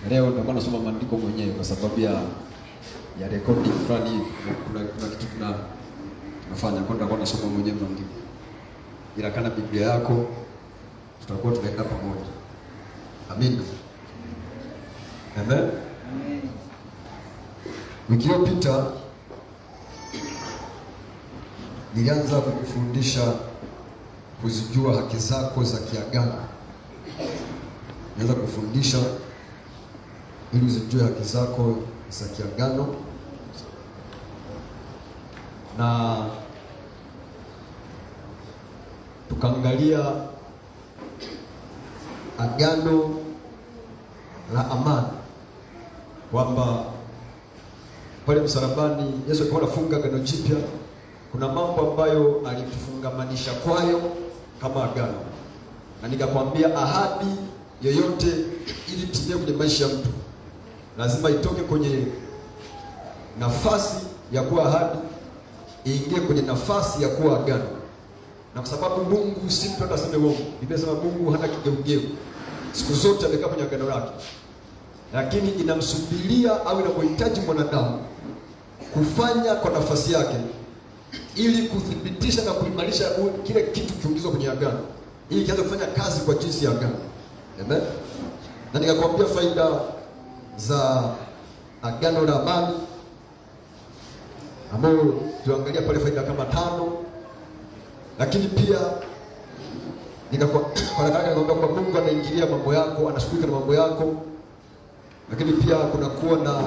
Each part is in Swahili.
Leo ndio nasoma maandiko mwenyewe kwa sababu ya recording fulani, kuna kitu tunafanya kwa nasoma mwenyewe maandiko. Ila kana Biblia yako tutakuwa tunaenda pamoja. Amen. Amen. Wiki iliyopita nilianza kukufundisha kuzijua haki zako za kiagano. Nilianza kufundisha ili uzijue haki zako za kiagano, na tukaangalia agano la amani, kwamba pale msalabani Yesu alikuwa anafunga agano jipya. Kuna mambo ambayo alitufungamanisha kwayo kama agano, na nikakwambia ahadi yoyote ili timie kwenye maisha ya mtu lazima itoke kwenye nafasi ya kuwa ahadi iingie kwenye nafasi ya kuwa agano. Na kwa sababu Mungu si mtu ataseme uongo, Biblia inasema Mungu hana kigeugeu, siku zote amekaa kwenye agano lake, lakini inamsubiria au inamhitaji mwanadamu kufanya kwa nafasi yake ili kuthibitisha na kuimarisha kile kitu kiungizwa kwenye agano, ili kianze kufanya kazi kwa jinsi ya agano. Amen. Na nikakwambia faida za agano la amani, ambayo tuangalia pale faida kama 5, lakini pia nikakwambia kwamba Mungu anaingilia mambo yako, anashughulika na mambo yako, lakini pia kunakuwa na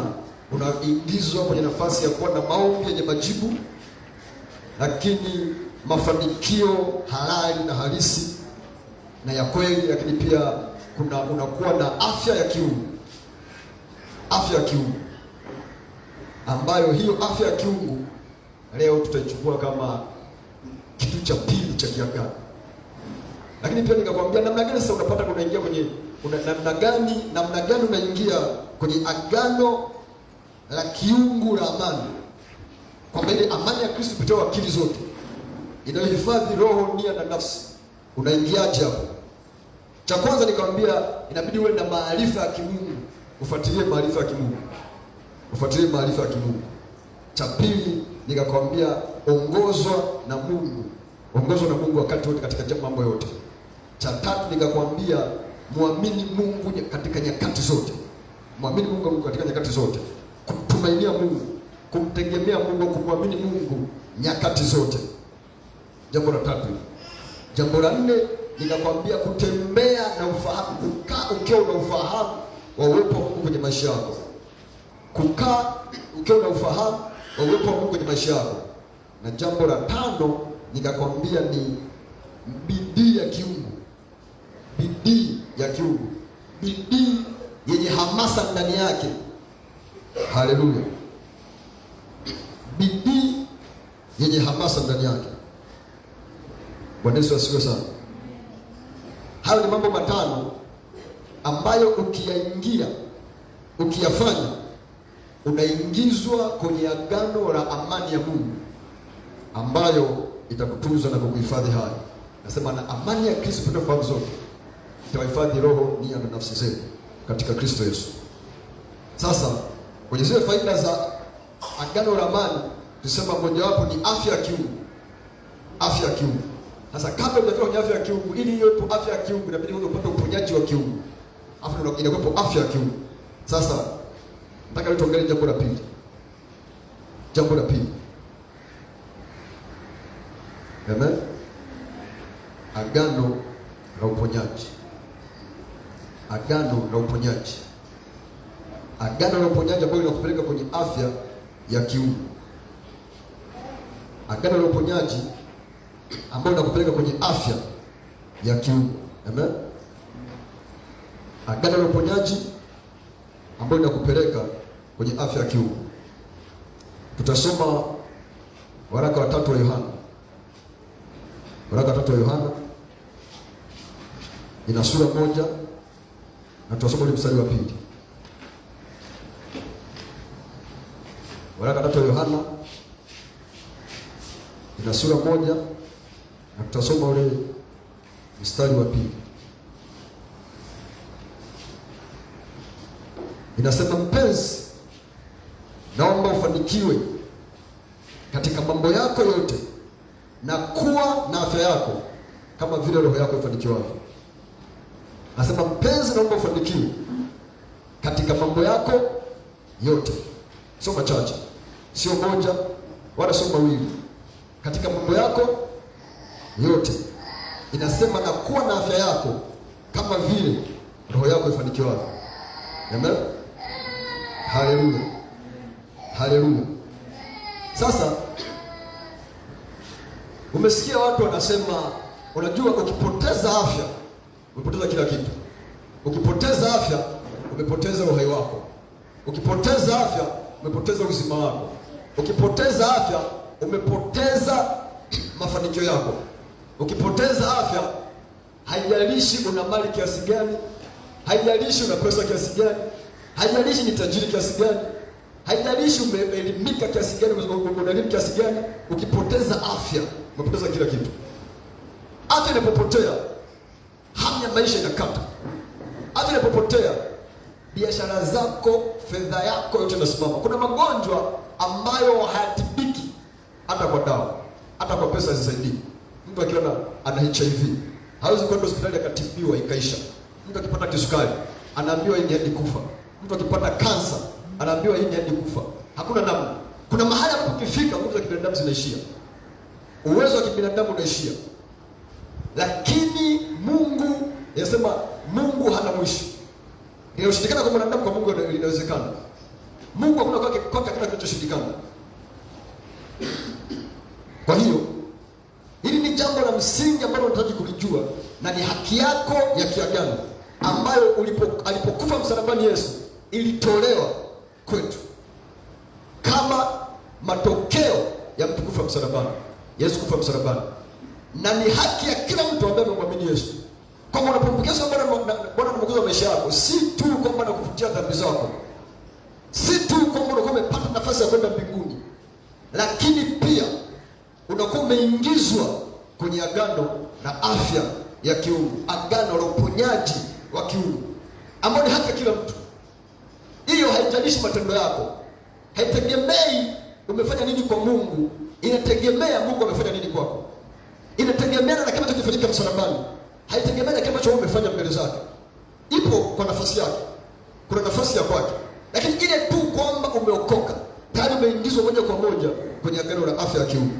unaingizwa kwenye nafasi ya kuwa na maombi yenye majibu, lakini mafanikio halali na halisi na ya kweli, lakini pia unakuwa na afya ya kiungu. Afya ya kiungu ambayo hiyo afya ya kiungu leo tutaichukua kama kitu cha pili cha kiagano. Lakini pia nikakwambia namna gani sasa unapata unaingia kwenye namna gani unaingia kwenye agano la kiungu la amani, kwamba ile amani ya Kristo kupitia akili zote inayohifadhi roho, nia na nafsi. Unaingiaje hapo? Cha kwanza nikamwambia inabidi uwe na maarifa ya kimungu, ufuatilie maarifa ya kimungu, ufuatilie maarifa ya kimungu. Cha pili nikakwambia ongozwa na Mungu, ongozwa na Mungu wakati wote katika mambo yote. Cha tatu nikakwambia muamini Mungu katika nyakati zote, muamini Mungu katika nyakati zote, kumtumainia Mungu, kumtegemea Mungu, kumwamini Mungu nyakati zote. Jambo la tatu. Jambo la 4 nikakwambia kutembea na ufahamu, kukaa ukiwa na ufahamu wa uwepo wa Mungu kwenye maisha yako, kukaa ukiwa na ufahamu wa uwepo wa Mungu kwenye maisha yako. Na jambo la 5 nikakwambia ni bidii ya kiungu, bidii ya kiungu, bidii yenye hamasa ndani yake. Haleluya! Bidii yenye hamasa ndani yake. Bwana Yesu asifiwe sana. Hayo ni mambo 5 ambayo ukiyaingia, ukiyafanya, unaingizwa kwenye agano la amani ya Mungu ambayo itakutunza na kukuhifadhi hai. Nasema na amani ya Kristo kwa fahamu zote itawahifadhi roho, nia na nafsi zenu katika Kristo Yesu. Sasa kwenye zile faida za agano la amani tusema mojawapo ni afya ya kiungu. Afya ya kiungu. Sasa kabla hujafika kwenye afya ya kiungu, ili iwepo afya ya kiungu inabidi upate uponyaji wa kiungu. Afu inakuwepo afya ya kiungu. Sasa nataka tuangalie jambo la pili. Jambo la pili. Amen. Agano la uponyaji. Agano la uponyaji. Agano la uponyaji ambalo linakupeleka kwenye afya ya kiungu. Agano la uponyaji ambalo linakupeleka kwenye afya ya kiungu. Amen. Agano la uponyaji ambalo linakupeleka kwenye afya ya kiungu. Tutasoma waraka wa 3 wa Yohana. Waraka wa 3 wa Yohana ina sura 1 na tutasoma ule mstari wa 2. Waraka wa 3 wa Yohana ina sura 1 na tutasoma ule mstari wa 2. Inasema, mpenzi, naomba ufanikiwe katika mambo yako yote na kuwa na afya yako kama vile roho yako ifanikiwavyo. Nasema, mpenzi, naomba ufanikiwe katika mambo yako yote, sio machache, sio moja wala sio mawili, katika mambo yako yote. Inasema, na kuwa na afya yako kama vile roho yako ifanikiwavyo. Amen. Haleluya. Haleluya. Sasa umesikia watu wanasema, unajua ukipoteza afya umepoteza kila kitu. Ukipoteza afya umepoteza uhai wako. Ukipoteza afya umepoteza uzima wako. Ukipoteza afya umepoteza mafanikio yako. Ukipoteza afya, haijalishi una mali kiasi gani, haijalishi una pesa kiasi gani, haijalishi ni tajiri kiasi gani, haijalishi umeelimika kiasi gani, una elimu kiasi gani, ukipoteza afya umepoteza kila kitu. Afya inapopotea, hamu ya maisha inakata. Afya inapopotea, biashara zako, fedha yako yote inasimama. Kuna magonjwa ambayo hayatibiki hata kwa dawa, hata kwa pesa zisaidii. Mtu akiona ana HIV hawezi kwenda hospitali akatibiwa ikaisha. Mtu akipata kisukari anaambiwa hii ni hadi kufa. Mtu akipata kansa anaambiwa hii ni hadi kufa. Hakuna namna. Kuna mahali ambapo ukifika nguvu za kibinadamu zinaishia, uwezo wa kibinadamu unaishia, lakini Mungu yasema Mungu hana mwisho. Inayoshindikana kwa mwanadamu, kwa Mungu inawezekana. Mungu hakuna kwake hakuna kinachoshindikana. Kwa hiyo hili ni jambo la msingi ambalo unahitaji kulijua, na ni haki yako ya kiagano ambayo alipokufa msalabani Yesu ilitolewa kwetu kama matokeo ya mtu kufa msalabani, Yesu kufa msalabani. Na ni haki ya kila mtu ambaye anamwamini Yesu kwamba unapompokea Bwana na Mwokozi wa maisha yako, si tu kwamba anakufutia dhambi zako, si tu kwamba unakuwa umepata nafasi ya kwenda mbinguni, lakini pia unakuwa umeingizwa kwenye agano la afya ya kiungu, agano la uponyaji wa kiungu, ambao ni haki ya kila mtu. Hiyo haijalishi matendo yako, haitegemei umefanya nini kwa Mungu, inategemea Mungu amefanya nini kwako. Inategemea na kile kinachofanyika msalabani, haitegemea kile ambacho umefanya mbele zake. Ipo kwa nafasi yake, kuna nafasi ya kwake, lakini ile tu kwamba umeokoka, tayari umeingizwa moja kwa moja kwenye agano la afya ya kiungu,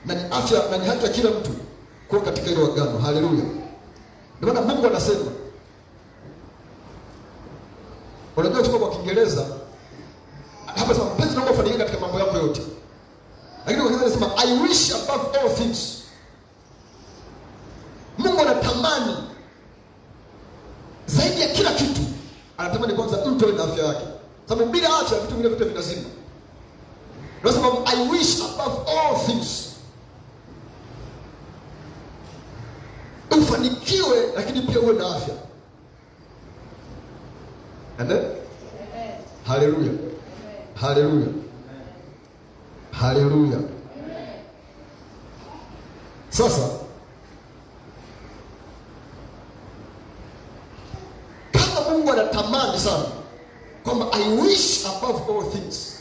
na ni afya na ni haki ya kila mtu kuwa katika ile agano. Haleluya. Ndio maana Mungu anasema, unajua kusema kwa Kiingereza hapa sema, mpenzi, naomba ufanikiwe katika mambo yako yote, lakini kwa Kiingereza anasema I wish above all things. Mungu anatamani zaidi ya kila kitu, anatamani kwanza mtu awe na afya yake, sababu bila afya vitu vingine vyote vinazima. Anasema I wish above all things, ufanikiwe lakini pia uwe na afya. Amen. Haleluya. Haleluya. Haleluya. Sasa kama Mungu anatamani sana kwamba I wish above all things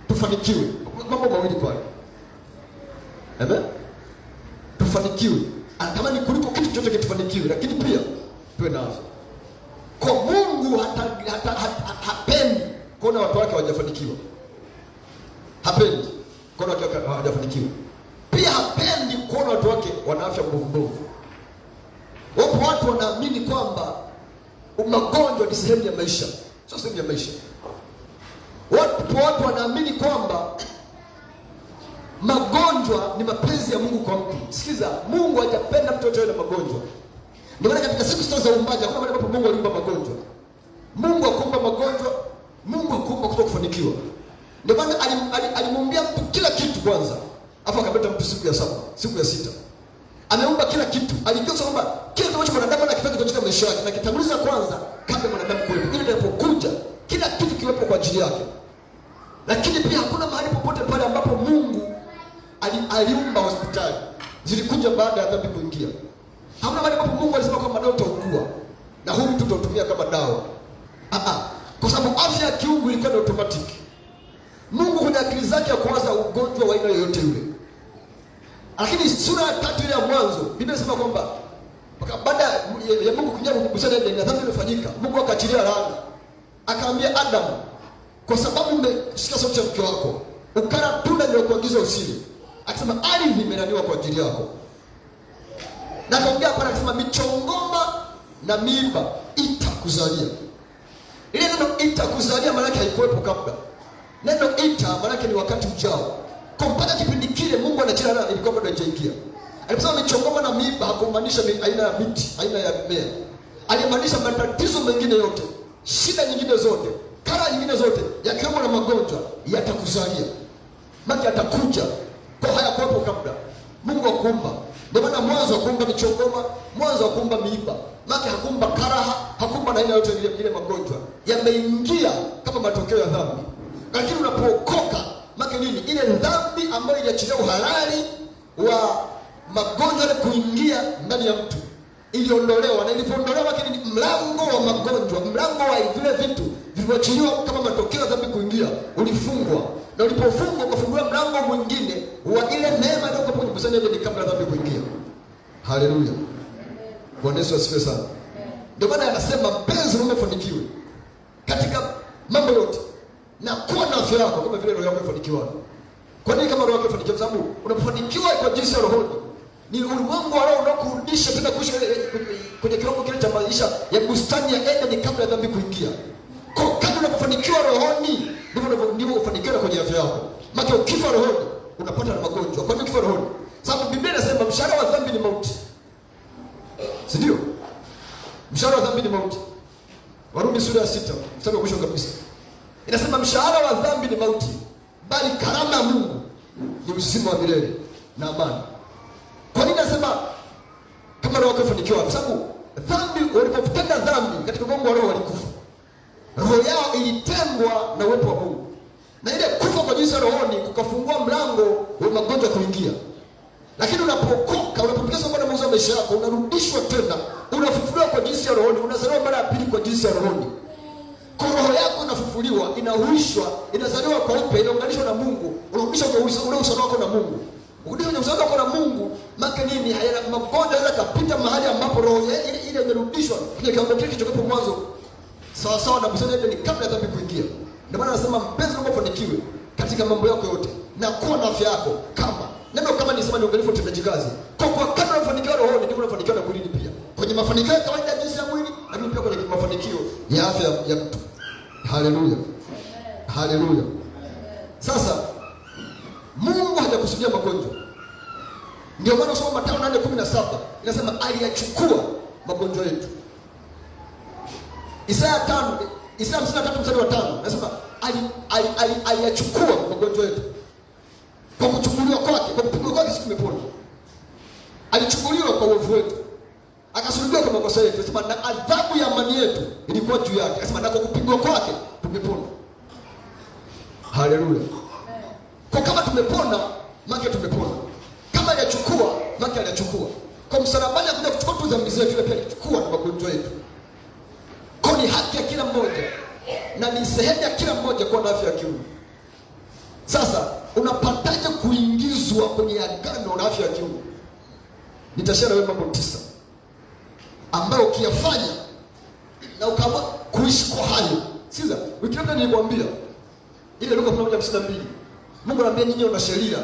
tufanikiwe, mambo mawili pale. Amen. Tufanikiwe, anatamani kuliko kitu chochote kitufanikiwe, lakini pia tuwe na afya. Kwa Mungu hapendi kuona watu wake hawajafanikiwa. Hapendi kuona watu wake hawajafanikiwa. Pia hapendi kuona watu wake wana afya mbovu. Wapo watu wanaamini kwamba magonjwa ni sehemu ya maisha. Sio sehemu ya maisha. Watu wanaamini kwamba magonjwa ni mapenzi ya Mungu kwa mtu. Sikiza, Mungu hajapenda mtu yote na magonjwa. Ndio maana katika siku za uumbaji hakuna mahali ambapo Mungu aliumba magonjwa. Mungu hakuumba magonjwa, Mungu hakuumba kutokufanikiwa. Ndio maana alimwambia mtu kila kitu kwanza, afa akamleta mtu siku ya 7, siku ya 6. Ameumba kila kitu. Alijua kwamba kila kitu ambacho mwanadamu anakipata katika maisha yake na kitanguliza kwanza kabla mwanadamu kuwepo, ili atakapokuja kila kitu kiwepo kwa ajili yake. Lakini pia hakuna mahali popote pale ambapo Mungu aliumba hospitali zilikuja baada ya dhambi kuingia. Hakuna mahali ambapo Mungu alisema kwamba dawa utaugua na huu mtu utautumia kama dawa. kwa sababu afya ya kiungu ilikuwa ni automatic. Mungu kwenye akili zake ya kuwaza ugonjwa wa aina yoyote yule. Lakini sura ya 3 ile ya Mwanzo Biblia inasema kwamba baada ya Mungu kuja kukusanya deni na dhambi ilifanyika, Mungu akaachilia laana. Akaambia Adam, kwa sababu umeshika sauti ya mke wako, ukala tunda nililokuagiza usile. Akasema ardhi imelaniwa kwa ajili yako. Na akaongea hapa akasema michongoma na mimba itakuzalia. Ile neno itakuzalia maana yake haikuwepo kabla. Neno ita maana yake ni wakati ujao. Kwa mpaka kipindi kile Mungu anachila na ilikuwa bado haijaingia. Aliposema michongoma na mimba hakumaanisha aina ya miti, aina ya mmea. Alimaanisha matatizo mengine yote, shida nyingine zote, kara nyingine zote, yakiwemo na magonjwa yatakuzalia. Maana yatakuja kwa hayakuwepo kabla. Mungu akuumba. Ndio maana mwanzo akuumba michongoma, mwanzo akuumba mimba. Maana hakuumba karaha, hakuumba na aina yote ile magonjwa. Yameingia kama matokeo ya dhambi. Lakini unapookoka, maana nini? Ile dhambi ambayo iliachilia uhalali wa magonjwa na kuingia ndani ya mtu iliondolewa, na ilipoondolewa lakini mlango wa magonjwa, mlango wa vile vitu vilivyoachiliwa kama matokeo ya dhambi kuingia ulifungwa. Na ulipofungwa ukafungua mlango mwingine wa ile neema iliyokuwa kwenye kusanya ile kabla dhambi kuingia. Haleluya. Bwana Yesu asifiwe sana. Ndio maana anasema mpenzi, umefanikiwa katika mambo yote na kuwa na afya yako kama vile roho yako imefanikiwa. Kwa nini kama roho yako imefanikiwa? Sababu unapofanikiwa kwa jinsi ya rohoni, ni ulimwengu wa roho unakurudisha tena kuishi kwenye kiwango kile cha maisha ya bustani ya Edeni kabla ya dhambi kuingia. Kwa kadri unapofanikiwa rohoni, ndivyo ufanikiwa kwenye afya yako. Maana ukifa rohoni unapata na magonjwa. Kwa nini ukifa rohoni? Sababu Biblia inasema mshahara wa dhambi ni mauti. Si ndio? Mshahara wa dhambi ni mauti. Warumi sura ya 6 mstari wa mwisho kabisa. Inasema mshahara wa dhambi ni mauti, bali karama ya Mungu ni uzima wa milele na amani. Kwa nini nasema kama roho yako ifanikiwa? Kwa sababu dhambi, walipotenda dhambi katika Mungu wa roho walikufa. Roho yao ilitengwa na uwepo wa Mungu. Na ile kufa kwa jinsi ya rohoni kukafungua mlango wa magonjwa kuingia. Lakini unapokoka, unapopokea Bwana Mungu maisha yako, unarudishwa tena, unafufuliwa kwa jinsi ya rohoni, unazaliwa mara ya pili kwa jinsi ya rohoni. Kwa roho yako inafufuliwa, inahuishwa, inazaliwa kwa upya, inaunganishwa na Mungu, unarudishwa kwa uhusiano wako na Mungu. Ukirudi kwenye uhusiano wako na Mungu, maana nini? Magonjwa yanaweza kupita mahali ambapo roho ile imerudishwa kwenye kiwango kile kilichokuwa mwanzo. Sawa sawa na kusema ni kabla ya dhambi kuingia. Ndio maana anasema mpenzi, unapofanikiwa katika mambo yako yote na kuwa na afya yako, kama neno kama nisema ni ungalifu utendaji kazi. Kwa kadri unafanikiwa rohoni ndivyo unafanikiwa na mwilini pia. Kwenye mafanikio ya kawaida jinsi ya mwili, lakini pia kwenye mafanikio ya afya ya mtu. Haleluya. Haleluya. Sasa Mungu hajakusudia magonjwa. Ndio maana usoma Mathayo 8:17 inasema aliyachukua magonjwa yetu. Isaya 53 mstari wa 5 inasema aliyachukua magonjwa yetu. Kwa kuchukuliwa kwake, kwa kupigwa kwake sisi tumepona. Alichukuliwa kwa uovu wetu, akasulubiwa kwa makosa yetu. Anasema na adhabu ya amani yetu ilikuwa juu yake. Anasema na kwa kupigwa kwake tumepona. Haleluya. Kwa kama tumepona, maana tumepona. Kama aliyachukua, maana aliyachukua. Kwa msalabani akuja kuchukua tu dhambi zetu, ile pia alichukua na magonjwa yetu. Kwa ni haki ya kila mmoja na ni sehemu ya kila mmoja kuwa na afya ya kiungu. Sasa unapataje kuingizwa kwenye agano na afya ya kiungu? Nitashare wewe mambo 9 ambayo ukiyafanya na ukaamua kuishi kwa hayo. Sikiza, wiki iliyopita nilikwambia ile Luka 1:52. Mungu anambia nyinyi wana sheria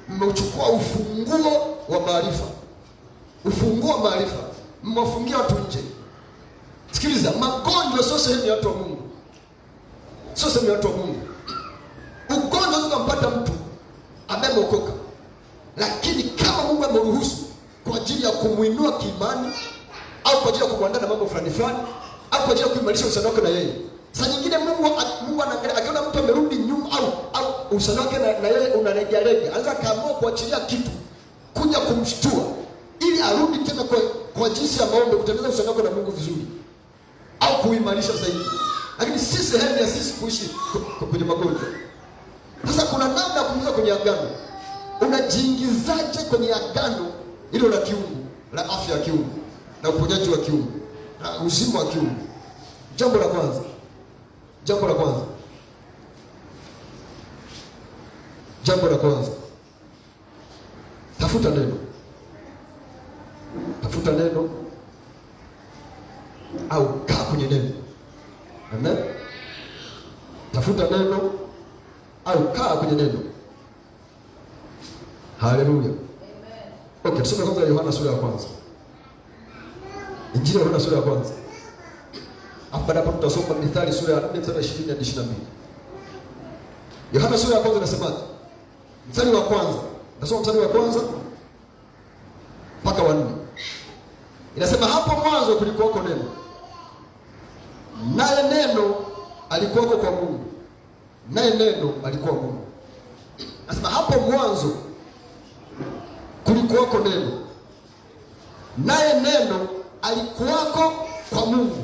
mmeuchukua ufunguo wa maarifa. Ufunguo wa maarifa mmewafungia watu nje. Sikiliza, magonjwa sio sehemu ya watu wa Mungu. Sio sehemu ya watu wa Mungu. Ugonjwa unampata mtu ambaye ameokoka, lakini kama Mungu ameruhusu kwa ajili ya kumuinua kiimani au kwa ajili ya kumwandaa na mambo fulani fulani au kwa ajili ya kuimarisha uhusiano wake na yeye. Saa nyingine Mungu anaangalia, akiona mtu amerudi nyuma au uhusiano wake na yeye unarejelea, anaweza kaamua kuachilia kitu kuja kumshtua ili arudi tena kwa jinsi ya maombi, kutengeneza uhusiano wake na Mungu vizuri au kuimarisha zaidi. Lakini si sehemu ya sisi kuishi kwenye magonjwa. Sasa kuna namna ya kuingia kwenye agano. Unajiingizaje kwenye agano hilo la kiungu, la afya ya kiungu, na uponyaji wa kiungu, na uzima wa kiungu? Jambo la kwanza, Jambo la kwanza, jambo la kwanza, tafuta neno. Tafuta neno au kaa kwenye neno. Amen. Tafuta neno au kaa kwenye neno. Haleluya. Amen. Okay, tusome kwanza Yohana sura ya kwanza. Injili ya Yohana sura ya kwanza. Baada hapo tutasoma Mithali sura ya 4 mstari wa 20 hadi 22. Yohana sura ya kwanza inasemaje? Mstari wa kwanza. Nasoma mstari wa kwanza mpaka wa 4. Inasema hapo mwanzo kulikuwako neno. Naye neno alikuwako kwa Mungu. Naye neno alikuwa Mungu. Nasema hapo mwanzo kulikuwako neno. Naye neno alikuwako kwa Mungu.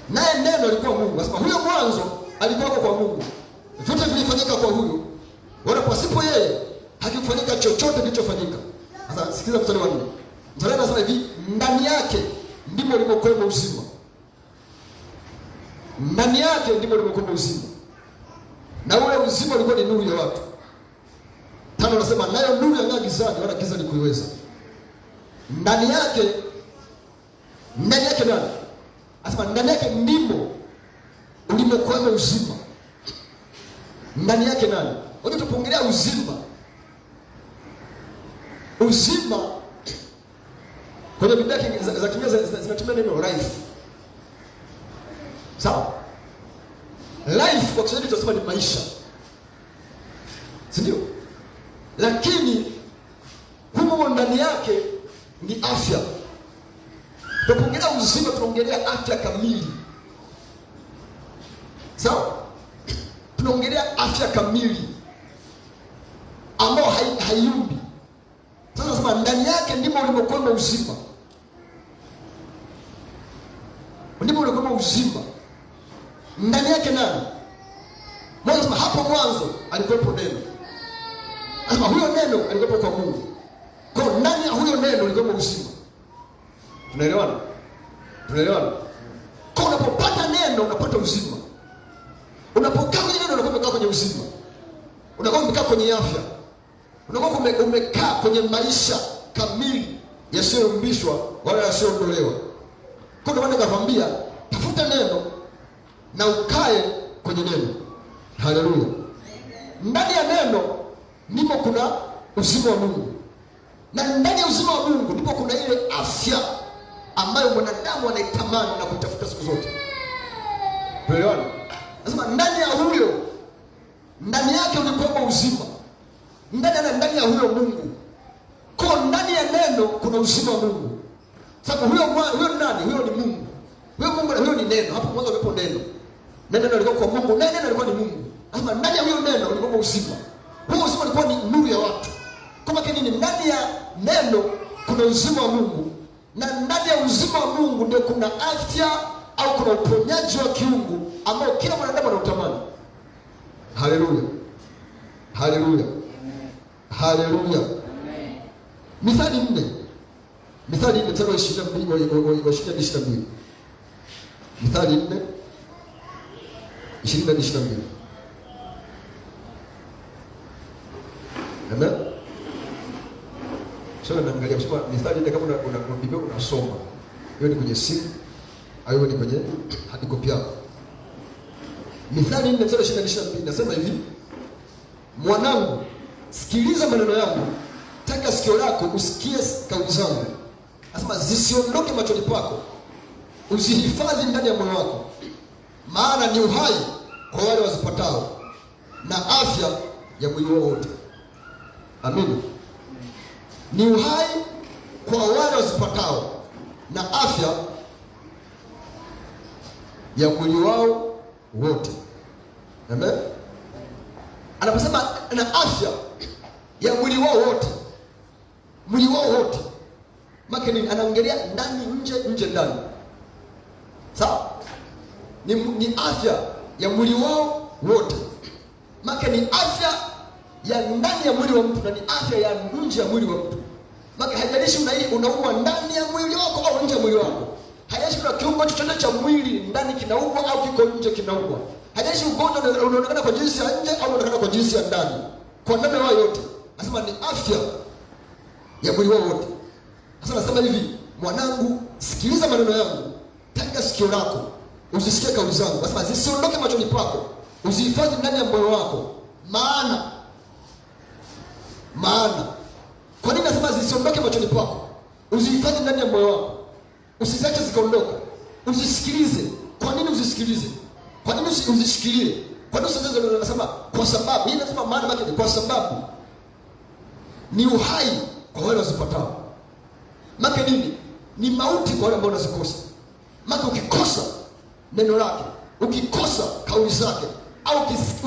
Naye neno alikuwa Mungu. Nasema huyo mwanzo alikuwako kwa Mungu. Vyote vilifanyika kwa huyo. Wala pasipo yeye hakikufanyika chochote kilichofanyika. Sasa sikiza mstari wa 4. Mstari anasema hivi, ndani yake ndimo ulimokuwa uzima. Ndani yake ndimo ulimokuwa uzima. Na ule uzima ulikuwa ni nuru ya watu. 5 anasema nayo nuru yang'aa gizani, wala giza likuiweza. Ndani yake nani? Anasema ndani yake ndimo ulimokuwa uzima. Ndani yake nani? Wewe tupongelea uzima. Uzima kwenye Biblia za Kiingereza zinatumia neno life. Sawa? Life kwa Kiswahili tunasema ni maisha. Si ndio? Lakini humo ndani yake ni afya. Tunapoongelea uzima tunaongelea afya kamili. Sawa? Tunaongelea afya kamili ambayo hayumbi. Sasa nasema ndani yake ndimo ulimokuwa uzima. Ndimo ulimokuwa uzima. Ndani yake nani? Mwanzo nasema hapo mwanzo alikuwepo neno. Nasema huyo neno alikuwepo kwa Mungu. Kwa ndani ya huyo neno ulikuwepo uzima. Tunaelewana? Tunaelewana? Kwa unapopata neno unapata uzima. Unapokaa kwenye neno unakaa kwenye uzima. Unakuwa umekaa kwenye afya. Unakuwa umekaa kwenye maisha kamili yasiyombishwa wala yasiyoondolewa. Kwa ndio maana nikakwambia tafuta neno na ukae kwenye neno. Haleluya. Ndani ya neno ndipo kuna uzima wa Mungu. Na ndani ya uzima wa Mungu ndipo kuna ile afya ambayo mwanadamu anaitamani na kuitafuta siku zote. Unaelewana? Nasema ndani ya huyo, ndani yake ulikuwa uzima. Ndani ya huyo Mungu. Kwa ndani ya neno kuna uzima wa Mungu. Sababu huyo nani? Huyo ni Mungu. Huyo Mungu na huyo ni neno. Hapo mwanzo ulikuwa neno. Neno alikuwa kwa Mungu, neno alikuwa ni Mungu. Nasema ndani ya huyo neno ulikuwa uzima. Huo uzima ulikuwa ni nuru ya watu. Kama nini? Ndani ya neno kuna uzima wa Mungu. Na ndani ya uzima wa Mungu ndio kuna afya au kuna uponyaji wa kiungu ambao kila mwanadamu anautamani. Haleluya. Haleluya. Haleluya. Mithali 4. Mithali 4 mstari wa 22. Mithali 4 20-22. Amen. Sasa naangalia kusema Mithali 4 kama una Biblia unasoma. Hiyo ni kwenye simu, hiyo ni kwenye hadi copy yako. Mithali 4 mstari wa 20-22 nasema hivi: mwanangu, sikiliza maneno yangu, taka sikio lako usikie kauli zangu. Nasema zisiondoke machoni pako, uzihifadhi ndani ya moyo wako, maana ni uhai kwa wale wazipatao na afya ya mwili wao wote. Amen. Ni uhai kwa wale wazipatao na afya ya mwili wao wote. Amen. Anaposema na afya ya mwili wao wote, mwili wao wote, makini anaongelea ndani nje ndani. Sawa? Ni afya ya mwili wao wote. Makini afya ya ndani ya mwili wa mtu na ni afya ya nje ya mwili wa mtu. Makini haijalishi unaumwa ndani ya mwili wako au nje ya mwili wako. Hajaishi kuna kiungo chochote cha mwili ndani kinaumwa au kiko nje kinaumwa. Hajaishi ugonjwa unaonekana kwa jinsi ya nje au unaonekana kwa jinsi ya ndani. Kwa namna yoyote. Anasema ni afya ya mwili wao wote. Sasa anasema hivi, mwanangu, sikiliza maneno yangu, tega sikio lako, usisikie kauli zangu. Anasema zisiondoke machoni pako, uzihifadhi ndani ya moyo wako. Maana kwa nini nasema zisiondoke machoni pako? Uzihifadhi ndani ya moyo wako. Usiziache zikaondoka. Usisikilize. Kwa nini usisikilize? Kwa nini usishikilie? Kwa nini usianze unasema kwa sababu? Hii nasema maana yake ni kwa sababu ni uhai kwa wale wasipatao. Maana nini? Ni mauti kwa wale ambao wanazikosa. Maana ukikosa neno lake, ukikosa kauli zake, au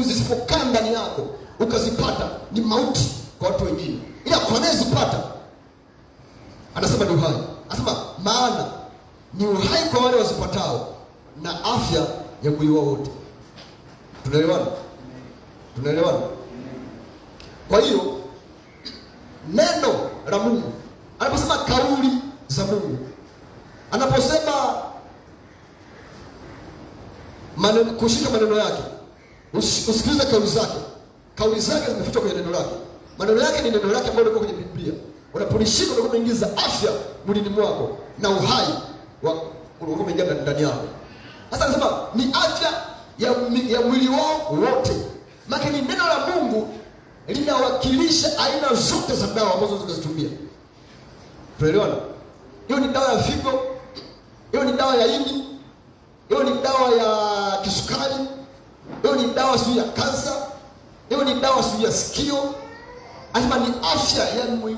uzisipokaa ndani yako ukazipata, ni mauti kwa watu wengine. Ila kwa anayezipata anasema ni uhai. Anasema maana ni uhai kwa wale wasipatao na afya ya mwili wao wote. Tunaelewana? Tunaelewana? Kwa hiyo neno la Mungu, anaposema kauli za Mungu, anaposema maneno, kushika maneno yake, usikilize kauli zake. Kauli zake zimefichwa kwenye neno lake. Maneno yake ni neno lake ambalo liko kwenye Biblia. Unapolishika unakuwa unaingiza afya mwilini mwako na uhai unakuwa umeingia ndani yako. Sasa anasema ni afya ya mwili wao wote. Maana ni neno la Mungu linawakilisha aina zote za dawa ambazo zinazitumia. Tunaelewana? Hiyo ni dawa ya figo, hiyo ni dawa ya ini, hiyo ni dawa ya kisukari, hiyo ni dawa sio ya kansa, hiyo ni dawa sio ya sikio. Anasema ni afya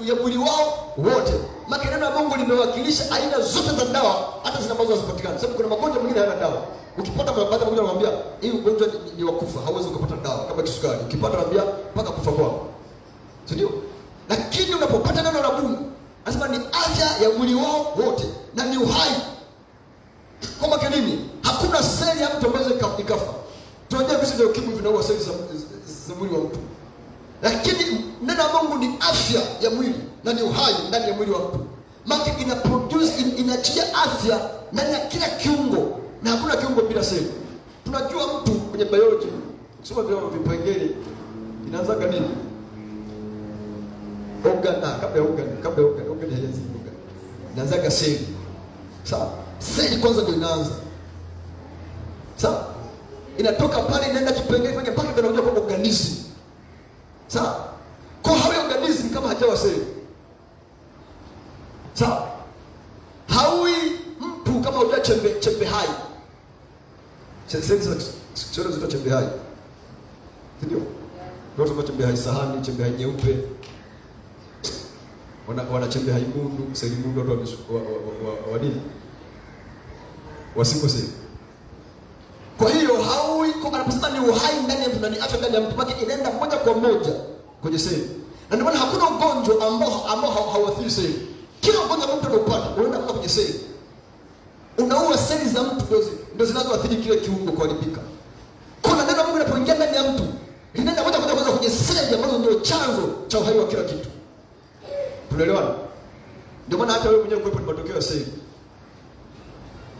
ya mwili wao wote. Maana neno la Mungu limewakilisha aina zote za dawa, hata zile ambazo hazipatikani. Sababu kuna magonjwa mengine hayana dawa. Ukipata baadhi ya mgonjwa anamwambia hii ugonjwa ni wa kufa, hauwezi ukapata dawa kama kisukari. Ukipata anambia mpaka kufa kwako. Ndio? Lakini unapopata neno la Mungu, anasema ni afya ya mwili wao wote na ni uhai. Kwa maana nini? Hakuna seli ya mtu ambayo ikafa. Tunajua visa vya ukimwi vinaua seli za mwili wa mtu. Lakini neno la Mungu ni afya ya mwili na ni uhai ndani ya mwili wa mtu. Maana ina produce, inachia afya ndani ya kila kiungo, na hakuna kiungo bila seli. Tunajua mtu kwenye biology, kusoma vile vipengele inaanza nini? Organ, kabla haijaanza. Inaanza seli. Sawa? Seli kwanza ndio inaanza. Sawa? Inatoka pale inaenda kipengele kwenye mpaka tunakuja kwa organism. Sawa? Kwa hayo organism kama hajawa seli. Sawa? Haui mtu kama hujua chembe hai. Seli zote chembe hai. Ndio? Ndio kama chembe hai sahani, chembe hai nyeupe. Wana chembe hai mundu, seli mundu watu wa nini? Wasiko seli. Kwa hiyo haui, kwa anaposema ni uhai ndani ya mtu na ni afya ndani ya mtu, maana inaenda moja kwa moja kwenye seli. Na ndio maana hakuna ugonjwa ambao hauathiri seli. Kila ugonjwa mtu anapata unaenda kwenye seli. Unaua seli za mtu ndio zinazoathiri kile kiungo kuharibika. Kuna neno Mungu linapoingia ndani ya mtu, linaenda moja kwa moja kwenye seli ambazo ndio chanzo cha uhai wa kila kitu. Tunaelewana? Ndio maana hata wewe mwenyewe uko ni matokeo ya seli.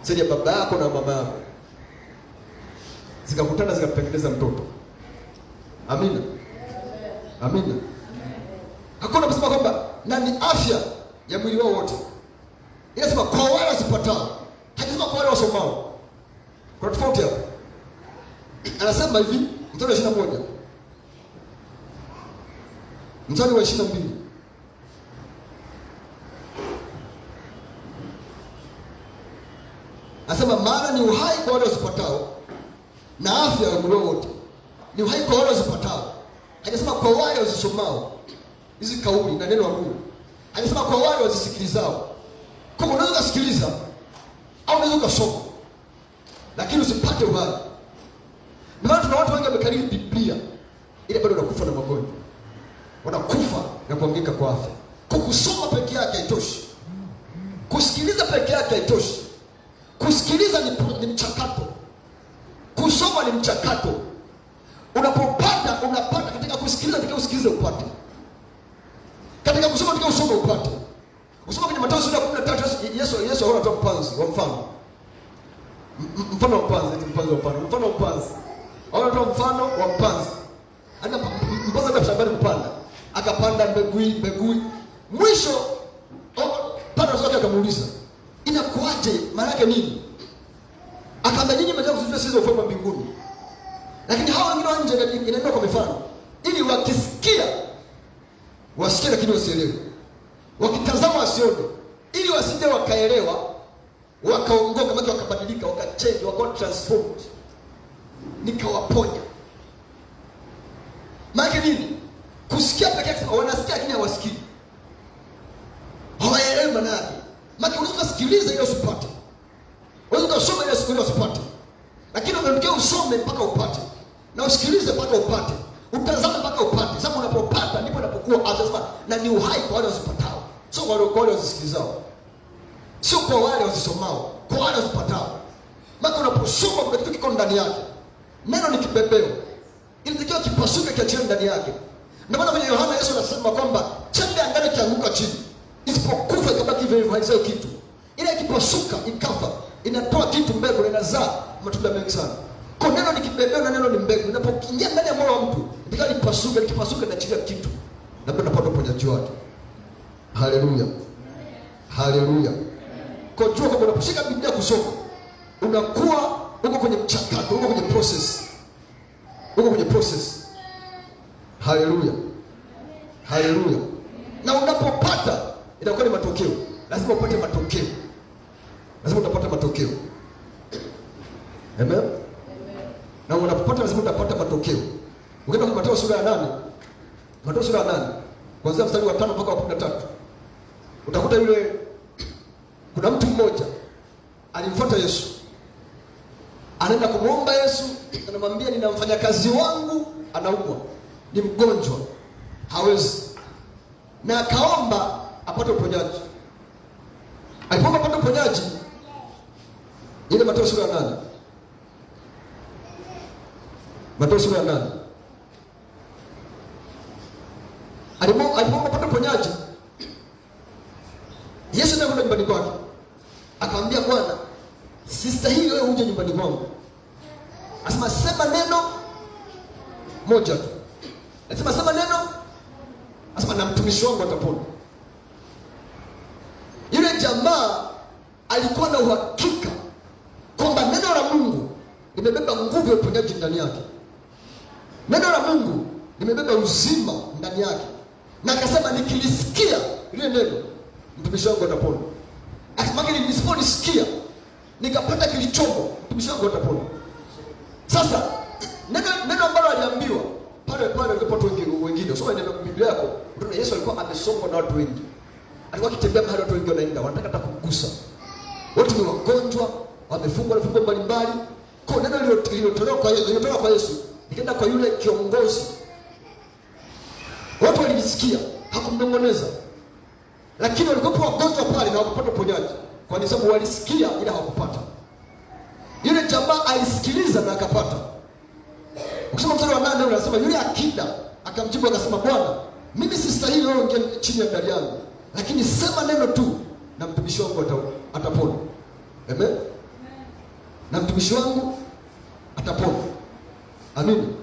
Seli ya baba yako na mama yako zikakutana zikatengeneza mtoto. Amina. Amina. Hakuna kusema kwamba na ni afya ya mwili wao wote. Inasema kwa wale wasipatao. Hajasema kwa wale wasomao. Kuna tofauti hapo. Anasema hivi, mstari wa 21. Mstari wa 22. Anasema maana ni uhai kwa wale wasipatao na afya ya mwili wote. Ni uhai kwa wale wasipatao. Hajasema kwa wale wasisomao hizi kauli na neno la Mungu. Hajasema kwa wale wasisikilizao. Kama unaweza kusikiliza au unaweza kusoma, lakini usipate uhai. Ndio maana watu wengi wamekariri Biblia ile bado wanakufa na magonjwa. Wanakufa na kuanguka kwa afya. Kusoma peke yake haitoshi. Kusikiliza peke yake haitoshi. Kusikiliza ni mchakato. Kusoma ni mchakato. Unapopata unapata katika kusikiliza, katika usikilize upate. Katika kusoma katika usome upate. Usoma kwenye Mathayo sura ya 13 Yesu anatoa mpanzi wa mfano. Mfano wa kwanza, mfano wa kwanza. Au mfano wa kwanza. Ana mpoza kwa shambani kupanda. Akapanda mbegu. Mwisho panda zote akamuuliza, "Inakuaje? Maana yake nini?" Akaambia, "Nyinyi mnataka kuzifia sisi ufalme wa mbinguni." Lakini hao wengine wa nje inaenda kwa mifano. Ili wakisikia wasikie lakini wasielewe. Wakitazama wasione. Ili wasije wakaelewa, wakaongoka, kama wakabadilika, wakachange, wakawa transformed. Nikawaponya. Maana nini? Kusikia pekee yake, wanasikia lakini hawasikii. Hawaelewi maana yake. Maana unaweza kusikiliza ile usipate. Unaweza kusoma ile usipate. Lakini unatakiwa usome mpaka upate. Na usikilize mpaka upate. Utazame mpaka upate. Sababu unapopata ndipo unapokuwa atasema na ni uhai kwa wale wasipatao. Sio kwa wale wasisikilizao. Sio kwa wale wasisomao, kwa wale wasipatao. Maana unaposoma kuna kitu kiko ndani yake. Neno ni kibebeo. Inatakiwa kipasuke kiachie ndani yake. Ndio maana kwenye Yohana Yesu anasema kwamba chembe angani kianguka chini, isipokufa ikabaki hivyo hivyo, haizai kitu. Ile ikipasuka ikafa, inatoa kitu, mbegu, na inazaa matunda mengi sana. Kwa neno ni kibebeo na neno ni mbegu. Inapoingia ndani ya moyo wa mtu, inatakiwa lipasuke, likipasuka inaachilia kitu. Na ndio unapata uponyaji wake. Haleluya. Haleluya. Kwa jua kwamba unaposhika Biblia kusoma, unakuwa uko kwenye mchakato, uko kwenye process. Uko kwenye process. Haleluya. Haleluya. Na unapopata inakuwa ni matokeo. Lazima upate matokeo. Lazima utapata matokeo. Amen. Na unapopata lazima utapata matokeo. Ukienda kwa Mathayo sura ya 8. Mathayo sura ya 8. Kuanzia mstari wa 5 mpaka wa 13. Utakuta yule kuna mtu mmoja alimfuata Yesu. Anaenda kumuomba Yesu, anamwambia, "Nina mfanyakazi wangu anaumwa, ni mgonjwa, hawezi." Na akaomba apate uponyaji. Alipoomba apate uponyaji, ile Mathayo sura ya 8. Mathayo sura ya 8. Alipoomba apate uponyaji, Yesu ndiye kwenda nyumbani kwake. Akamwambia, "Bwana, sistahili wewe uje nyumbani kwangu." Asema, "Sema neno moja tu." Asema, "Sema neno." Asema, "Na mtumishi wangu atapona." Yule jamaa alikuwa na uhakika kwamba neno la Mungu limebeba nguvu ya uponyaji ndani yake. Neno la Mungu limebeba uzima ndani yake. Na akasema, "Nikilisikia ile neno, mtumishi wangu atapona." Akasema, "Nisipolisikia nikapata kilichomo, mtumishi wangu atapona." Sasa neno ambalo aliambiwa pale walikuwa watu wengine. Usome neno Biblia yako, utaona Yesu alikuwa amesongwa na watu wengi. Alikuwa akitembea mahali watu wengi wanaenda, wanataka hata kugusa. Watu ni wagonjwa, wamefungwa na vifungo mbalimbali. Kwa neno lililotolewa kwa Yesu, likaenda kwa yule kiongozi. Watu walisikia, hakumnong'oneza. Lakini walikuwa wagonjwa pale na hawakupata uponyaji. Kwa sababu walisikia ila hawakupata. Yule jamaa alisikiliza na akapata. Ukisoma mstari wa 8 unasema yule akida akamjibu akasema, "Bwana, mimi sistahili wewe ungie chini ya dari yangu, lakini sema neno tu na mtumishi wangu atapona." Amen. Na mtumishi wangu atapona. Amen.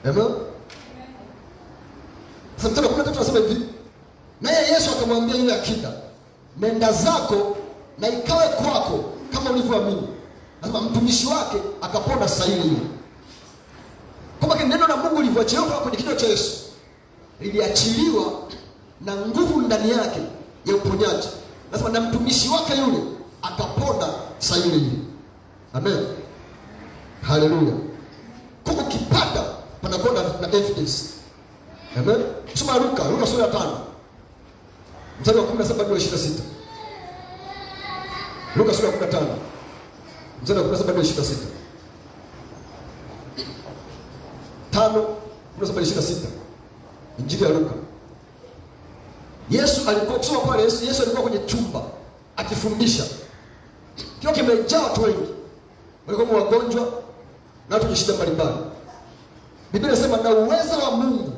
Amen. Sasa mstari wa 13 unasema hivi, naye Yesu akamwambia yule akida, "Nenda zako na ikawe kwako kama ulivyoamini." Nasema mtumishi wake akapona saa ile ile. Kama neno la Mungu lilivyoachiliwa kwenye kinywa cha Yesu, liliachiliwa na nguvu ndani yake ya uponyaji. Nasema na mtumishi wake yule akapona saa ile ile. Amen. Haleluya. Kwa ukipata panakuwa na evidence. Amen. Soma Luka sura ya 5. Mstari wa 17 hadi 26. Luka sura ya 15. Mstari wa 17 hadi 26. 5:17-26. Injili ya Luka. Yesu alikuwa kusoma pale, Yesu alikuwa kwenye chumba akifundisha. Kile kimejaa watu wengi. Walikuwa wagonjwa na watu wenye shida mbalimbali. Biblia inasema na uwezo wa Mungu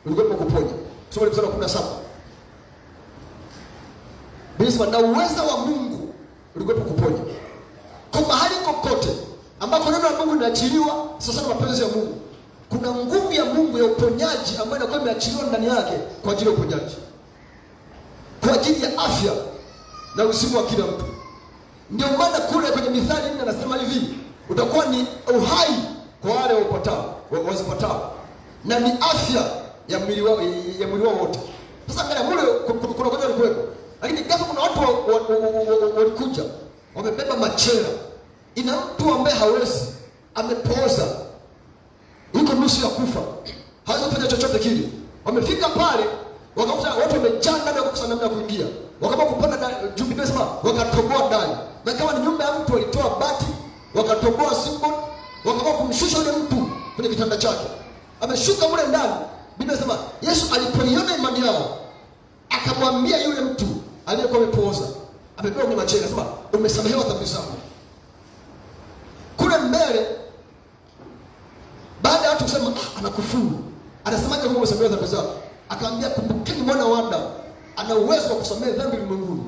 ulikuwa kuponya. Soma mstari wa 17. Biblia inasema na uwezo wa Mungu ulikuwa kuponya. ambako neno la Mungu linaachiliwa sasa na mapenzi ya Mungu. Kuna nguvu ya Mungu ya uponyaji ambayo inakuwa imeachiliwa ndani yake kwa ajili ya uponyaji, kwa ajili ya afya na uzima wa kila mtu. Ndio maana kule kwenye Mithali 4 anasema hivi, utakuwa ni uhai kwa wale wazipatao na ni afya ya mwili wao wote. Sasa angalia mule kuna kwanza walikuwepo, lakini ghafla kuna watu walikuja wamebeba machela. Ina mtu ambaye hawezi, amepooza, yuko nusu ya kufa, hawezi kufanya chochote kile. Wamefika pale wakakuta watu wamejaa ndani, wakakosa namna ya kuingia, wakaamua kupanda juu. Biblia inasema wakatoboa ndani, na kama ni nyumba ya mtu walitoa bati wakatoboa single, wakaamua kumshusha yule mtu kwenye kitanda chake. Ameshuka mule ndani. Biblia inasema Yesu alipoiona imani yao akamwambia yule mtu aliyekuwa amepooza, amebeba kwenye machela, anasema umesamehewa dhambi zako. Kule mbele baada ya watu kusema anakufuru, anasemaje kwamba umesamehewa dhambi zako? Akaambia kumbukeni mwana wa Adamu ana uwezo wa kusamehe dhambi ulimwenguni.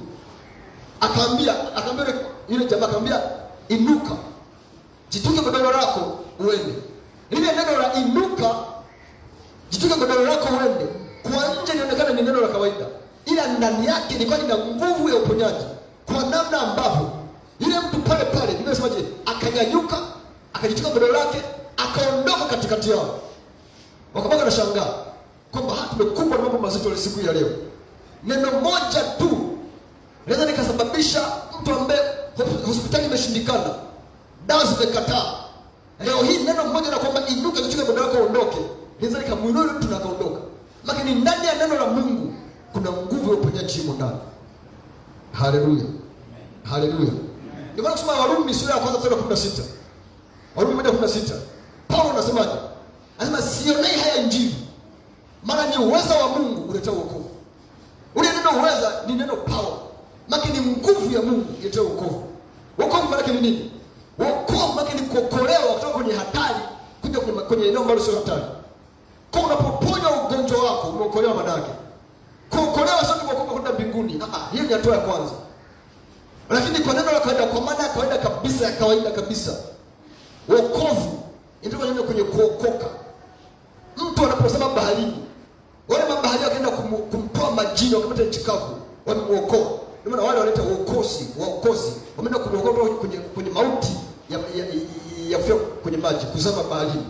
Akaambia yule jamaa, akaambia inuka, jituke godoro lako uende. Lile neno la inuka, jituke godoro lako uende, kwa nje inaonekana ni neno la kawaida, ila ndani yake ilikuwa ina nguvu ya uponyaji, kwa namna ambavyo yule mtu pale pale Biblia inasemaje, akanyanyuka, akajituka godoro lake, akaondoka katikati yao. Wakabaki na shangaa kwamba tumekumbwa na mambo mazito ile siku ya leo. Neno moja tu linaweza likasababisha mtu ambaye hospitali imeshindikana, dawa zimekataa. Leo hii neno moja na kwamba inuka, jichukue godoro lako uondoke, linaweza likamwinua mtu na kaondoka. Lakini ndani ya neno la Mungu kuna nguvu ya uponyaji ndani. Haleluya. Haleluya. Ndio maana kusoma Warumi sura ya kwanza mstari wa 16. Warumi 1:16. Paulo anasemaje? Anasema sionei haya Injili, maana ni uweza wa Mungu uleta wokovu. Ule neno uweza ni neno power. Maana ni nguvu ya Mungu ileta wokovu. Wokovu maana ni nini? Wokovu maana ni kuokolewa kutoka kwenye hatari kuja kwenye eneo ambalo sio hatari. Kwa unapoponywa ugonjwa wako umeokolewa maana yake. Kuokolewa sio kuokoka kwenda mbinguni. Hiyo ni hatua ya kwanza. Lakini kwa neno la kawaida, kwa maana ya kawaida kabisa, ya kawaida kabisa, wokovu ndio neno kwenye kuokoka. Mtu anaposema baharini, wale mabaharia wakaenda kumtoa majini, wakameta nchi kavu, wamemuokoa. Ndio maana wale wanaita waokozi, wameenda kumwokoa kwenye mauti ya kufia kwenye maji, kuzama baharini.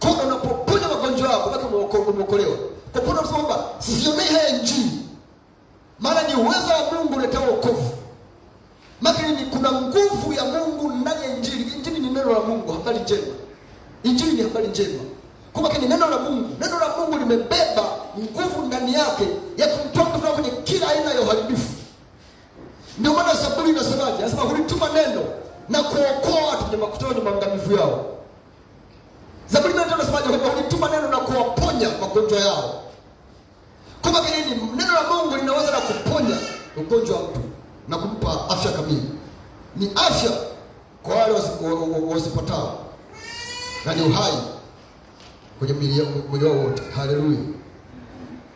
Kwa unapoponya magonjwa yako baki umeokolewa. Kwa kuwa unasema kwamba sionei haya Injili, maana ni uwezo wa Mungu uleta wokovu. Maana kuna nguvu ya Mungu ndani ya Injili. Injili ni neno la Mungu, habari njema. Injili ni habari njema. Kwa maana ni neno la Mungu. Neno la Mungu limebeba nguvu ndani yake ya kumtoa kutoka kwenye kila aina ya uharibifu. Ndio maana Zaburi inasemaje? Anasema hulituma neno na kuokoa watu kutoka kwenye maangamivu yao. Zaburi inasemaje? Kwamba hulituma neno na kuwaponya magonjwa yao. Kwa maana neno la Mungu linaweza na kuponya ugonjwa wa mtu na kumpa afya kamili. Ni afya kwa wale wasipatao, na ni uhai kwenye mwili wao wote. Haleluya.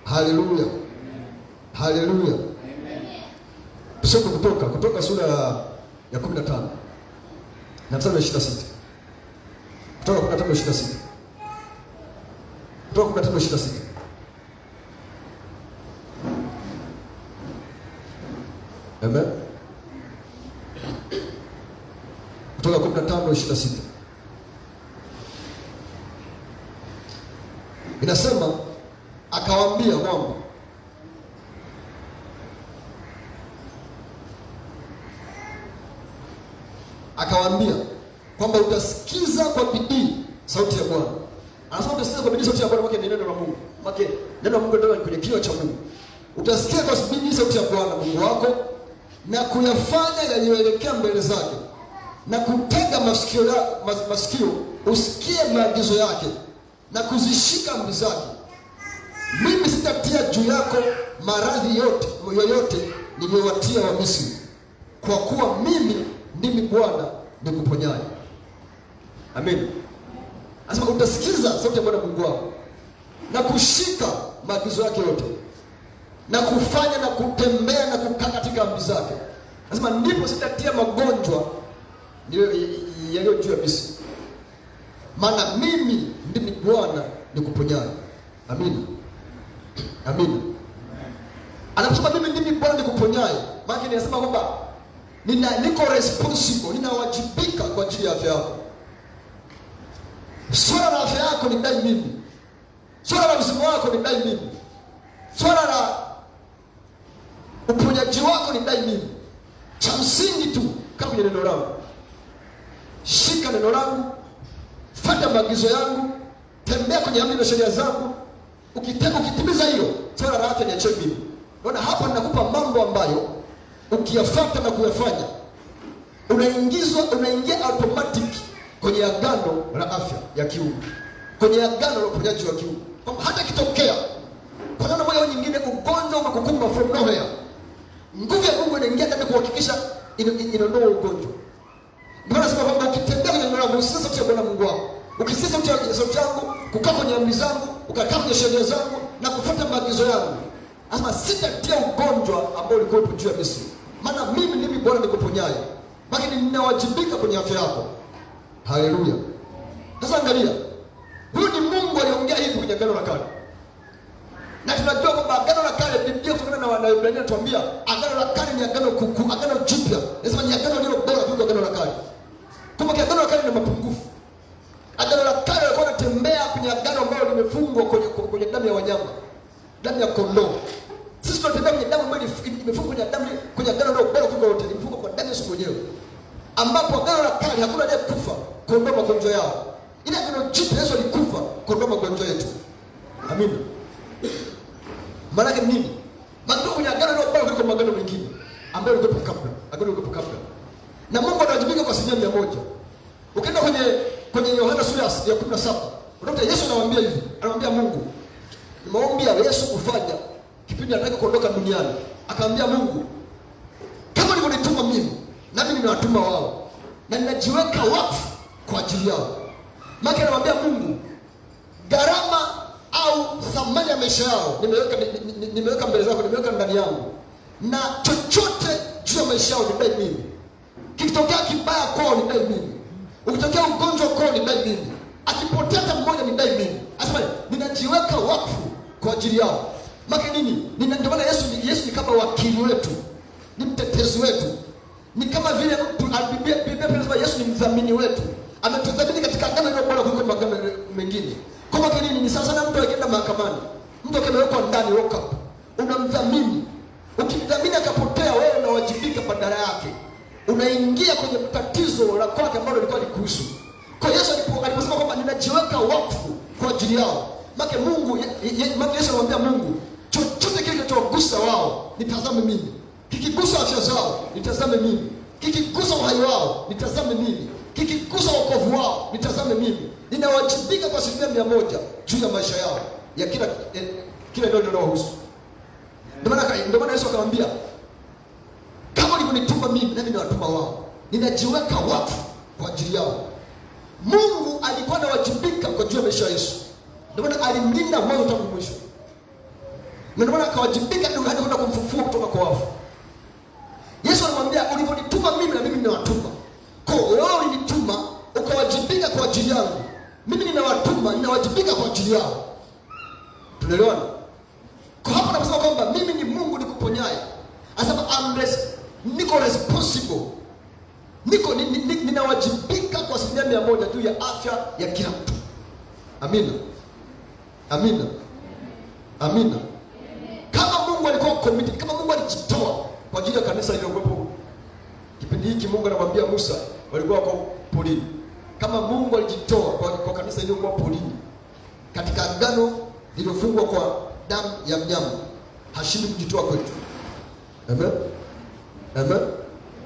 Haleluya. Haleluya. Tusome kutoka sura ya 15 na mstari wa 26. Kutoka 15:26. Kutoka 15:26. Amen. Kutoka 15:26. Inasema akawaambia kwamba utasikiza kwa bidii sauti ya Bwana. Anasema utasikiza kwa bidii sauti ya Bwana, maana ni neno la Mungu. Maana neno la Mungu ndio kwenye kinywa cha Mungu. Utasikia kwa bidii sauti ya Bwana Mungu wako na kuyafanya yaliyoelekea mbele zake, na kutega masikio usikie maagizo yake na kuzishika amri zake. Mimi sitatia juu yako maradhi yoyote niliyowatia wa Misri, kwa kuwa mimi ndimi Bwana nikuponyaye. Amen. Anasema utasikiza sauti ya Bwana Mungu wako na kushika maagizo yake yote na kufanya na kutembea na kukaa katika amri zake. Anasema ndipo sitatia magonjwa yaliyo juu ya Misri, maana mimi ndimi Bwana nikuponyaye. Amina, amina. Anaposema mimi ndimi Bwana nikuponyaye, maana ninasema kwamba niko responsible, ninawajibika kwa ajili ya afya yako. Swala la afya yako ni dai mimi. Swala la uzima wako ni dai mimi. Swala la uponyaji wako ni dai mimi. Cha msingi tu kama ni neno langu. Shika neno langu, fuata maagizo yangu, tembea kwenye amri na sheria zangu. Ukitimiza hiyo, swala la afya niachie mimi. Unaona hapa ninakupa mambo ambayo ukiyafuata na kuyafanya unaingia automatic kwenye agano la afya ya kiungu, kwenye agano la uponyaji wa kiungu. Hata kitokea kwa namna moja au nyingine ugonjwa umekukumba from nowhere, nguvu ya Mungu inaingia ndani kuhakikisha inaondoa ugonjwa. Ndio nasema kwamba ukitembea kwenye neno la Mungu, usisikize sauti ya Bwana Mungu wako, ukisikize sauti yangu, kukaa kwenye amri zangu, ukakaa kwenye sheria zangu na kufuata maagizo yangu, asema sitatia ugonjwa ambao ulikuwa juu ya Misri, maana mimi ndimi Bwana nikuponyaye. Lakini ninawajibika kwenye afya yako. Haleluya. Sasa angalia, huyu ni Mungu aliongea hivi kwenye agano la kale, na tunajua kwamba agano la kale, Biblia kutokana na Wanaebrania inatuambia agano la kale ni agano kuku, agano jipya. Nasema ni agano lilo bora kuliko agano la kale. Kama agano la kale lina mapungufu. Agano la kale walikuwa wanatembea kwenye agano ambalo limefungwa kwenye damu ya wanyama, damu ya kondoo. Sisi tunatembea kwenye damu ambayo imefungwa kwenye damu, kwenye agano lilo bora kuliko yote, imefungwa kwa damu ya Yesu mwenyewe, ambapo agano la kale hakuna aliyekufa kuondoa magonjwa yao. Ile agano jipya Yesu alikufa kuondoa magonjwa yetu. Amina. Maana yake nini? Maana kwenye agano lilo bora kuliko magano mengine ambayo yalikuwa kabla, agano lilikuwa kabla. Na Mungu anawajibika kwa 100%. Ukienda kwenye Yohana sura ya 17, unakuta Yesu anamwambia hivi, anamwambia Mungu, maombi ya Yesu kufanya kipindi anataka kuondoka duniani, akamwambia Mungu, kama ulivyonituma mimi, nami nimewatuma wao, na ninajiweka wakfu kwa ajili yao. Maana anamwambia Mungu, gharama au thamani ya maisha yao nimeweka mbele zako, nimeweka ndani yangu, na chochote juu ya maisha yao ni dai mimi. Kikitokea kibaya kwao ni dai mimi, ukitokea ugonjwa kwao ni dai mimi, akipotea hata mmoja ni dai mimi. Asema ninajiweka wakfu kwa ajili yao. Maana nini? Ndio maana Yesu ni kama wakili wetu, ni mtetezi wetu, ni kama vile mtu Biblia inasema Yesu ni mdhamini wetu, ametudhamini katika agano hilo bora kuliko magano mengine. Kwa maana nini? Ni sasa na mtu akienda mahakamani, mtu akimewekwa ndani lock up, unamdhamini. Ukimdhamini akapotea, wewe unawajibika badala yake, unaingia kwenye tatizo la kwake ambalo lilikuwa likuhusu. Kwa Yesu aliposema kwamba ninajiweka wakfu kwa ajili yao, maana Mungu Yesu anamwambia Mungu, chochote kile kinachogusa wao nitazame mimi, kikigusa afya zao nitazame mimi, kikigusa uhai wao nitazame mimi, kikigusa wokovu wao nitazame mimi. Ninawajibika kwa 100% juu ya maisha yao ya kila ndio linalohusu. Ndio maana Yesu akamwambia, kama ulivyonituma mimi, nami nawatuma wao, ninajiweka wakfu kwa ajili yao. Mungu alikuwa anawajibika kwa ajili ya maisha ya Yesu. Ndio maana alimlinda mwanzo tangu mwisho. Ndio maana akawajibika hadi kwenda kumfufua kutoka kwa wafu. Yesu anamwambia, ulivyonituma mimi na mimi ninawatuma. Kwa hiyo wewe ulinituma ukawajibika kwa ajili yangu, mimi ninawatuma, ninawajibika kwa ajili yao. Tunaelewana? Kwa hapo anasema kwamba mimi ni Mungu nikuponyaye. Anasema niko responsible, ninawajibika kwa 100% juu ya afya ya kila mtu. Amina, amina, amina. Kama Mungu alikuwa committed, kama Mungu alijitoa kwa ajili ya kanisa lililokuwepo kipindi hiki, Mungu anamwambia Musa, walikuwa wako polini. Kama Mungu alijitoa kwa kanisa lililokuwa polini katika agano lililofungwa kwa damu ya mnyama, hashindi kujitoa kwetu. Amen, amen.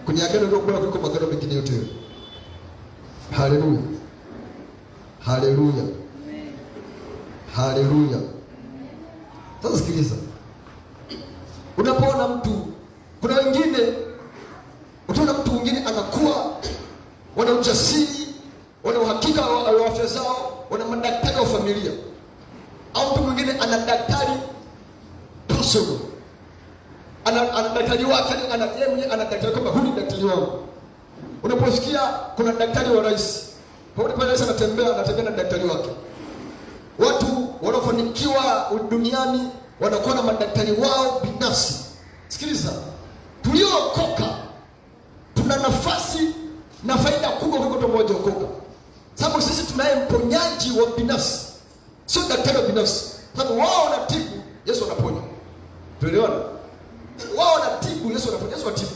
Kwenye agano lililokuwa kuliko magano mengine yote. Haleluya, haleluya, haleluya. Sasa sikiliza, unapoona mtu, kuna wengine utaona mtu mwingine anakuwa wana ujasiri, wana uhakika wa afya zao, wana madaktari wa familia, au mtu mwingine ana daktari personal, ana daktari wake, ana daktari kwamba huyu ni daktari wangu. Unaposikia kuna daktari wa rais, pamoja pale rais anatembea na daktari wake. Watu wanaofanikiwa duniani wanakuwa na madaktari wao binafsi. Sikiliza, tuliookoka tuna nafasi na faida kubwa kuliko mmoja okoka. Sababu sisi tunaye mponyaji wa binafsi, sio daktari wa binafsi. Sababu wao wanatibu, Yesu anaponya. Tuelewana? Wao wanatibu, Yesu anaponya. Yesu atibu,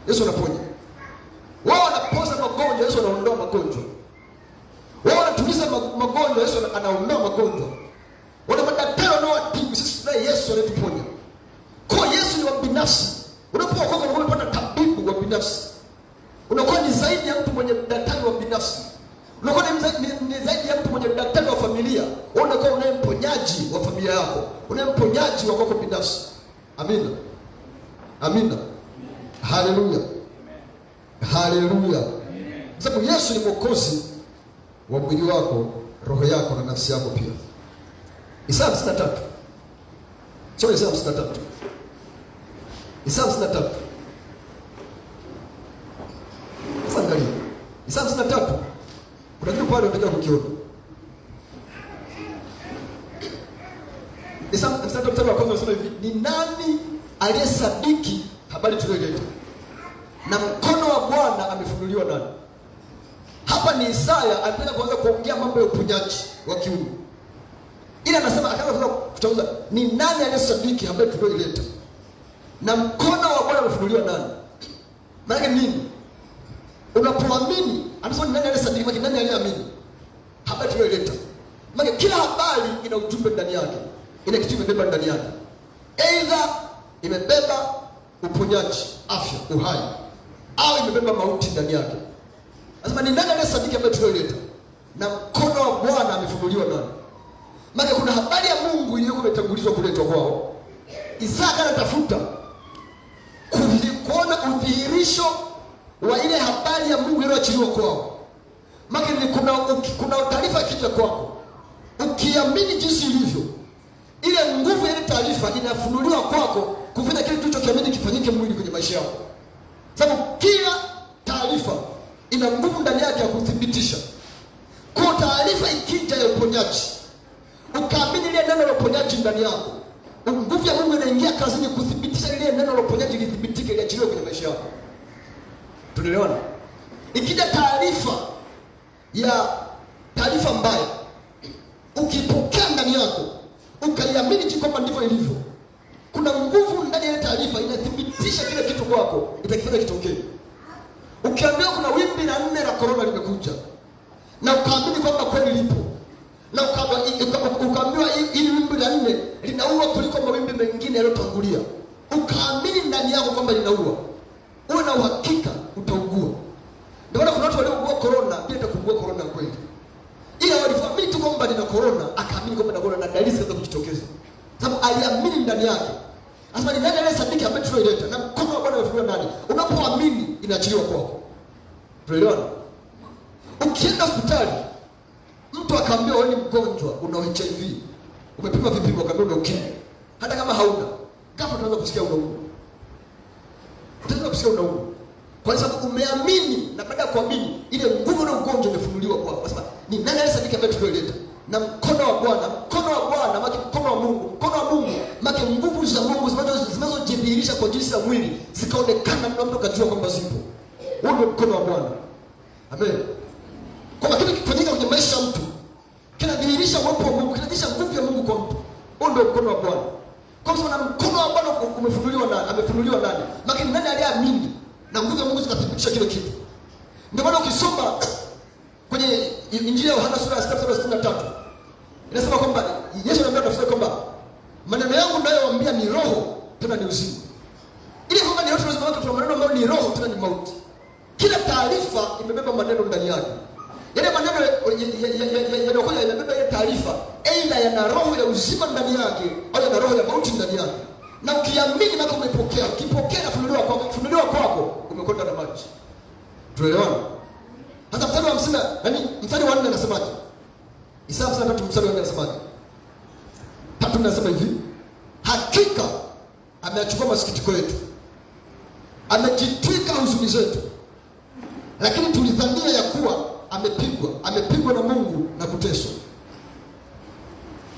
Yesu anaponya. Wao wanapoza magonjwa, Yesu anaondoa magonjwa. Wao wanatuliza magonjwa, Yesu anaondoa magonjwa. Wana madaktari wanaotibu, sisi tunaye Yesu anayetuponya. Kwa Yesu ni wa binafsi. Unapookoka unapata tabibu wa binafsi. Unakuwa ni zaidi ya mtu mwenye daktari wa binafsi. Unakuwa ni zaidi ya mtu mwenye daktari wa familia. Unakuwa unaye mponyaji wa familia yako, unaye mponyaji wa kwako binafsi. Amina, amina, haleluya, haleluya. Sababu Yesu ni mwokozi wa mwili wako, roho yako na nafsi yako pia. Isaya 53. Sio Isaya 53. Isaya 53. Angalia. Isaya 53. Kuna kitu pale unataka kukiona. Isaya 53 kwanza unasema hivi, ni nani aliyesadiki habari tuliyoleta? Na mkono wa Bwana amefunuliwa nani? Hapa ni Isaya anataka kuanza kuongea mambo ya uponyaji wa kiungu. Ila anasema akaanza kuchauza, ni nani aliyesadiki habari tuliyoleta? Na mkono wa Bwana amefunuliwa nani? Maana nini? Unapoamini, anasema ni nani aliyesadiki, maana nani aliyeamini habari tuliyoleta? Maana kila habari ina ujumbe ndani yake. Ina kitu imebeba ndani yake. Aidha imebeba uponyaji, afya, uhai, au imebeba mauti ndani yake. Anasema ni nani aliyesadiki habari tuliyoleta? Na mkono wa Bwana amefunuliwa nani? Maana kuna habari ya Mungu iliyokuwa imetangulizwa kuletwa kwao. Isaya anatafuta kuona udhihirisho wa ile habari ya Mungu iliyoachiliwa kwao. Maana kuna taarifa ikija kwako, ukiamini jinsi ilivyo, ile nguvu ya ile taarifa inafunuliwa kwako kufanya kile tulichokiamini kifanyike mwili kwenye maisha yako. Sababu kila taarifa ina nguvu ndani yake ya kuthibitisha. Kwa taarifa ikija ya uponyaji, ukaamini ile neno la uponyaji ndani yako, nguvu ya Mungu inaingia kazini kuthibitisha ile neno la uponyaji lithibitike, liachiliwe kwenye maisha yako. Tunaelewana? Ikija taarifa mbaya, ukipokea ndani yako, ukaiamini kwamba ndivyo ilivyo, kuna nguvu ndani ya taarifa inathibitisha kile kitu kwako, itakifanya kitokee. Ukiambiwa kuna wimbi la 4 la corona limekuja, na ukaamini kwamba kweli lipo, na ukaambiwa hili wimbi la 4 linaua kuliko mawimbi mengine yaliyotangulia, ukaamini ndani yako kwamba linaua, uwe na uhakika utaugua. Ndio maana kuna watu waliougua corona bila kuugua corona kweli, ila walifahamu tu kwamba lina corona, akaamini kwamba na corona na dalili zinaanza kujitokeza, sababu aliamini ndani yake. Asema ni nani aliyesadiki habari tuliyoleta? Na mkono wa Bwana umefunuliwa nani? Unapoamini inaachiliwa kwako. Tuelewana? Ukienda hospitali, mtu akaambiwa wewe ni mgonjwa, una HIV, umepima vipimo akaambiwa una ukimwi, hata kama hauna, ghafla tunaanza kusikia unaumwa. Utaanza kusikia unaumwa kwa sababu umeamini, na baada ya kuamini ile nguvu na ugonjwa umefunuliwa kwako. Asema ni nani aliyesadiki habari tuliyoleta? Na mkono wa Bwana, mkono wa Bwana, mkono wa Mungu, mkono wa Mungu, nguvu za Mungu zinazojidhihirisha kwa jinsi ya mwili zikaonekana, mtu akajua kwamba zipo. Huo ndio mkono wa Bwana. Amen. Kwa kitu kifanyika kwenye maisha ya mtu, kinadhihirisha uwepo wa Mungu, kinadhihirisha nguvu ya Mungu kwa mtu. Huo ndio mkono wa Bwana. Kwa sababu na mkono wa Bwana umefunuliwa nani? Amefunuliwa nani? Maana nani aliyeamini na nguvu ya Mungu zikathibitisha kile kitu. Ndio maana ukisoma kwenye Injili ya Yohana sura ya 6:63 inasema kwamba Yesu anamwambia kwamba maneno yangu ninayowaambia ni roho tena ni uzima. Ili kwamba ni roho, tunasema tuna maneno ambayo ni roho tena ni mauti. Kila taarifa imebeba maneno ndani yake. Yale maneno yanayokuja yanabeba ile taarifa, aidha yana roho ya uzima ndani yake au yana roho ya mauti ndani yake. Na ukiamini na umepokea, ukipokea na kufunuliwa kwako, umekwenda na maji. Tuelewana? Hata mstari wa 50, mstari wa 4 anasemaje? Isaya 53 mstari wa 4 anasemaje? Tatu nasema hivi, hakika ameachukua masikitiko yetu, amejitwika huzuni zetu. lakini tulidhania ya kuwa amepigwa na Mungu na kuteswa.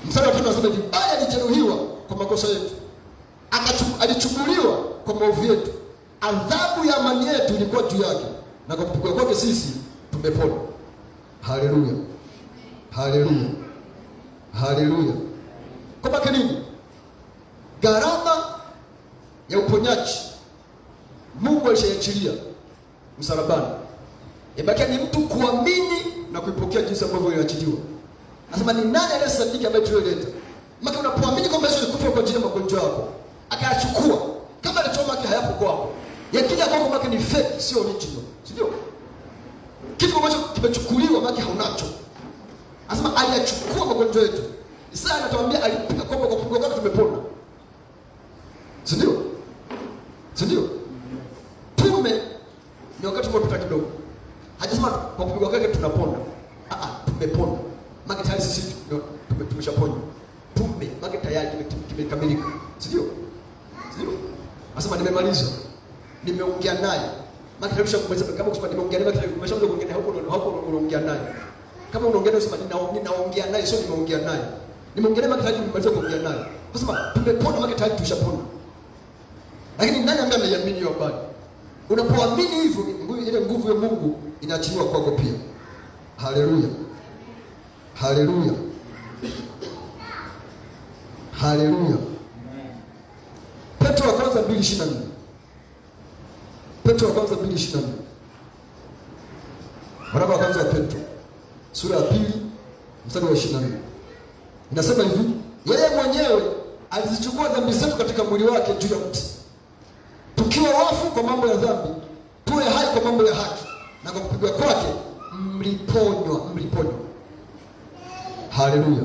Mstari wa 5 anasema hivi, bali alijeruhiwa kwa makosa yetu, alichubuliwa kwa maovu yetu, adhabu ya amani yetu ilikuwa juu yake, na kwa kupigwa kwake sisi tumepona. Haleluya, haleluya, haleluya. Kwa maana nini? Gharama ya uponyaji Mungu alishaachilia msalabani. Ibakia ni mtu kuamini na kuipokea jinsi ambavyo iliachiliwa. Anasema ni nani aliyesadiki ambaye tulioleta? Maana unapoamini kwamba Yesu alikufa kwa ajili ya magonjwa yako, akayachukua kama alichoma yake hayapo kwako. Yakija kwako maana ni fake, sio original. Sio? Kitu ambacho kimechukuliwa maana haunacho. Anasema aliyachukua magonjwa yetu. Isaya anatuambia alipiga kwamba kwa kupigwa kwake tumepona. Sio? Sio? Tume ni wakati umepita kidogo. Hajasema kwa kupigwa kwake tunapona. Tumepona. Maana tayari sisi tumeshaponywa. Tume maana tayari kimekamilika. Sio? Sio? Anasema nimemaliza. Nimeongea naye. Maana tunarusha kumaliza kama kusema nimeongea naye, umeshaanza kuongea naye huko unaongea naye. Kama unaongea naye usema ninaongea naye, sio nimeongea naye. Nimeongea naye maana tayari nimemaliza kuongea naye. Anasema tumepona maana tayari tushapona. Lakini nani ambaye anaiamini hiyo habari? Unapoamini hivyo, ile nguvu ya Mungu inaachiliwa kwako pia. Haleluya. Haleluya. Haleluya. Petro wa kwanza 2:24. Petro wa kwanza 2:24. Waraka wa kwanza wa Petro sura ya 2 mstari wa 24. Inasema hivi, yeye mwenyewe alizichukua dhambi zetu katika mwili wake juu ya mti, tukiwa wafu kwa mambo ya dhambi, tuwe hai kwa mambo ya haki, na kwa kupigwa kwake mliponywa. Haleluya.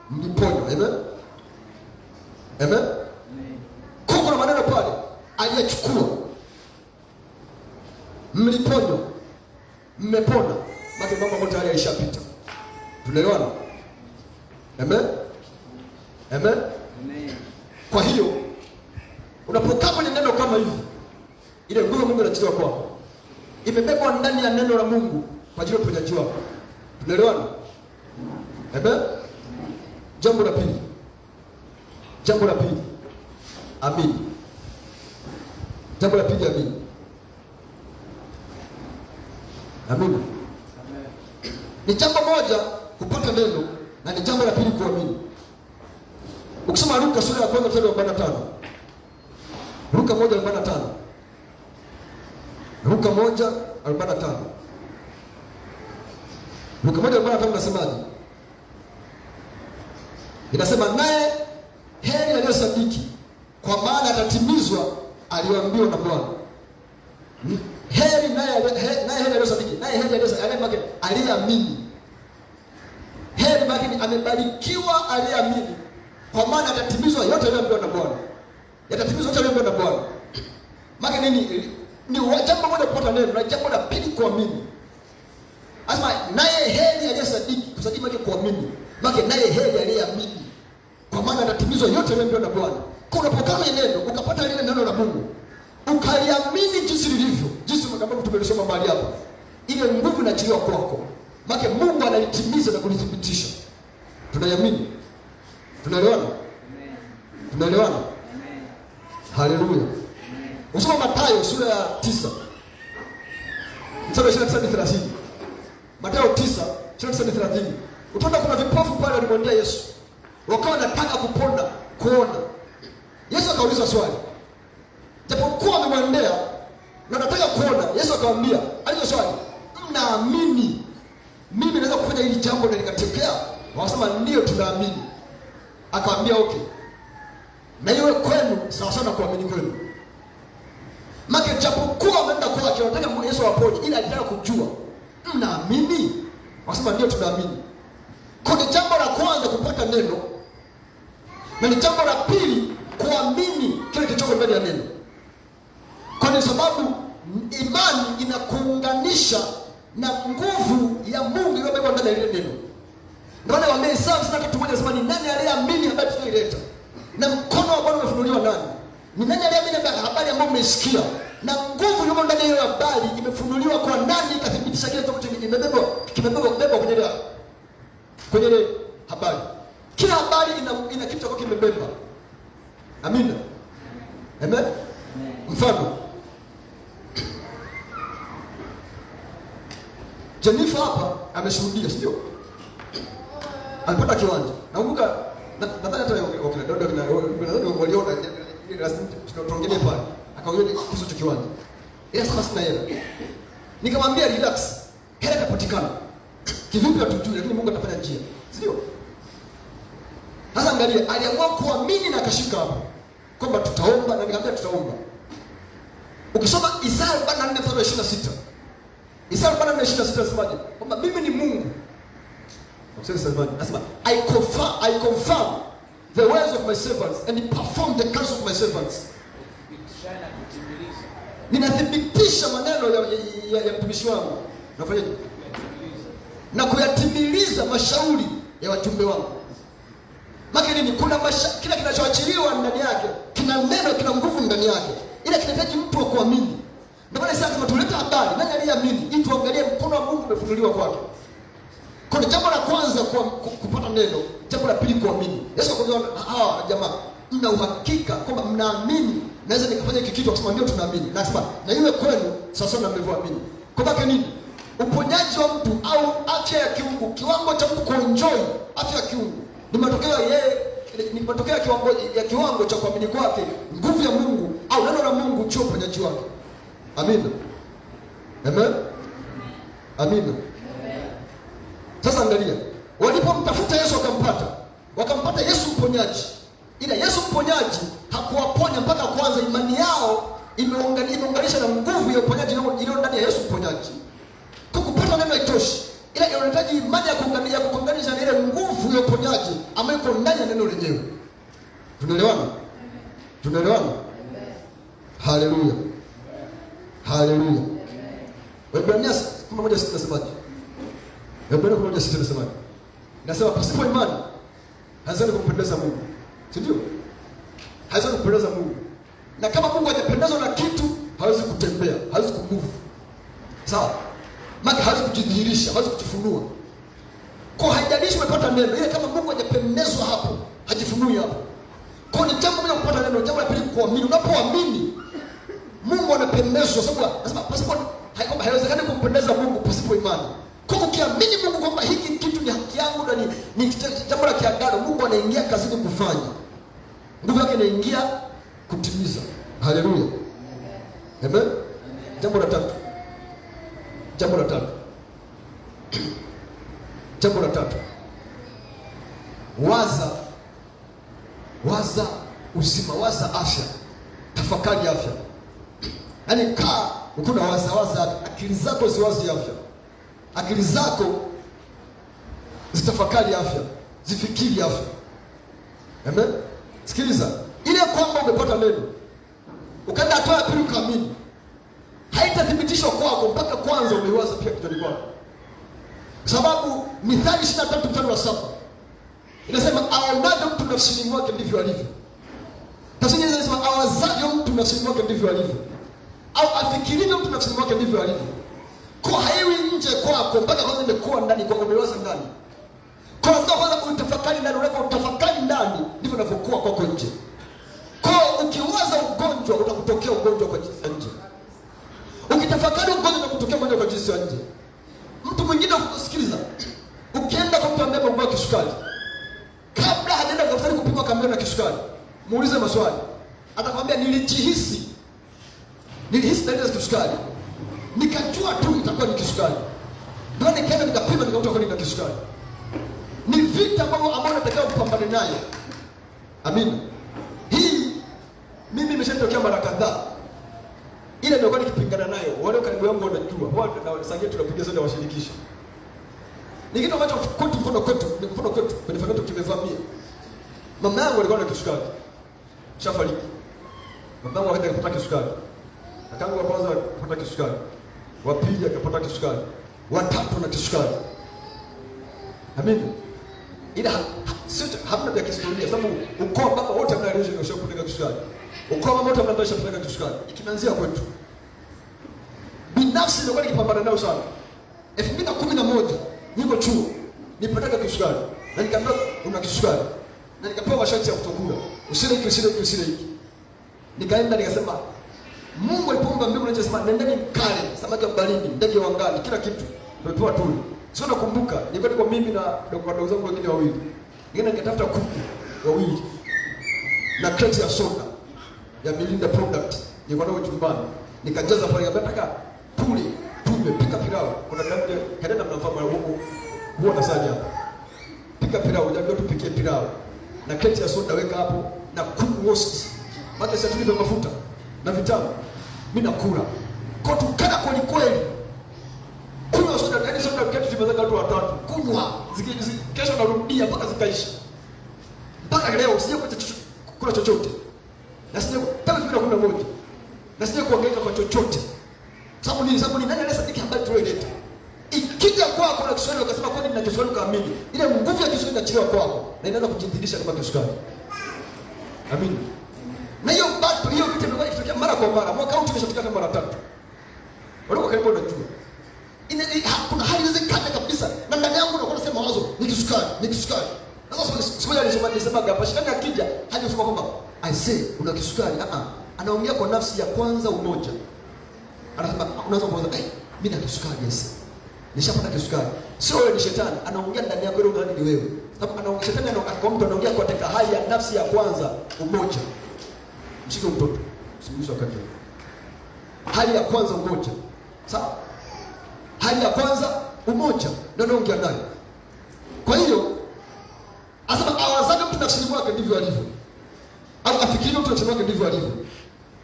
Mliponywa. Amen. Amen. Kuna maneno pale aliyechukua, mliponywa, mmepona. Maana mambo yote haya yalishapita. Tunaelewana? Amen. Amen. Amen. Kwa hiyo unapokaa kwenye neno kama hivi, ile nguvu ya Mungu inachukua kwako, imebebwa ndani ya neno la Mungu kwa ajili ya uponyaji wako. Tunaelewana? Amen. Jambo la pili. Amini. Jambo la pili, amini. Amini. Ni jambo moja kupata neno na ni jambo la pili kuamini. Ukisoma Luka sura ya 1 mstari wa 45. Luka 1:45. Luka 1:45. Luka 1:45 nasemaje? Inasema naye heri aliyosadiki, kwa maana atatimizwa aliyoambiwa na Bwana. Heri naye aliyosadiki, naye heri aliyeamini. Heri bali amebarikiwa aliyeamini, kwa maana atatimizwa yote aliyoambiwa na Bwana. Yatatimizwa yote aliyoambiwa na Bwana. Maana nini? Ni jambo moja kupata neno na jambo la pili kuamini. Asema naye heri aliyesadiki, kusadiki maana kuamini. Maana naye heri aliyeamini, kwa maana atatimizwa yote aliyoambiwa na Bwana. Kwa unapokaa neno ukapata lile neno la Mungu, ukaliamini jinsi lilivyo, jinsi ambavyo tumelisoma mahali hapa, ile nguvu inaachiliwa kwako. Maana Mungu analitimiza na kulithibitisha. Tunaiamini. Tunaelewana? Amen. Tunaelewana? Amen. Haleluya. Usoma Mathayo sura ya 9. Mstari wa 29-30. Mathayo 9:29-30. Utaona kuna vipofu pale walimwendea Yesu. Wakawa wanataka kuona. Yesu akauliza swali. Japokuwa wamemwendea na nataka kuona, Yesu akamwambia, alizo swali, mnaamini mimi naweza kufanya hili jambo na likatokea? Wakasema ndio tunaamini. Akamwambia okay, na iwe kwenu sawa sawa na kuamini kwenu. Maana japokuwa wameenda kwake wanataka Yesu awaponye, ila alitaka kujua mnaamini. Wakasema ndio tunaamini. Kwa jambo la kwanza kupata neno, na ni jambo la pili kuamini kile kilichoko ndani ya neno. Kwa sababu imani inakuunganisha na nguvu ya Mungu iliyobebwa ndani ya ile neno. Ndio wale Waisraeli sasa kitu moja nasema ni nani aliyeamini habari tunaileta? Na mkono wa Bwana umefunuliwa nani? Ni nani aliamini habari ambayo umesikia? Na nguvu iliyo ndani ya hiyo habari imefunuliwa kwa nani, ikathibitisha kile kitu kimebeba kwenye ile habari. Kila habari ina kitu chako kimebeba. Amina. Amen. Mfano, Jennifer hapa ameshuhudia, sio? Alipata kiwanja. Nakumbuka nadhani hata wakina Dodo nadhani waliona ile rasmi tunaongelea pale. Akaongea kuhusu kiwanja. Yeye sasa sina hela. Nikamwambia relax. Hela itapatikana. Kivipi hatujui, lakini Mungu atafanya njia. Sio? Sasa angalia, aliamua kuamini na akashika hapo kwamba tutaomba, na nikamwambia tutaomba. Ukisoma Isaya 44:26. Isaya 44:26 nasemaje? Kwamba mimi ni Mungu. Nasema I confirm the words of my servants and perform the counsel of my servants. Ninathibitisha maneno ya mtumishi wangu. Nafanyaje? Na kuyatimiliza mashauri ya wajumbe wangu. Maana nini? Kuna kila kinachoachiliwa ndani yake kina neno, kina nguvu ndani yake, ila kinahitaji mtu wa kuamini. Ndio maana sasa kama tuleta habari, nani aliamini? Ili tuangalie mkono wa Mungu umefunuliwa kwake. Kwa jambo la kwanza kupata neno, jambo la pili kuamini. Yesu akamwambia hawa jamaa, mna uhakika kwamba mnaamini naweza nikafanya hiki kitu? Akasema ndio tunaamini. Na akasema na iwe kwenu sasa na mlivyoamini. Kwa maana nini? Uponyaji wa mtu au afya ya kiungu, kiwango cha mtu kuenjoy afya ya kiungu ni matokeo ya kiwango cha kuamini kwake, nguvu ya Mungu au neno la Mungu juu uponyaji wake. Amina. Amen. Amina. Sasa angalia, walipomtafuta Yesu wakampata Yesu mponyaji. Ila Yesu mponyaji hakuwaponya mpaka kwanza imani yao imeunganisha na nguvu ya uponyaji iliyo ndani ya Yesu mponyaji. Kwa kupata neno haitoshi, ila inahitaji imani ya kuunganisha na ile nguvu ya uponyaji ambayo iko ndani ya neno lenyewe. Tunaelewana? Tunaelewana? Haleluya. Haleluya. Waebrania 11:6 nasemaje? Waebrania 11:6 nasemaje? Nasema pasipo imani haiwezi kumpendeza Mungu. Si ndio? Haiwezi kumpendeza Mungu. Na kama Mungu hajapendezwa na kitu, hawezi kutembea, hawezi kumove. Sawa? Maana hawezi kujidhihirisha, hawezi kujifunua. Kwa haijalishi umepata neno, ile kama Mungu hajapendezwa hapo, hajifunui hapo. Kwa ni jambo moja kupata neno, jambo la pili kuamini. Unapoamini Mungu anapendezwa, sababu nasema pasipo haiwezekani kumpendeza Mungu pasipo imani. Kwa ukiamini Mungu kwamba hiki kitu ni haki yangu na ni jambo la kiagano, Mungu anaingia kazini kufanya. Nguvu yake inaingia kutimiza. Haleluya. Amen. Jambo la tatu. Waza uzima, waza afya. Tafakari afya. Yaani kaa ukuna waza akili zako ziwazi afya. Akili zako zitafakari afya, zifikiri afya. Amen. Sikiliza, ile kwamba umepata neno ukaenda hatua ya pili ukaamini, haitathibitishwa kwako mpaka kwanza umeiwaza pia kichwani kwako. Sababu Mithali 23:7 inasema aonavyo mtu nafsini mwake ndivyo alivyo. Tafsiri inasema awazavyo mtu nafsini mwake ndivyo alivyo, au afikirivyo mtu nafsini mwake ndivyo alivyo. Kwa haiwi nje kwako mpaka kwanza imekuwa ndani kwako, umewaza ndani. Kwa kwanza utafakari ndani, unapotafakari ndani ndivyo unavyokuwa kwako nje. Kwa ukiwaza ugonjwa utakutokea ugonjwa kwa jinsi ya nje. Ukitafakari ugonjwa utakutokea ugonjwa kwa jinsi ya nje. Mtu mwingine usikiliza, ukienda kwa mtu ambaye anaumwa kisukari, kabla hajaenda daktari kupima kamera na kisukari, muulize maswali. Atakwambia nilihisi dalili za kisukari, nikajua tu itakuwa ni kisukari. Ndio nikaenda nikapima nikakuta kwa nini kisukari. Ni vita ambavyo nataka kupambana nayo. Amina. Hii mimi nimeshatokea mara kadhaa. Ile ndio kwa nikipingana nayo. Wale karibu yangu wanajua. Wao na sangia tunapiga zote washirikisha. Ni kitu ambacho mfano kwetu kwenye familia tumevamia. Mama yangu alikuwa na kisukari. Shafariki. Mama yangu akaenda kupata kisukari. Akangu wa kwanza akapata kisukari. Wa pili akapata kisukari. Wa tatu na kisukari. Amina. Ila hamna vya kihistoria, sababu ukoo baba wote mna region ushakupiga kisukari. Ukoma moto mnabaisha kupeleka kisukari. Ikianzia kwetu. Binafsi ndio nikipambana nao sana. 2011 niko chuo. Nipataka kisukari. Na nikaambiwa una kisukari. Na nikapewa masharti ya kutokula. Usile hiki. Nikaenda nikasema Mungu alipoumba mbingu na sema nendeni mkale, samaki wa baharini, ndege wa angani, kila kitu. Tumepewa tuli. Sio nakumbuka, nilikuwa niko mimi na wadogo zangu wengine wawili. Nikaenda nikatafuta kuku wawili. Na crate ya soda ya Milinda product. Nilikuwa nayo chumbani. Nikajaza pale nataka tuli, pika pilau. Kuna dada kaenda mnafahamu huo na sanya hapa. Pika pilau, ndio tupikie pilau. Na crate ya soda weka hapo na kuku roast. Maka sasa tulipe mafuta na vitamu. Mimi nakula. Kwa tukana kweli kweli. Kunywa soda ndani soda kitu zimezaka watu watatu. Kunywa. Kesho narudia mpaka zikaisha. Mpaka leo sije kula chochote. Na sije kama vile kuna moja. Na sije kuongeza kwa chochote. Sababu ni nani anasadiki habari tuloileta. Ikija kwako na Kiswahili ukasema kwani nina Kiswahili kamili. Ile nguvu ya Kiswahili inachelewa kwako na inaanza kujidhihirisha kama Kiswahili. Amen. Na hiyo bado hiyo vitu vimekuwa ikitokea mara kwa mara. Mwaka huu tumeshatokea kama mara 3. Walikuwa karibu unajua. Kuna hali inawezekana kabisa. Na ndani yangu unakuwa unasema mawazo ni kisukari. Sasa sikuja nilisema hapa shikani akija haja kusema kwamba I say una kisukari. Anaongea kwa nafsi ya kwanza umoja. Anasema unaanza kuanza mimi na kisukari yes. Nishapata kisukari. Sio wewe ni shetani. Anaongea ndani yako ile unadhani ni wewe. Sababu anaongea shetani kwa mtu anaongea kwa katika hali ya nafsi ya kwanza umoja. Mshike mtoto. Usimgusa wakati. Hali ya kwanza umoja. Sawa? Hali ya kwanza umoja ndio naongea naye. Kwa hiyo asema awazaje mtu nafsini mwake ndivyo alivyo. Au afikirie mtu nafsini mwake ndivyo alivyo.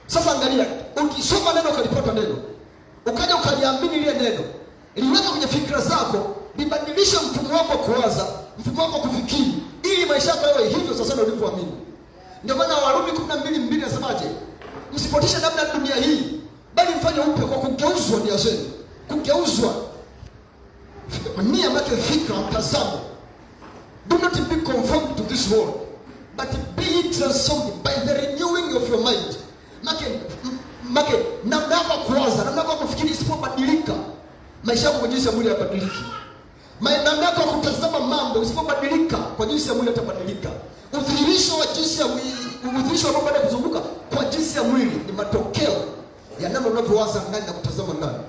Sasa angalia, ukisoma neno ukalipata neno, ukaja ukaliamini ile neno, liweka kwenye fikra zako, libadilisha mfumo wako kuwaza, mfumo wako kufikiri, ili maisha yako yawe hivyo sasa ndio ulivyoamini. Ndio maana Warumi 12:2 inasemaje? Msipotishe namna dunia hii, bali mfanye upya kwa kugeuzwa nia zenu. Kugeuzwa. Nia yake fikra mtazamo. Do not be conformed to this world, but be transformed by the renewing of your mind. Make namna yako kuwaza, namna yako kufikiri isipobadilika, maisha yako kwa jinsi ya mwili yabadiliki. Namna yako kutazama mambo usipobadilika, kwa jinsi ya mwili yatabadilika. Udhihirisho wa jinsi ya mwili, udhihirisho wa mambo kuzunguka kwa jinsi ya mwili ni matokeo ya namna unavyowaza ndani na kutazama ndani.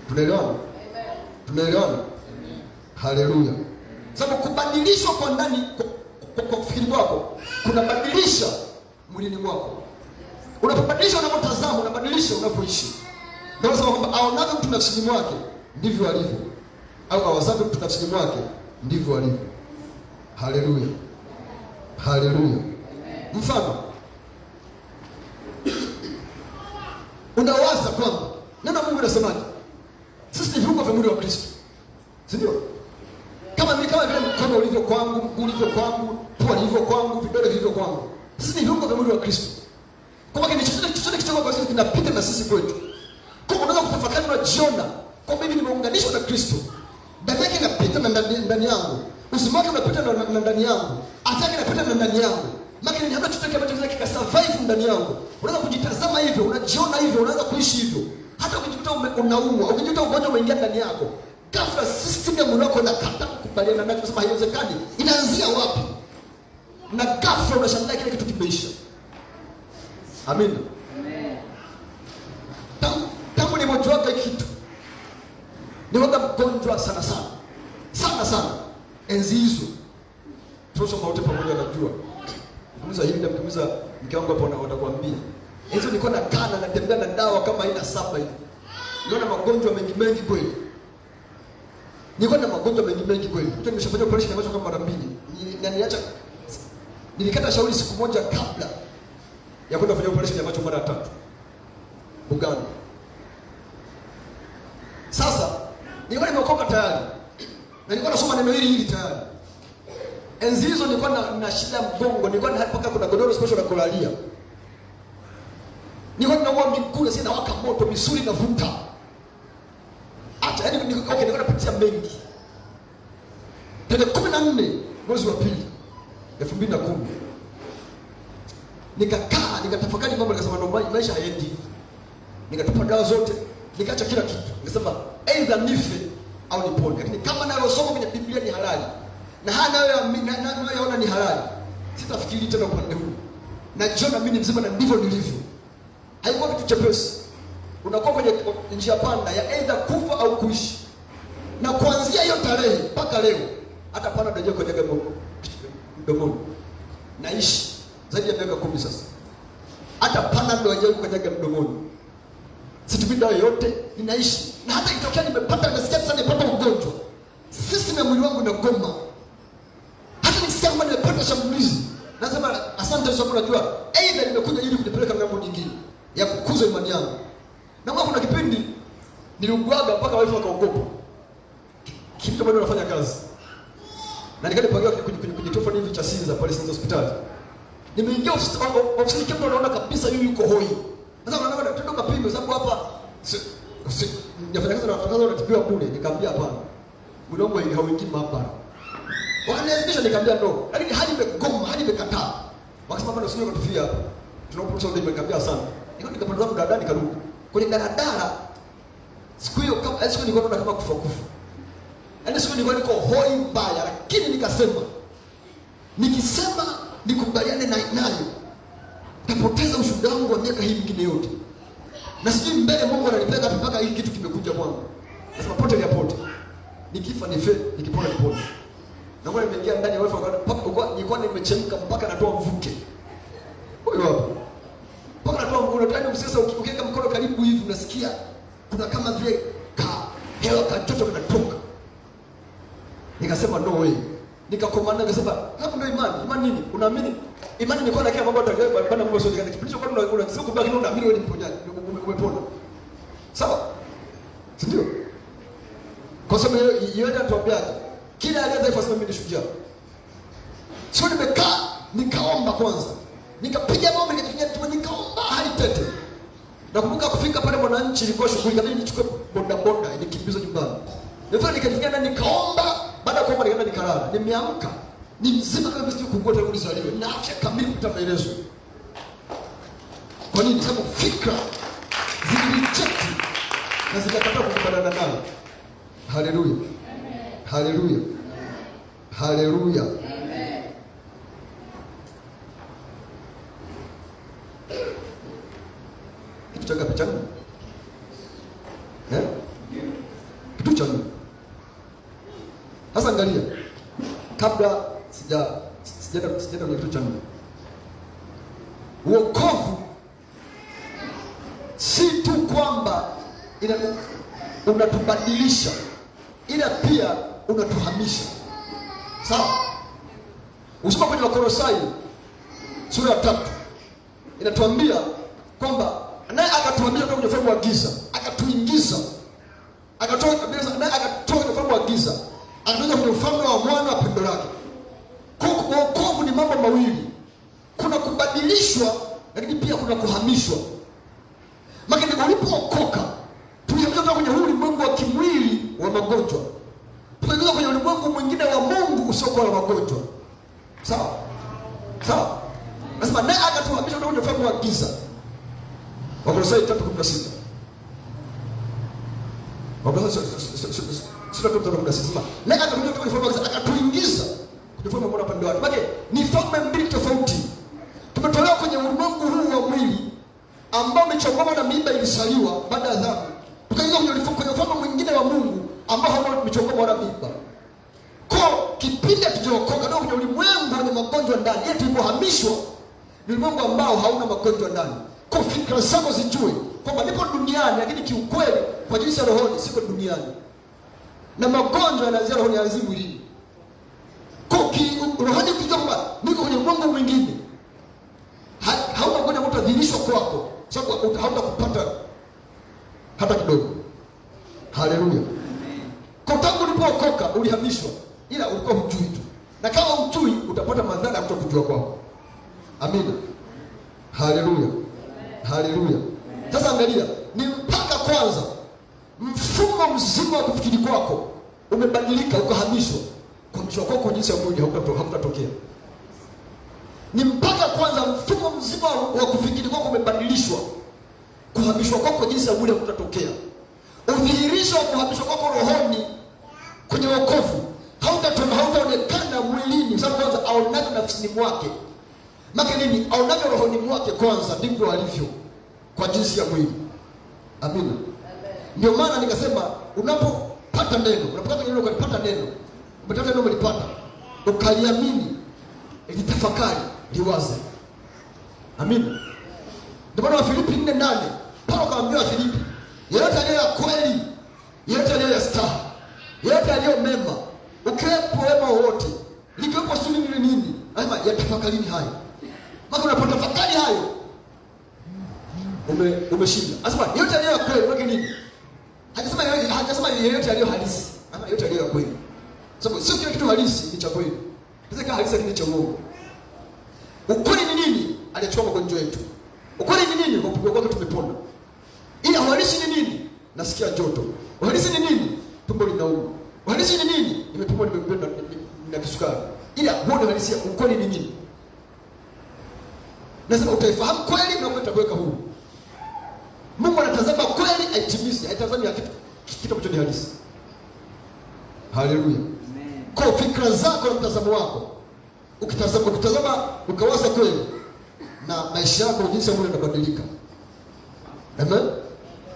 Tunaelewana? Tunaelewana? Haleluya. Sababu kubadilishwa kwa ndani kwa kufikiri kwako kunabadilisha mwilini mwako. Unapobadilisha unapotazama, unabadilisha unapoishi. Ndio nasema kwamba aonavyo mtu nafsini mwake ndivyo alivyo. Au awazavyo mtu nafsini mwake ndivyo alivyo. Haleluya. Haleluya. Mfano, unawaza kwamba neno Mungu linasemaje? Sisi ni viungo vya mwili wa Kristo. Si ndio? Kama vile mkono ulivyo kwangu, mguu ulivyo kwangu, pua ilivyo kwangu, vidole vilivyo kwangu. Sisi ni viungo vya mwili wa Kristo. Kwa maana chochote kichoko kwa sisi kinapita na sisi kwetu. Kwa unaweza kutafakari unajiona kwamba mimi nimeunganishwa na Kristo. Damu yake inapita ndani yangu. Uzima wake unapita ndani yangu. Afya yake inapita ndani yangu. Maana ni hamna chochote ambacho kinaweza kikasurvive ndani yangu. Unaweza kujitazama hivyo, unajiona hivyo, unaanza kuishi hivyo. Hata ukijikuta unaumwa, ukijikuta ugonjwa umeingia ndani yako, ghafla system ya mwili wako inakataa kukubaliana nacho, kusema haiwezekani. Inaanzia wapi? Na ghafla unashangaa kile kitu kimeisha. Amen. Amen. Tangu nilipojuaga kitu, niwaga mgonjwa sana. Enzi hizo. Tunasoma wote pamoja najua. Mkimuza hivi na mkimuza mke wangu hapo watakwambia. Hizo nilikuwa nakana natembea na dawa kama aina 7 hivi. Niliona magonjwa mengi kweli. Mtu nimeshafanya operation ambayo kama mara 2. Na niliacha nilikata shauri siku moja kabla ya kwenda kufanya operation ambayo mara 3. Buganda. Sasa nilikuwa nimeokoka tayari. Na nilikuwa nasoma neno hili tayari. Enzi hizo nilikuwa na shida mgongo, nilikuwa na mpaka kuna godoro special la kulalia. Nilikuwa naua miguu, sina waka moto, misuli inavuta. Acha yani nilikuwa napitia mengi. Tarehe 14 mwezi wa pili 2010. Nikakaa nikatafakari mambo, nikasema ndo maisha haendi. Nikatupa dawa zote, nikaacha kila kitu. Nikasema aidha nife au nipone. Lakini kama nayosoma kwenye Biblia ni halali na haya nayoyaona ni halali, sitafikiri tena upande huu. Najiona mimi ni mzima na ndivyo nilivyo. Haikuwa kitu chepesi. Unakuwa kwenye njia panda ya aidha kufa au kuishi. Na kuanzia hiyo tarehe mpaka leo hata pana ndio kwenye mdomoni. Naishi zaidi ya miaka 10 sasa. Hata pana ndio hajawahi kukanyaga mdomoni. Situmii dawa yote, ninaishi. Na hata itokea nimesikia sana nimepata ugonjwa, system ya mwili wangu inagoma. Hata nikisikia kama nimepata shambulizi, nasema asante Yesu, unajua aidha nimekuja ili kunipeleka ngambo nyingine ya kukuza imani yangu. Na kuna kipindi niliugwaga mpaka wife akaogopa. Kitu bado nafanya kazi. Na nikanipangia kwenye tofoni hivi cha Sinza pale Sinza hospitali. Nimeingia ofisini kama naona kabisa yule yuko hoi. Sasa unaona tundo kapimbe sababu hapa nafanya kazi na wafanyakazi wanatibiwa bure. Nikamwambia hapana. Mwili wangu hauingii maabara. Wakaniazimisha nikamwambia ndo. Lakini hali imegoma, hali imekataa. Wakasema bado sio kutufia hapa. Tunapokusa ndio nikamwambia sana. Nikapanda zangu dadani karudi. Kwenye daladala siku hiyo kama siku nilikuwa naona kama kufa. Yaani siku nilikuwa niko hoi mbaya, lakini nikisema nikubaliane nayo tapoteza ushuhuda wangu wa miaka hii mingine yote. Na sijui mbele Mungu ananipeleka mpaka hii kitu kimekuja kwangu. Nasema pote ya pote. Nikifa nife, nikipona nipone. Na mbona nimeingia ndani ya wifi mpaka nilikuwa nimechemka mpaka natoa mvuke. Huyo hapo. Mpaka natoa mvuke, unataka msasa ukiweka mkono karibu hivi unasikia kuna kama vile hewa katoto kinatoka. Nikasema no way. Nikakomanda nikasema hapo ndio imani. Imani nini? Unaamini? Imani ni kwa na kile mambo atakayofanya bana Mungu sio kile kipindi kwa unasema kwa kile unaamini wewe ni mponyaji, umepona. Sawa? Ndio. Kwa sababu yeye anatuambiaje? Kila aliyedhaifu asema mimi ni shujaa. Sio nimekaa nikaomba kwanza. Nikapiga maombi nikaomba hadi tete. Nakumbuka kufika pale Mwananchi ilikuwa shughuli kama nichukue boda nikimbiza nyumbani. Ndio nikafikia ndani nikaomba, baada ya kuomba nikaenda nikalala. Nimeamka ni mzima kama vile kungua tangu nizaliwe. Na afya kamili kupita maelezo. Kwa nini? Sababu fikra zilireject na zikakataa kukubaliana nayo. Haleluya. Haleluya. Haleluya. Kitu cha ngapi changu? Kitu changu. Sasa angalia. Kabla sijaenda kwenye kitu changu. Wokovu si tu kwamba unatubadilisha, ila pia unatuhamisha. Sawa? Usoma kwenye Wakolosai sura ya 3 inatuambia kwamba naye akatuhamisha kutoka kwenye ufalme wa giza, akatuingiza, akatoa kabisa, naye akatoa kwenye ufalme wa giza, akatoka kwenye ufalme wa mwana wa pendo lake. Kwa wokovu ni mambo mawili. Kuna kubadilishwa, lakini pia kuna kuhamishwa. Maana ulipookoka tulihamishwa kutoka kwenye ulimwengu wa kimwili wa magonjwa, tukaingia kwenye ulimwengu mwingine wa Mungu usiokuwa na magonjwa. Sawa? Sawa? Nasema naye akatuhamisha kutoka kwenye ufalme wa giza. Wakolosai 3:16. Wakolosai 3:16. Naye akatuhamisha kutoka kwenye ufalme wa giza akatuingiza kwenye ufalme wa mwana pendo wake. Maana ni falme mbili tofauti. Tumetolewa kwenye ulimwengu huu wa mwili ambao umechongoma na mimba ilisaliwa baada ya dhambi. Tukaingia kwenye ufalme mwingine wa Mungu ambao hauna michongoma wala mimba. Kwa kipindi tulichokoka ndio kwenye ulimwengu wenye magonjwa ndani. Yetu tulipohamishwa ni ulimwengu ambao hauna magonjwa ndani. Kwa fikra zako zijue kwamba nipo duniani, lakini kiukweli kwa jinsi ya rohoni siko duniani. Na magonjwa yanaanzia rohoni, yanaanzia mwilini. Kwa rohoni ukijua kwamba niko kwenye ulimwengu mwingine, hauna kwenda kutadhirishwa kwako, sababu hautakupata hata kidogo. Haleluya. Kwa tangu ulipookoka ulihamishwa, ila ulikuwa hujui tu. Na kama hujui utapata madhara ya kutokujua kwako. Amina. Haleluya. Haleluya. Sasa angalia, ni mpaka kwanza mfumo mzima wa kufikiri kwako umebadilika, ukahamishwa. Kuhamishwa kwako jinsi ya mwili hautatokea. Ni mpaka kwanza mfumo mzima wa kufikiri kwako umebadilishwa. Kuhamishwa kwako jinsi ya mwili kutatokea. Udhihirisho wa kuhamishwa kwako rohoni kwenye wokovu hautaonekana mwilini, sababu kwanza aonavyo nafsini mwake. Maana nini? Aonavyo rohoni mwake kwanza ndivyo alivyo kwa jinsi ya mwili. Amina. Ndio maana nikasema unapopata neno, unapopata neno, ukapata neno, umepata neno, umelipata, ukaliamini, litafakari, liwaze. Amina. Ndio maana Wafilipi 4:8 Paulo akamwambia Wafilipi, yeyote aliye ya kweli, yeyote aliye ya staha, yeyote aliye mema, ukiwepo wema wote, likiwepo suluhu ni nini? Anasema yatafakarini hayo. Maana unapotafakari hayo umeshinda. Anasema yeyote aliye ya kweli, wake nini? Hajasema yeyote aliye halisi. Ama yeyote aliye ya kweli. Sababu sio kila kitu halisi ni cha kweli. Sasa kama halisi ni cha Mungu. Ukweli ni nini? Alichukua magonjwa yetu. Ukweli ni nini? Kwa kupigwa kwake tumepona. Ila halisi ni nini? Nasikia joto. Halisi ni nini? Tumbo linauma. Halisi ni nini? Nimepimwa na kisukari. Ila huo ni halisi. Ukweli ni nini? Nasema utaifahamu kweli na utakuweka huru. Mungu anatazama kweli aitimize, haitazami ya kitu ambacho ni halisi. Haleluya. Amen. Kwa fikra zako na mtazamo wako, ukitazama ukawaza kweli, na maisha yako jinsi Mungu yanabadilika. Amen.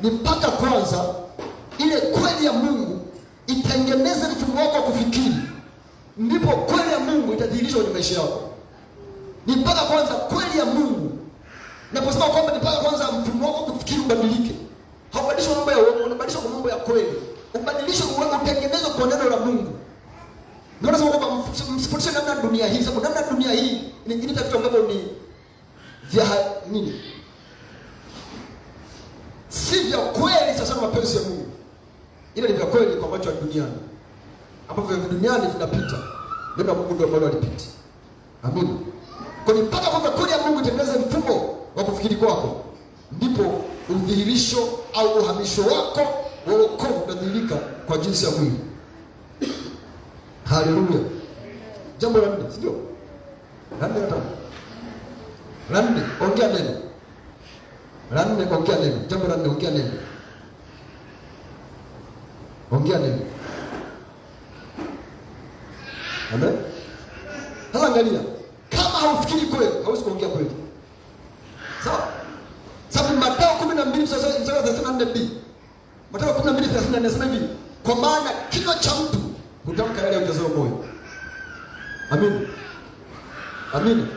Ni mpaka kwanza ile kweli ya Mungu itengeneze mfumo wako wa kufikiri, ndipo kweli ya Mungu itadhihirishwa kwenye maisha yako. Ni mpaka kwanza kweli ya Mungu. Naposema kwamba ni mpaka kwanza mfumo wako kufikiri ubadilike. Haubadilishwi mambo ya uongo, unabadilishwa kwa mambo ya kweli. Ubadilishwe utengenezwe kwa neno la Mungu. Ndio nasema kwamba msipotishe namna dunia hii, sababu namna dunia hii ni vitu ambavyo ni vya nini? Si vya kweli sasa na mapenzi ya Mungu. Ile ni vya kweli kwa macho ya duniani. Ambavyo vya duniani vinapita. Ndio Mungu ndio ambalo alipita. Amina. Kwa ni mpaka kwamba kweli ya Mungu itengeneze mfumo wa kufikiri kwako, ndipo udhihirisho au uhamisho wako wa wokovu utadhihirika kwa jinsi ya mwili. Haleluya. Jambo la 4, sio? La 4, ongea neno. La 4, ongea neno. Jambo la 4, ongea neno. Ongea neno. Amen. Sasa angalia, kama haufikiri kweli, hauwezi kuongea kweli. Sawa? Sababu Mathayo 12:34b. Mathayo 12:34 nasema hivi, kwa maana kinywa cha mtu hutamka yale yajazayo moyo. Amen. Amen.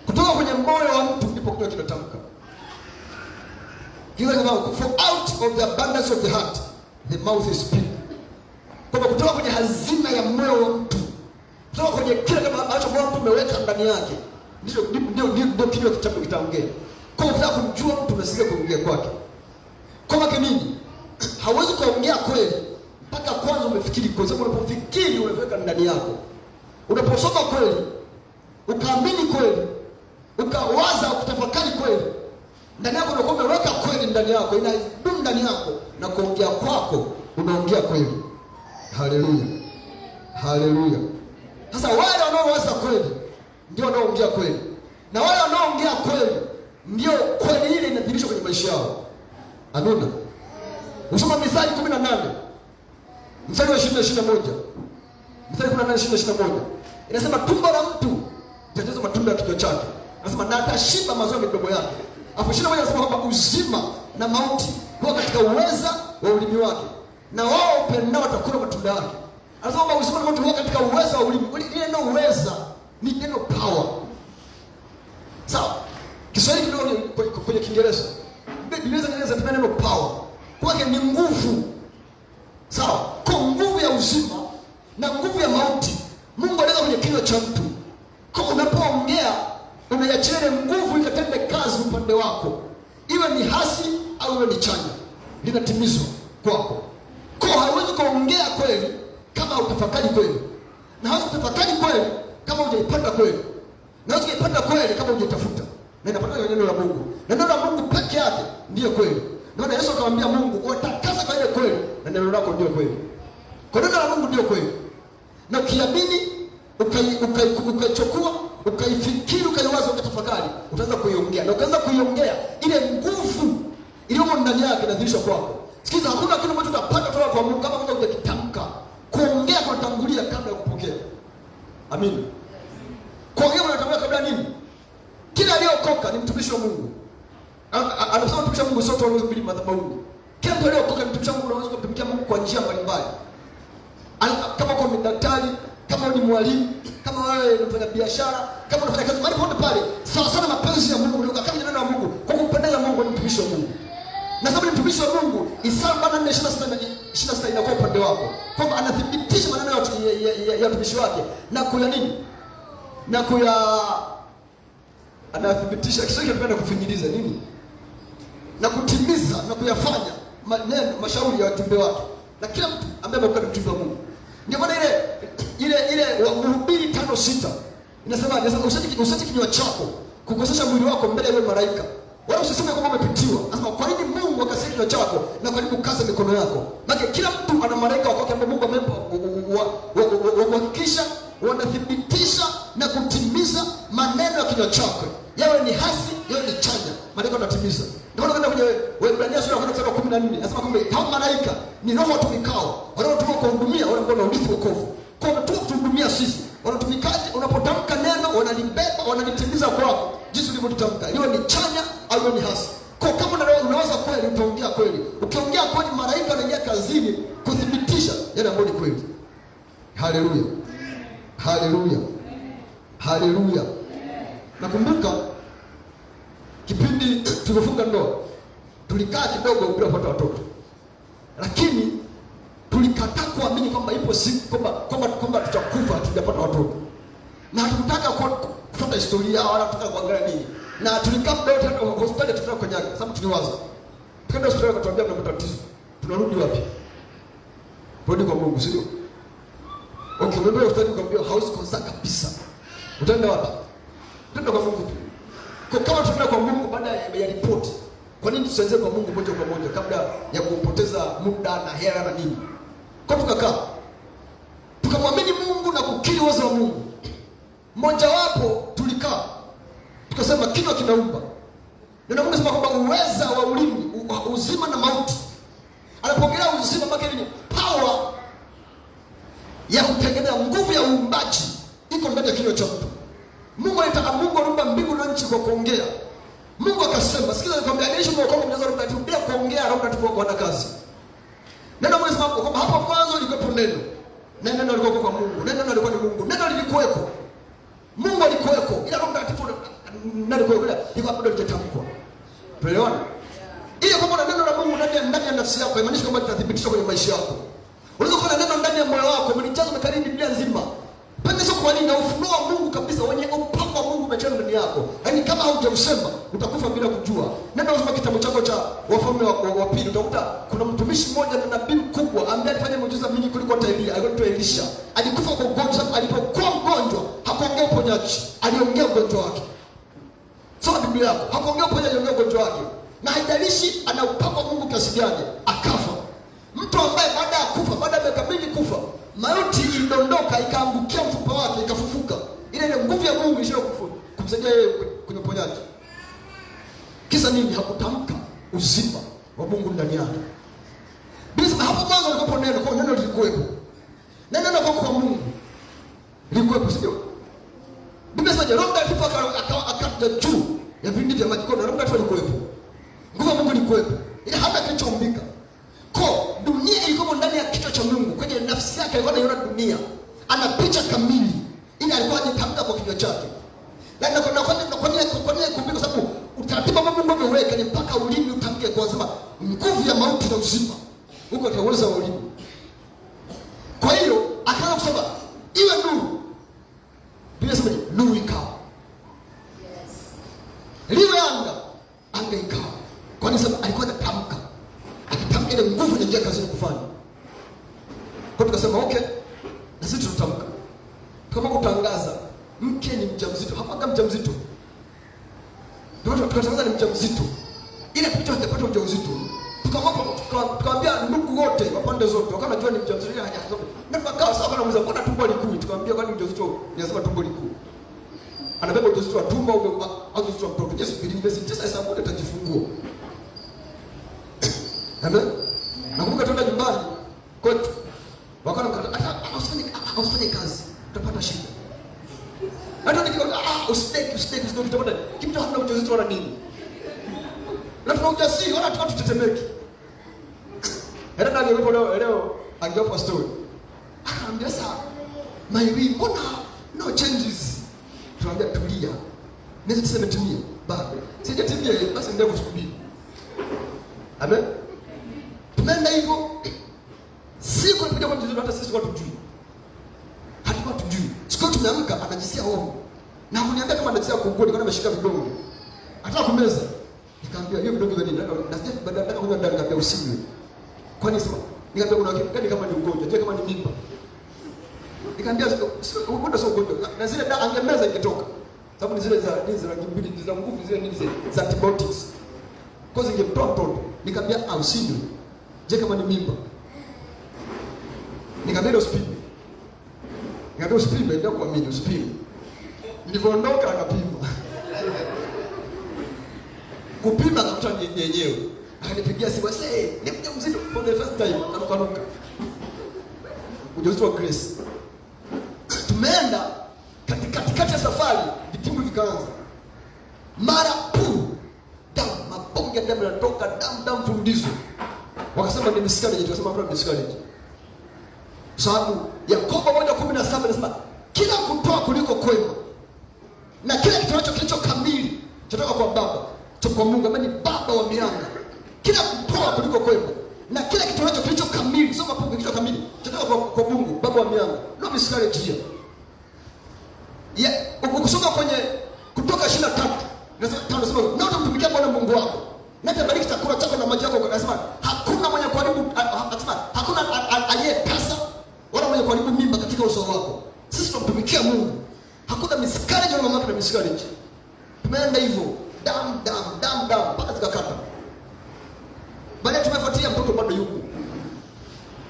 Kutoka kwenye moyo wa mtu ndipo kinywa kinatamka. Kile kama for out of the abundance of the heart the mouth is speak. Kwa kutoka kwenye hazina ya moyo wa mtu, kutoka kwenye kile kama ambacho Mungu ameweka ndani yake, ndio kinywa kitaongea. Kwa unataka kumjua mtu unasikia kuongea kwake. Kwa maana nini? Hauwezi kuongea kweli mpaka kwanza umefikiri, kwa sababu unapofikiri unaweka ndani yako. Unaposoma kweli, ukaamini kweli, ukawaza, ukatafakari kweli, ndani yako unakuwa umeweka kweli ndani yako, inadumu ndani yako, na kuongea kwako unaongea kweli. Haleluya. Haleluya. Sasa wale wanaowaza kweli ndio wanaoongea kweli, na wale wanaoongea kweli ndio kweli ile inadhihirishwa kwenye maisha yao. Amina. Usoma Mithali 18 mstari wa 20-21. Mithali 18:20-21 inasema tumbo la mtu litajaza matunda ya kinywa chake. Anasema na atashiba mazao ya midomo yake. Hapo 21 anasema kwamba uzima na mauti huwa katika uweza wa ulimi wake, na wao upendao watakula matunda yake. Anasema kwamba uzima na mauti huwa katika uweza wa ulimi. Neno uweza ni neno power. Sawa? Kiswahili kidogo kwenye Kiingereza. Biblia inaeleza neno power. Kwake ni nguvu. Sawa? Kwa nguvu ya uzima na nguvu ya mauti Mungu anaweka kwenye kinywa cha mtu. Kwa unapoongea unaiachilia nguvu ikatende kazi upande wako, iwe ni hasi au iwe ni chanya, linatimizwa kwako. Kwa hauwezi kuongea kweli kama utafakari kweli, na hauwezi kutafakari kweli kama hujaipata kweli, na hauwezi kuipata kweli kama hujaitafuta. Na inapatikana kwenye neno la Mungu, na neno la Mungu peke yake ndiyo kweli. Ndio Yesu akamwambia Mungu, "Watakasa kwa ile kweli, na neno lako ndio kweli." Kwa neno la Mungu ndio kweli. Na ukiamini ukaichukua ukaifikiri, ukaiwaza, ukatafakari, utaanza kuiongea. Na ukaanza kuiongea, ile nguvu iliyomo ndani yake inadhihirishwa kwako. Sikiza, hakuna kitu ambacho utapata kutoka kwa Mungu kama moja hujakitamka. Kuongea kunatangulia kabla ya kupokea. Amina. Kuongea kunatangulia kabla nini? Kila aliyeokoka ni mtumishi wa Mungu. Anasema mtumishi wa Mungu sote wanaohubiri madhabahuni. Kila mtu aliyeokoka ni mtumishi wa Mungu, anaweza kumtumikia Mungu kwa njia mbalimbali. Kama kwa daktari, kama ni mwalimu, kama wewe ni mfanya biashara, kama unafanya kazi mahali popote pale, sawa sana mapenzi ya Mungu ndio kama neno la Mungu, kwa kumpendeza Mungu ni mtumishi wa Mungu. Na sababu ni mtumishi wa Mungu, Isaya 4:26 inakuwa upande wako. Kwamba anathibitisha maneno ya utumishi wake na kuya nini? Na kuya anathibitisha Kiswahili kinapenda kufinyiliza nini? Na kutimiza na kuyafanya maneno mashauri ya wajumbe wake. Na kila mtu ambaye amekuwa mtumishi wa Mungu. Ndio maana ile wa Mhubiri 5:6 inasema usije kinywa chako kukosesha mwili wako mbele ya malaika. Wala usiseme kwamba umepitiwa. Anasema kwa nini Mungu akasikia kinywa chako na kwa nini ukaza mikono yako? Maana kila mtu ana malaika wake ambao Mungu amempa kuhakikisha wanathibitisha na kutimiza maneno ya kinywa chako. Yawe ni hasi, yawe ni chanya, malaika wanatimiza. Ndio maana kwenda kwenye Waebrania sura ya 14 anasema kwamba hao malaika ni roho watumikao, wanaotumwa kuhudumia wale ambao wanaurithi wokovu. Kwa hiyo kuhudumia sisi, wanatumikaje? Unapotamka neno, wanalibeba, wanalitimiza kwako. Jinsi ulivyotamka, liwe ni chanya au ni hasi. Kwa kama unaweza kweli, utaongea kweli. Ukiongea kweli, malaika wanaingia kazini kuthibitisha yale ambayo ni kweli. Haleluya. Haleluya. Haleluya. Nakumbuka kipindi tulifunga ndoa, tulikaa kidogo bila kupata watoto. Lakini tulikataa kuamini kwamba ipo siku kwamba tutakufa hatujapata watoto. Na hatukutaka kufuata historia wala tutaka kuangalia nini. Na tulikaa muda wote hata hospitali tutaka kunyaga sababu tuliwaza. Tukaenda hospitali wakatuambia mna matatizo. Tunarudi wapi? Rudi kwa Mungu, sio? Okay, wewe hospitali ukaambia house konsa kabisa. Utaenda wapi? Utaenda kwa Mungu. Kwa kama tunaenda kwa Mungu baada ya report. Kwa nini tusianze kwa Mungu moja kwa moja kabla ya kupoteza muda na hela na nini? Kwa tukakaa. Tukamwamini Mungu na kukiri uwezo wa Mungu. Mmoja wapo tulikaa. Tukasema kinywa kinaumba. Neno Mungu anasema kwamba uweza wa ulimi, uzima na mauti. Anapogelea uzima mpaka ni power ya kutengeneza, nguvu ya uumbaji iko ndani ya kinywa cha mtu. Mungu alitaka, Mungu aliumba mbingu na nchi kwa kuongea. Mungu akasema, sikiza nikwambia, Yesu mwokozi mjaza Roho Mtakatifu bila kuongea, Roho Mtakatifu wako ana kazi. Neno Mungu anasema kwamba hapo mwanzo lilikuwa neno. Na neno lilikuwa kwa Mungu. Neno lilikuwa ni Mungu. Neno lilikuweko. Mungu alikuweko. Ila Roho Mtakatifu ndio alikuwa iko bado lijatamkwa. Tuelewana? Ile kama neno la Mungu ndani ya nafsi yako imaanisha kwamba litathibitishwa kwenye maisha yako. Unaweza kuwa na neno ndani ya moyo wako, umelijaza umekariri Biblia nzima. Pende sio kwa nini na ufunuo wa Mungu kabisa, wenye upako wa Mungu umejaa ndani yako. Yaani kama haujausema utakufa bila kujua. Nenda usome kitabu chako cha Wafalme wa pili, utakuta kuna mtumishi mmoja na nabii mkubwa ambaye alifanya miujiza mingi kuliko hata Elia, alikuwa Elisha. Alikufa kwa ugonjwa, alipokuwa mgonjwa hakuongea uponyaji, aliongea ugonjwa wake. Soma Biblia yako, hakuongea uponyaji, aliongea ugonjwa wake. Na haijalishi ana upako wa Mungu kiasi gani, akafa. Mtu ambaye baada ya kufa, baada ya miaka mingi kufa, mauti ilidondoka ikaangukia mfupa wake ikafufuka. Ile nguvu ya Mungu ilishia kumsaidia yeye kwenye uponyaji. Kisa nini? Hakutamka uzima wa Mungu ndani yake. Bila hapo mwanzo alikuwa neno, kwa neno lilikuwepo. Neno kwa Mungu lilikuwepo, sio? Biblia inasema Roho Mtakatifu akaja juu ya vindi vya maji, Roho Mtakatifu alikuwepo. Nguvu ya Mungu ilikuwepo. Ile hata kilichoumbika. Kwa dunia ilikuwa ndani ya kichwa cha Mungu, kwenye nafsi yake alikuwa anaona dunia. Ana picha kamili. Ile alikuwa anatamka kwa kinywa chake. Na kwa nini kumbika, sababu utaratibu wa Mungu umeweka ni mpaka ulimi utamke kwa sababu nguvu ya mauti na uzima huko utaweza ulimi. Kwa hiyo akaanza kusema iwe nuru. Biblia inasema nuru ikawa. Yes. Liwe anga, anga ikawa. Kwa nini? Sababu alikuwa anatamka. Akitamka ile nguvu inaingia kazi kufanya. Kwa tukasema okay, na sisi tutamka. Kama kutangaza mke ni mjamzito, hapana mjamzito. Ndio tukatangaza ni mjamzito. Ile picha hajapata ujauzito. Tukamwambia ndugu wote wa pande zote, wakana jua ni mjamzito ile hajatoka. Na tukakaa sawa na mzee, mbona tumbo likuu? Tukamwambia kwani mjamzito lazima tumbo likuu. anabeba ujauzito wa tumbo au ujauzito wa mtoto. Yesu subiri miezi 9 hesabu atajifungua. Amen. Nakumbuka tuenda nyumbani kwetu. Wakana mkata usifanye kazi. Utapata shida. Hata nikiona usiteki utapata. Kimtu hana ujauzito wala nini. Na tuna ujasiri wala tutetemeki. Hata ndio yupo leo angewapa story. Akaambia sasa Maiwi, mbona no changes? Tunaambia tulia. Nesi tuseme tumia. Baba. Sijatimia basi ndio kusubiri. Amen. Tumeenda hivyo. Siku alikuja kwa mtoto hata sisi watu tujui. Hatukuwa tujui. Siku tumeamka anajisikia hofu. Na kuniambia kama anajisikia kuugua, nikaona ameshika vidonge. Anataka kumeza. Nikamwambia hiyo vidonge vya nini? Na sije baada nataka kunywa ndani nikamwambia usinywe. Kwani sema nikamwambia una kitu kama ni ugonjwa, je kama ni mimba. Nikamwambia ugonjwa sio ugonjwa. Na zile dawa angemeza ingetoka. Sababu ni zile za rangi mbili za nguvu zile nini zile za antibiotics. Kwa hiyo ingemtoa mtoto. Nikamwambia usinywe. Je kama ni mimba. Nikamwambia usipime. Nikamwambia usipime ndio kuamini usipime. Nilipoondoka akapima. Kupima akakuta yenyewe. Akanipigia simu sasa, ni mjamzito for the first time. Akanuka. Ujauzito wa Grace. Tumeenda katikati ya safari, vitimbu vikaanza. Mara damu, mabonge ya damu yanatoka, damu fundizo. Wakasema ni miscarriage, tukasema hapana miscarriage. Sababu Yakobo 1:17 anasema kila kutoa kuliko kwema na kila kitu kilicho kamili kutoka kwa Baba, kutoka kwa Mungu ambaye ni Baba wa mianga. Kila kutoa kuliko kwema na kila kitu kilicho kamili, sio mapungu kilicho kamili kutoka kwa Mungu Baba wa mianga. No miscarriage here. Ukisoma kwenye Kutoka 23 nasema na utamtumikia Bwana Mungu wako na atabariki chakula chako na maji yako. Anasema hakuna mwenye kuharibu, anasema hakuna aliyepasa wala mwenye kuharibu mimba katika uso wako. Sisi tunamtumikia Mungu. Hakuna miscarriage wala mama na miscarriage. Tumeenda hivyo damu mpaka zikakata. Baadaye tumefuatia mtoto bado yuko.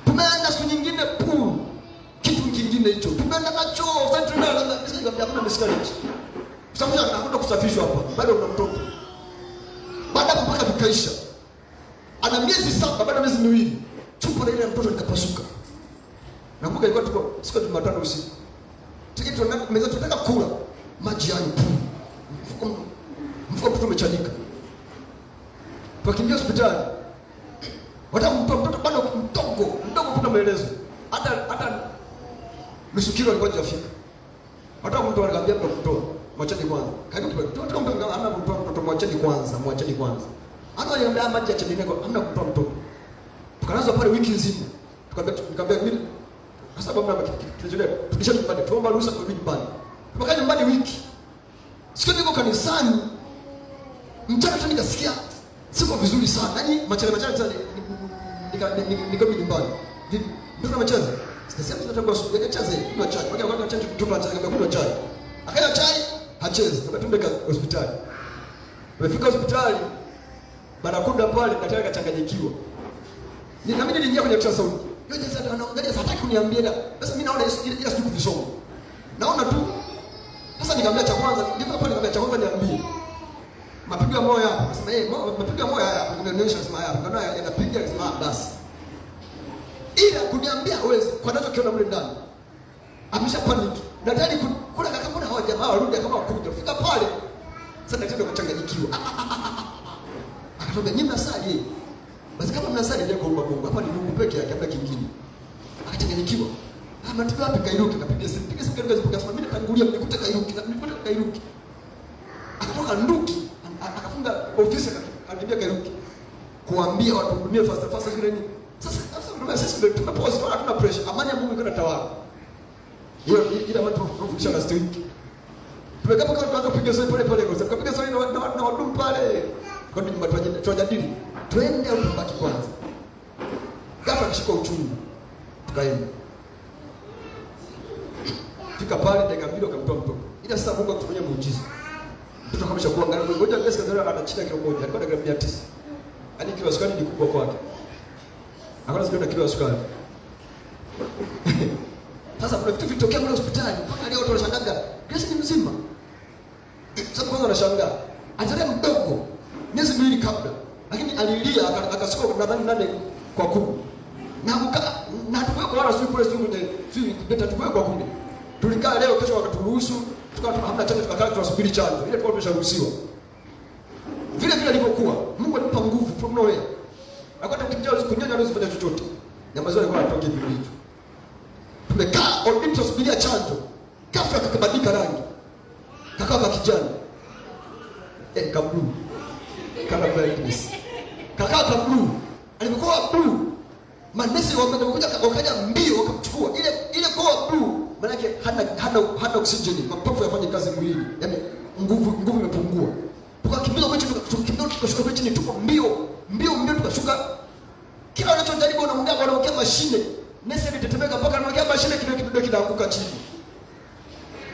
Tumeenda siku nyingine kitu kingine hicho. Tumeenda nacho central na hakuna miscarriage. Sababu hakuna kusafishwa hapa. Bado una mtoto. Baada mpaka vikaisha. Ana miezi 7, baada miezi 2. Chupa ile ya mtoto likapasuka. Nakumbuka ilikuwa tuko siku Jumatano usiku. Tunataka kula maji hayo. Mfuko mtoto umechanika. Tukimbia hospitali. Wataka mtoto bado mdogo kuna maelezo. Hata nusu kilo alikuwa hajafika. Wataka mtoto akaniambia mtoto mwacheni kwanza. Karibu mtoto mdogo ana mtoto mwacheni kwanza. Ana aliambia maji acheni niko hamna kutoa mtoto. Tukaanza pale wiki nzima. Nikamwambia mimi kwa sababu mna tunajua tulisha nyumbani tuomba ruhusa kurudi nyumbani. Tumekaa nyumbani wiki. Siku niko kanisani. Mchana tu nikasikia siko vizuri sana. Yaani machana sana niko nyumbani. Ndio machana. Sikasema tunataka asubuhi nikacheze kunywa chai. Kwa hiyo wakati mtoto anacheza kunywa chai. Akanywa chai hachezi. Tumetumbeka hospitali. Tumefika hospitali. Banakuda pale daktari akachanganyikiwa. Nikamidi niingia kwenye ultrasound. Yeye sasa anaangalia sasa hataki kuniambia. Sasa mimi naona ile siku visoma. Naona tu. Sasa nikamwambia cha kwanza, ndipo pale nikamwambia cha kwanza niambie. Mapigo ya moyo hapa. Nasema mapigo ya moyo haya unanionyesha nasema haya. Ndio yanapiga nasema basi. Ila kuniambia hawezi kwa nini kiona mle ndani. Amesha panic. Daktari kuna kaka mbona hawa jamaa warudi kama wakuja. Fika pale. Sasa daktari akachanganyikiwa. Akatoka nyinyi mnasali. Basi kama mnasali ndio kuomba Mungu. Hapa ni Mungu peke yake, hamna kingine. Akachanganyikiwa. Matibabu wapi Kairuki? Akapiga simu. Piga simu Kairuki akasema mimi natangulia nikuta Kairuki. Akatoka Nduki, akafunga ofisi akakimbia Kairuki. Kuambia watu hudumie fast zile nini. Sasa ndio sisi ndio tunapose wala tuna pressure. Amani ya Mungu iko inatawala. Hiyo ile watu kufundisha na story. Tumekaa kama tuanze kupiga story pale kwa sababu kupiga story na watu pale. Kwa nini tunajadili? Twende au tubaki kwanza? Ghafla kishika uchungu. Tukaenda. Fika pale dakika 2 akamtoa mtoto. Ila sasa Mungu akatufanyia muujiza. Mtoto akamsha kuangalia ngoja ngesi kadhaa ana chini kilo moja. Alikuwa na gramu 900. Hadi kilo sukari ni kubwa kwake. Akaanza kwenda kilo sukari. Sasa kuna vitu vitokea kule hospitali. Mpaka leo watu wanashangaa. Grace ni mzima. Sasa kwanza anashangaa. Alizaliwa mdogo, miezi miwili kabla. Lakini alilia akasukua nadhani 8 kwa 10. Na tukawekwa wala sio kule sio beta tukawekwa 10. Tulikaa leo, kesho wakaturuhusu, tukawa hamna chanjo, tukakaa tunasubiri chanjo. Ile tulikuwa tumesharuhusiwa. Vile vile alivyokuwa, Mungu alimpa nguvu from nowhere. Akata ukijao kunyonya hawezi kufanya chochote. Nyama zao alikuwa anatoka hivi vitu. Tumekaa on tunasubiria chanjo. Ghafla kakabadilika rangi. Kakawa kijani. Kablu. Kama brightness. Kakawa kablu. Alipokuwa blue, manesi wakaja mbio wakamchukua. Ile kwa blue, maana yake hana oksijeni, mapafu yafanye kazi mwilini. Yaani nguvu imepungua. Tukakimbiza kwetu, tukashuka kwetu chini, tuko mbio tukashuka. Kila wanachojaribu wanaongea mashine. Nesi alitetemeka mpaka anaongea mashine kidogo kinaanguka chini.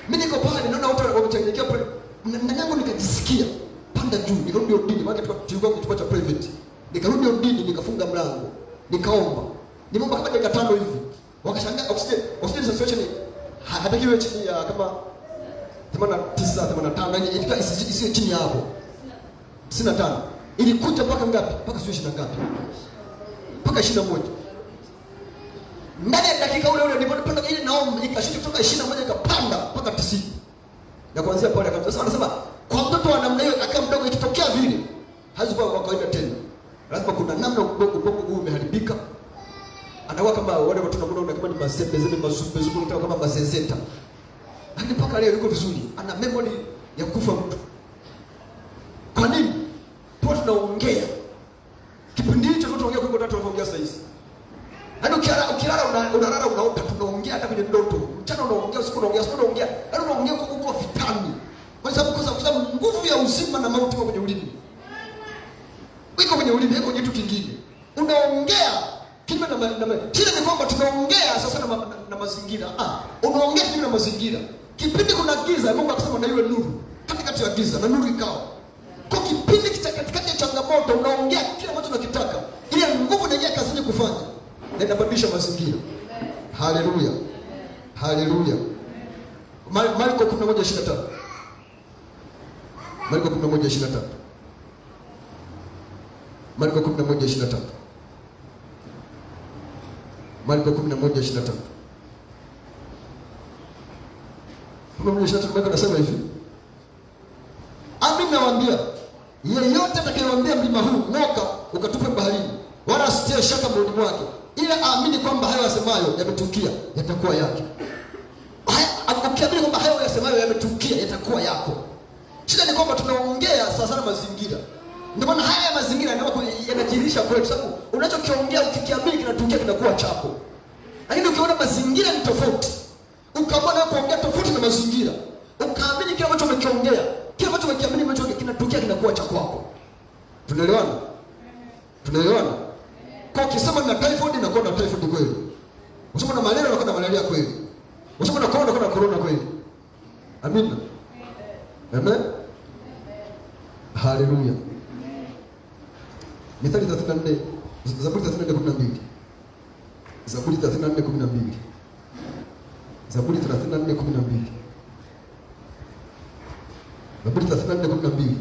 Mimi niko pale naona watu wamechanganyikia pale. Ndani yangu nikajisikia panda juu, nikarudi odini, maana tulikuwa kuchukua cha private. Nikarudi odini, nikafunga mlango, nikaomba. Nimeomba kama dakika 5 hivi. Wakashangaa oxygen saturation hatakiwe chini ya kama 89 85, yani ilikuwa isiyo chini ya hapo. 95. Ilikuja mpaka ngapi? Mpaka sio 20 ngapi? Mpaka 21. Ndani ya dakika ule nilipopanda ile naomba ikashuka kutoka 21 ikapanda mpaka 90. Na kuanzia pale akasema, sasa anasema kwa mtoto wa namna hiyo akawa mdogo, ikitokea vile hazipo kwa kawaida tena. Lazima kuna namna ubongo huu umeharibika. Anakuwa kama wale watu tunaona kama ni masembe zile mazumbe kama mazezeta. Hadi mpaka leo yuko vizuri. Ana memory ya kufa mtu. Kwa nini? Kwa tunaongea. Kipindi hicho tunaongea kwa watu wanaongea sasa hizi. Yaani ukilala unalala unaota, tunaongea hata kwenye ndoto. Mchana unaongea, usiku unaongea, asubuhi unaongea. Yaani unaongea kwa vitani. Kwa sababu nguvu ya uzima na mauti iko kwenye ulimi. Iko kwenye ulimi, iko kitu kingine. Unaongea kinyume na kile ni kwamba tunaongea sasa na mazingira. Unaongea kinyume na mazingira. Kipindi kuna giza, Mungu akasema na iwe nuru. Katikati ya giza na nuru ikawa. Kwa kipindi katikati ya changamoto unaongea kile ambacho unakitaka. Ile nguvu inaingia kazini kufanya. Na inabadilisha mazingira. Haleluya. Haleluya. Marko 11:23. Marko 11:23. Marko 11:23. Marko 11:23. Marko 11:23 anasema hivi. Amin nawaambia, yeyote atakayewaambia mlima huu ng'oka ukatupe baharini, wala asitie shaka moyoni mwake, ila aamini kwamba hayo yasemayo yametukia, yatakuwa yake. Ukiamini kwamba hayo yasemayo yametukia, yatakuwa yako. Shida ni kwamba tunaongea sasa na mazingira. Ndio maana haya mazingira ndio yanajirisha kwetu, sababu unachokiongea ukikiamini kinatukia, kinakuwa chako. Lakini ukiona mazingira ni tofauti, ukaamua kuongea tofauti na mazingira, ukaamini kile ambacho umekiongea, kile ambacho umekiamini ambacho kinatukia, kinakuwa cha kwako. Tunaelewana? Tunaelewana? Kwa ukisema na typhoid inakuwa na typhoid kweli. Usema na malaria inakuwa na malaria kweli. Usema na corona inakuwa na corona kweli. Amina. Amen. Haleluya. Mithali 34, Zaburi 34:12. Zaburi 34:12. Zaburi 34:12. Zaburi 34:12.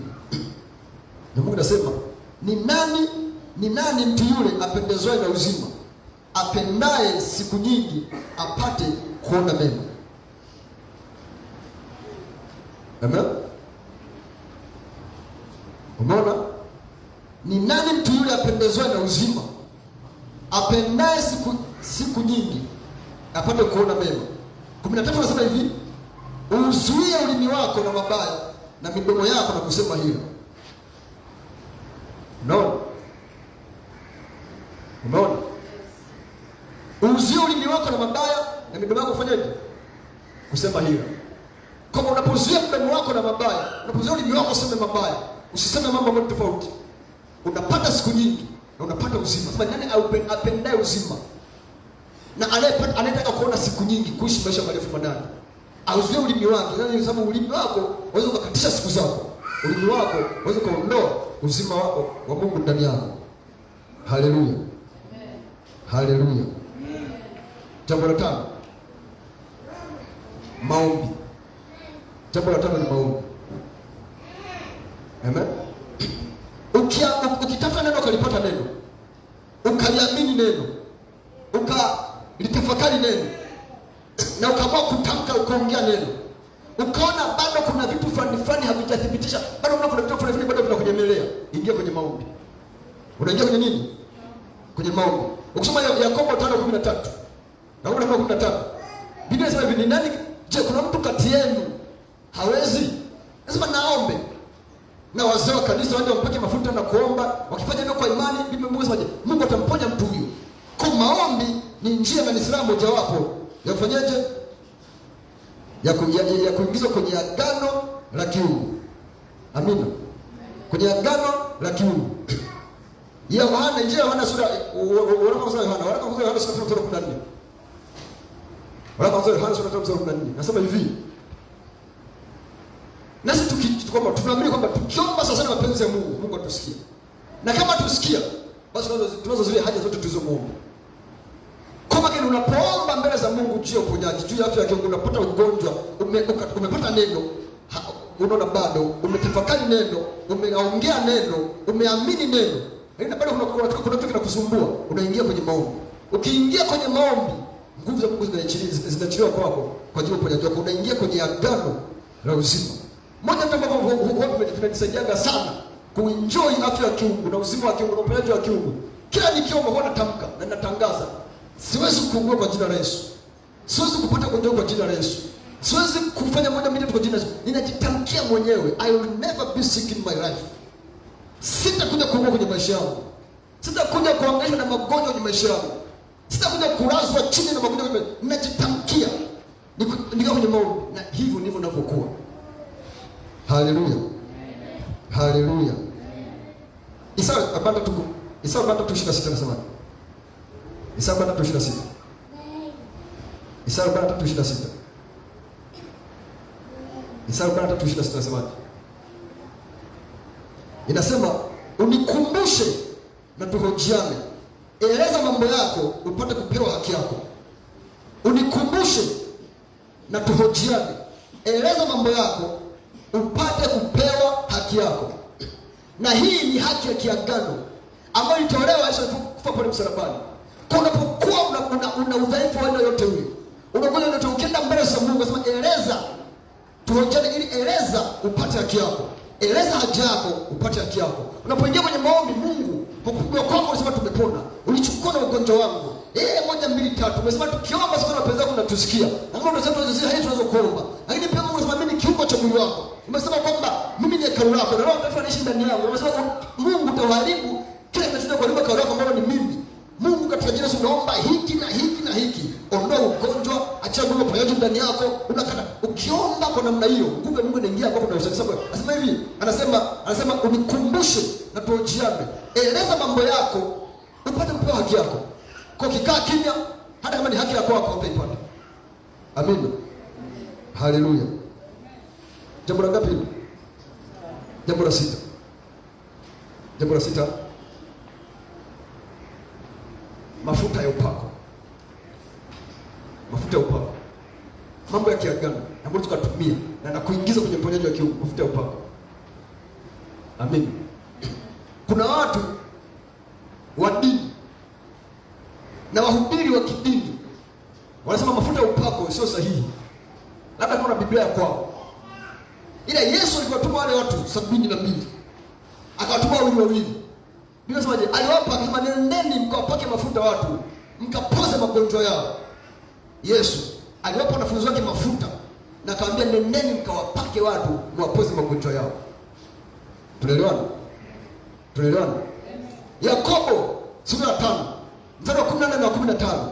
Na Mungu anasema, ni nani mtu yule apendezwaye na uzima, apendaye siku nyingi apate kuona mema. Amen. Umeona? Ni nani mtu yule apendezwaye na uzima, apendaye siku nyingi apate kuona mema. 13 anasema hivi, uzuie ulimi wako na mabaya na midomo yako na kusema hila. Umeona? Uzuie ulimi wako na mabaya na midomo yako kufanyaje? Kusema hila. Kama unapozuia mdomo wako na mabaya, unapozuia ulimi wako useme mabaya, usiseme mambo ambayo tofauti, unapata siku nyingi na unapata uzima. Sasa nani apendaye uzima? Na anayetaka kuona siku nyingi, kuishi maisha marefu manani, auzuie ulimi wake. Yaani sababu ulimi wako unaweza kukatisha siku zako. Ulimi wako unaweza kuondoa uzima wako wa Mungu ndani yako. Haleluya. Haleluya. Jambo la 5. Maombi. Jambo la 5 ni maombi. Amen. Ukitafuta neno ukalipata neno, ukaliamini neno, ukalitafakari neno, na ukaamua kutamka, ukaongea neno, ukaona bado kuna vitu fulani havijathibitisha, bado kuna vitu fulani bado vinakunyemelea, ingia kwenye maombi. Unaingia kwenye nini? Kwenye maombi. Ukisoma Yakobo 5:13 na 15, Biblia inasema hivi, ni nani, je, kuna mtu kati yenu hawezi? Lazima naombe. Na wazee wa kanisa waende wampake mafuta na kuomba, wakifanya hivyo kwa imani, Biblia inasema Mungu atamponya mtu huyo. Kwa maombi ni njia na ni silaha mojawapo ya kufanyaje? Ya kuingizwa kwenye agano la kiungu. Amina. Kwenye agano la kiungu. Yohana, njia ya Yohana sura Yohana sura 14. Yohana sura 14. Nasema hivi. Nasi tunaamini kwamba tukiomba sasa na mapenzi ya Mungu, Mungu atusikia. Na kama tusikia, basi tunazo zile haja zote tulizomuomba. Kama kile unapoomba mbele za Mungu juu ya uponyaji, juu ya afya yako, unapata ugonjwa, umepata neno, unaona bado, umetafakari neno, umeongea neno, umeamini neno, lakini bado kuna kitu kinakusumbua, unaingia kwenye maombi. Ukiingia kwenye maombi, nguvu za Mungu zinachiliwa kwako kwa ajili ya uponyaji wako, unaingia kwenye agano la uzima. Moja ya mambo ambayo tunanisaidiaga sana kuenjoy afya ya kiungu na uzima wa kiungu na uponyaji wa kiungu. Kila nikiomba huwa natamka na ninatangaza, siwezi kuugua kwa jina la Yesu. Siwezi kupata ugonjwa kwa jina la Yesu. Siwezi kufanya moja mbili kwa jina la Yesu. Ninajitamkia mwenyewe, I will never be sick in my life. Sitakuja kuugua kwenye maisha yangu. Sitakuja kuangaishwa na magonjwa kwenye maisha yangu. Sitakuja kulazwa chini na magonjwa kwenye maisha yangu. Ninajitamkia. Niko kwenye maombi na hivyo ndivyo ninavyokuwa. Haleluya. Haleluya. Isaya 43:26 nasema. Isaya 43:26. Isaya 43:26. Isaya 43:26 nasema. Inasema, unikumbushe na tuhojiane. Eleza mambo yako upate kupewa haki yako. Unikumbushe na tuhojiane. Eleza mambo yako upate kupewa haki yako. Na hii ni haki ya kiagano ambayo ilitolewa Yesu kufa pale msalabani. Kwa unapokuwa una udhaifu wa aina yote ile, unakuja ndio ukienda mbele za Mungu unasema eleza, tuhojiane, ili eleza upate haki yako. Eleza haja yako upate haki yako. Unapoingia kwenye maombi, Mungu kwa kupigwa kwako unasema tumepona. Ulichukua na ugonjwa wangu. 1 2 3. Umesema tukiomba sana mapenzi yako unatusikia. Mungu unasema hizo haja tunazo kuomba. Lakini pia Mungu unasema mimi ni kiungo cha mwili wako. Umesema kwamba mimi ni hekalu lako na Roho Mtakatifu anaishi ndani yangu. Umesema Mungu utaharibu kile kinachotoka kwa hekalu lako ambalo ni mimi. Mungu katika jina la naomba hiki na hiki na hiki. Ondoa ugonjwa, acha Mungu uponyaji ndani yako. Unakata ukiomba kwa namna hiyo, nguvu ya Mungu inaingia kwako na unasema anasema hivi, anasema unikumbushe na tuhojiane. Eleza mambo yako upate kupewa haki yako. Kwa kikaa kimya, hata kama ni haki yako utaipata. Amina. Haleluya. Jambo la ngapi? Jambo la 6. Jambo la 6. Mafuta ya upako. Mafuta ya upako. Mambo ya kiagano ambayo tukatumia na kuingiza kwenye uponyaji wa kiungu, mafuta ya upako. Amen. Kuna watu wa dini na wahubiri wa kidini wanasema mafuta ya upako sio sahihi. Labda kuna Biblia kwao. Ila Yesu aliwatuma wale watu 72. Akawatuma wawili. Biblia inasemaje? Aliwapa kama nendeni mkawapake mafuta watu, mkapoze magonjwa yao. Yesu aliwapa wanafunzi wake mafuta na akamwambia nendeni mkawapake watu mwapoze magonjwa yao. Tunaelewana? Tunaelewana? Yakobo sura ya 5 mstari wa 14 na 15.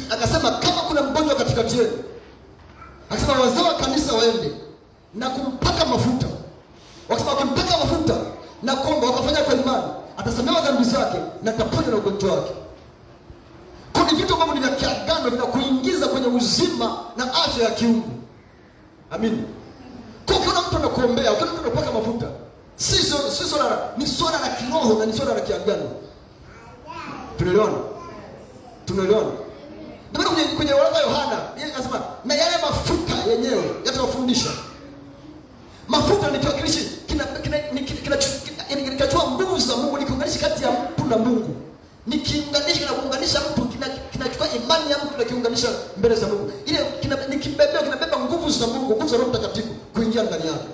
Akasema kama kuna mgonjwa katikati yenu, akasema wazee wa kanisa waende na kumpaka mafuta. Wakasema wakimpaka mafuta na kuomba, wakafanya kwa imani, atasamehewa dhambi zake na atapona na ugonjwa wake. Kuna vitu ambavyo ni vya kiagano vinakuingiza kwenye uzima na afya ya kiungu. Amin. Kwa kuna mtu anakuombea, kuna mtu anapaka mafuta, si swala, ni swala la kiroho na ni swala la kiagano. Tunaelewana? Tunaelewana? Ndio kwenye waraka Yohana, yeye anasema na yale mafuta yenyewe yatawafundisha. Mafuta ni kiwakilishi na Mungu. Nikiunganisha na kuunganisha mtu kinachukua imani ya mtu na kiunganisha mbele za Mungu. Ile kinabeba nguvu za Mungu, nguvu za Roho Mtakatifu kuingia ndani yake.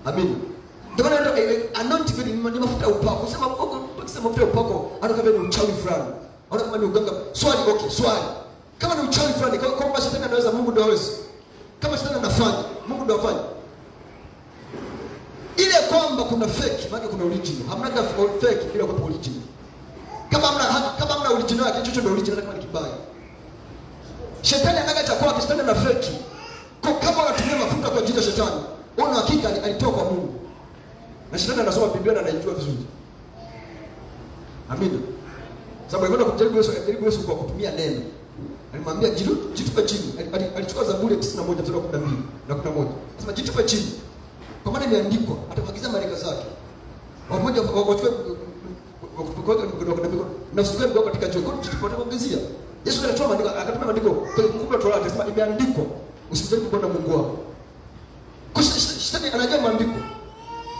Amen. Ndio maana anointing ni mafuta ya upako. Kusema mafuta ya upako, kama ni uchawi fulani. Kama ni uganga. Swali. Kama ni uchawi fulani, kwa shetani anaweza, Mungu ndio hawezi. Kama shetani anafanya, Mungu ndio afanye. Ile kwamba kuna fake, maana kuna original. Hamna fake bila kwa original. Kama hamna original yake, chochote ndio original kama ni kibaya. Shetani anaga cha kwake, shetani na fake. Kwa kama unatumia mafuta kwa ajili ya shetani, ona hakika alitoka kwa Mungu. Na shetani anasoma Biblia na anaijua vizuri. Amina. Sababu alikwenda kumjaribu Yesu kwa kutumia neno. Alimwambia jitupe chini. Alichukua Zaburi 91 mstari wa 12 na 11. Anasema jitupe chini. Kwa maana imeandikwa, atakuagiza malaika zake. Wamoja wachukue na usikie mgao katika jua. Jitupe atakuongezea. Yesu alitoa maandiko, akatumia maandiko kwenye kumbukumbu la Torati, anasema imeandikwa, usijaribu kwenda Mungu wako. Kwa shetani anajua maandiko.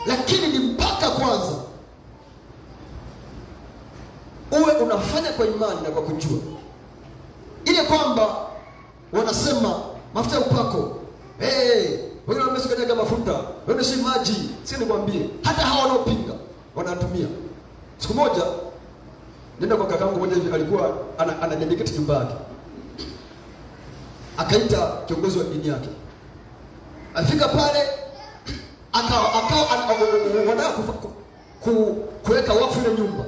Lakini ni mpaka kwanza uwe unafanya kwa imani na kwa kujua. Ile kwamba wanasema mafuta ya upako, wewe unamesikanyaga mafuta, wewe si maji, si nikwambie, hata hawa wanaopinga wanatumia. Siku moja nenda kwa kakangu mmoja hivi, alikuwa anadedicate nyumba yake. Akaita kiongozi wa dini yake. Alifika pale wanataka kuweka wakfu ile nyumba.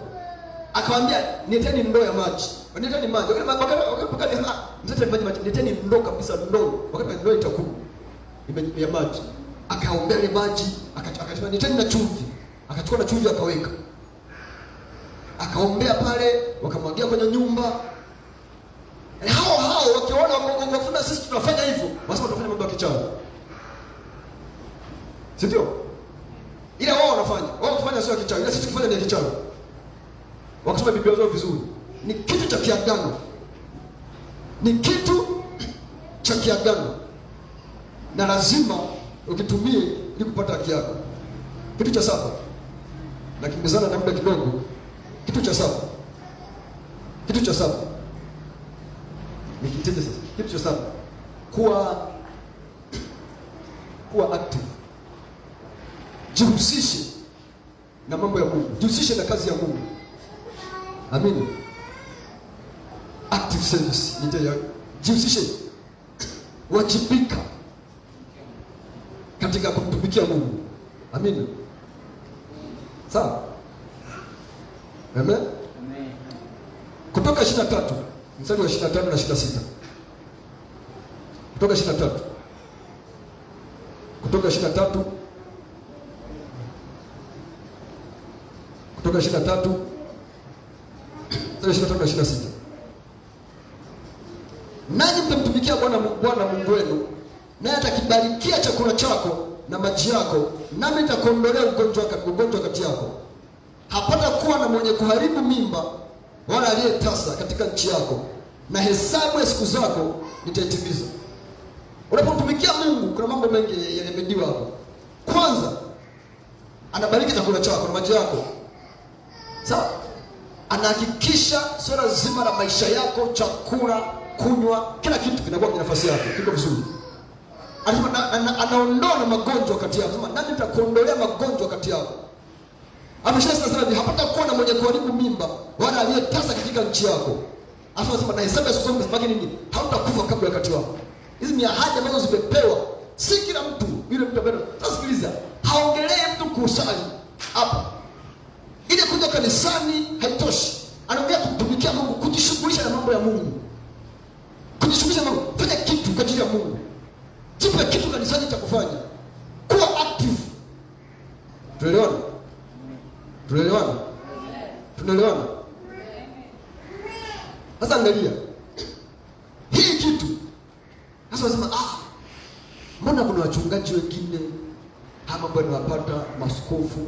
Akamwambia nileteni ndoo ya maji. Nileteni maji. Wakati mzee maji, nileteni ndoo kabisa, ndoo. Wakati ndoo itakuwa ya maji. Akaombea ile maji, akasema nileteni na chumvi. Akachukua na chumvi akaweka. Akaombea pale, wakamwagia kwenye nyumba. Hao wakiona wakifuna sisi tunafanya hivyo, wasema tunafanya mambo ya kichawi. Sio? Ile wao wanafanya. Wao kufanya sio kichawi, ila sisi kufanya ni kichawi. Wakisoma Biblia zao vizuri. Ni kitu cha kiagano. Ni kitu cha kiagano. Na lazima ukitumie ili kupata haki yako. Kitu cha saba. Nakimbizana na muda kidogo. Kitu cha saba. Kitu cha saba. Nikitende sasa. Kitu cha saba. Kuwa active. Jihusishe na mambo ya Mungu. Jihusishe na kazi ya Mungu. Amen. Active service. Jihusishe. Wajibika katika kumtumikia Mungu. Amen. Sawa? Amen. Amen. Kutoka 23 mstari wa 25 na 26. Kutoka 23. Kutoka 23. Kutoka 23 mstari wa 25 na 26. Nanyi mtamtumikia Bwana Mungu wenu, naye atakibarikia chakula chako na maji yako, nami nitakuondolea ugonjwa kati yako. Hapata kuwa na mwenye kuharibu mimba wala aliyetasa katika nchi yako, na hesabu ya siku zako nitaitimiza. Unapomtumikia Mungu kuna mambo mengi yanabediwa hapo. Kwanza, anabariki chakula chako na maji yako. Sawa? Anahakikisha swala zima la maisha yako, chakula, kunywa, kila kitu kinakuwa kwenye nafasi yake, kiko vizuri. Anaondoa na magonjwa kati yako. Sema nani nitakuondolea magonjwa kati yako. Ameshasema hivi, hapata kuwa na mwenye kuharibu mimba wala aliyetasa katika nchi yako. Anasema na hesabu ya siku zako zibaki nini? Hautakufa kabla ya wakati wako. Hizi ni ahadi ambazo zimepewa. Si kila mtu yule mtu ambaye tasikiliza. Haongelee mtu kusali hapa. Ile kuja kanisani haitoshi. Anaongea kumtumikia Mungu, kujishughulisha na mambo ya Mungu. Kujishughulisha na Mungu, fanya kitu kwa ajili ya Mungu. Jipe kitu kanisani cha kufanya. Kuwa active. Tuelewana? Tunaelewana? Tunaelewana? Sasa angalia. Hii kitu. Sasa wasema mbona kuna wachungaji wengine mambo yanawapata maaskofu,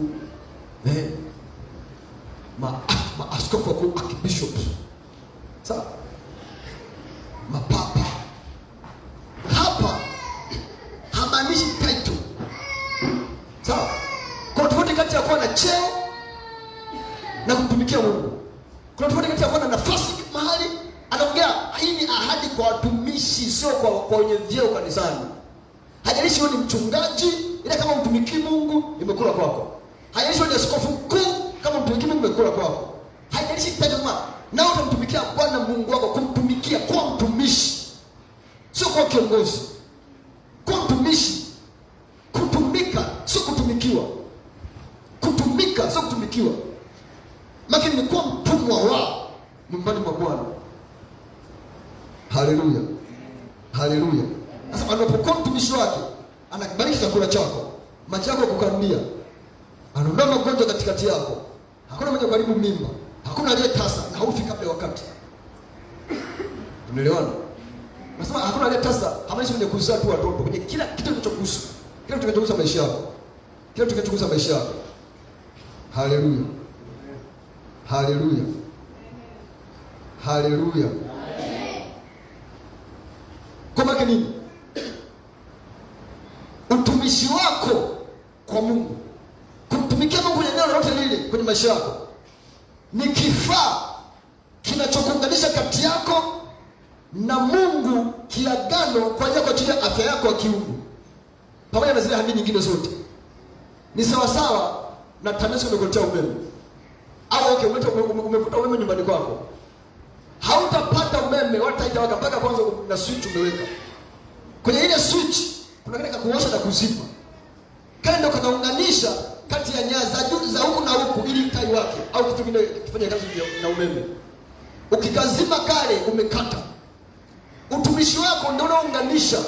maaskofu wakuu, archbishops. Sawa? Mapapa. Hapa hamaanishi title. Sawa? Kwa tofauti kati ya kuwa na cheo na kutumia wenye vyeo kanisani. Hajalishi wewe ni mchungaji, ila kama mtumiki Mungu imekula kwako. Hajalishi wewe ni askofu mkuu, kama mtumiki Mungu imekula kwako. Hajalishi kitajuma na utamtumikia Bwana Mungu wako, kumtumikia kwa mtumishi. Sio kwa kiongozi. Kwa mtumishi. Kutumika sio kutumikiwa. Kutumika sio kutumikiwa. Lakini ni kuwa mtumwa wa nyumbani mwa Bwana. Haleluya. Haleluya. Sasa anapokuwa mtumishi wake, anakibariki chakula chako, maji yako kukandia, anaondoa magonjwa katikati yako. Hakuna mmoja karibu mimba, hakuna aliyetasa na haufi kabla wakati. Tumeelewana? Nasema hakuna aliyetasa, hamaanishi kwenye kuzaa tu watoto, kwenye kila kitu kinachokuhusu. Kila kitu kinachogusa maisha yako. Kila kitu kinachogusa maisha yako. Haleluya. Haleluya. Haleluya. Kwa maana nini? Utumishi wako kwa Mungu, kumtumikia Mungu kwenye eneo lolote lile kwenye maisha yako, ni kifaa kinachokuunganisha kati yako na Mungu kiagano kwa ajili ya afya yako ya kiungu, pamoja na zile ahadi nyingine zote. Ni sawa sawa na TANESCO imekuletea umeme. Au umekuta umeme nyumbani kwako. Hautapata umeme wala itawaka mpaka kwanza na switch umeweka. Kwenye ile switch kuna kile kuwasha na kuzima. Kile ndio kanaunganisha kati ya nyaya za juu za huku na huku ili tai wake au kitu kingine kifanye kazi na umeme. Ukikazima kale umekata. Utumishi wako ndio unaunganisha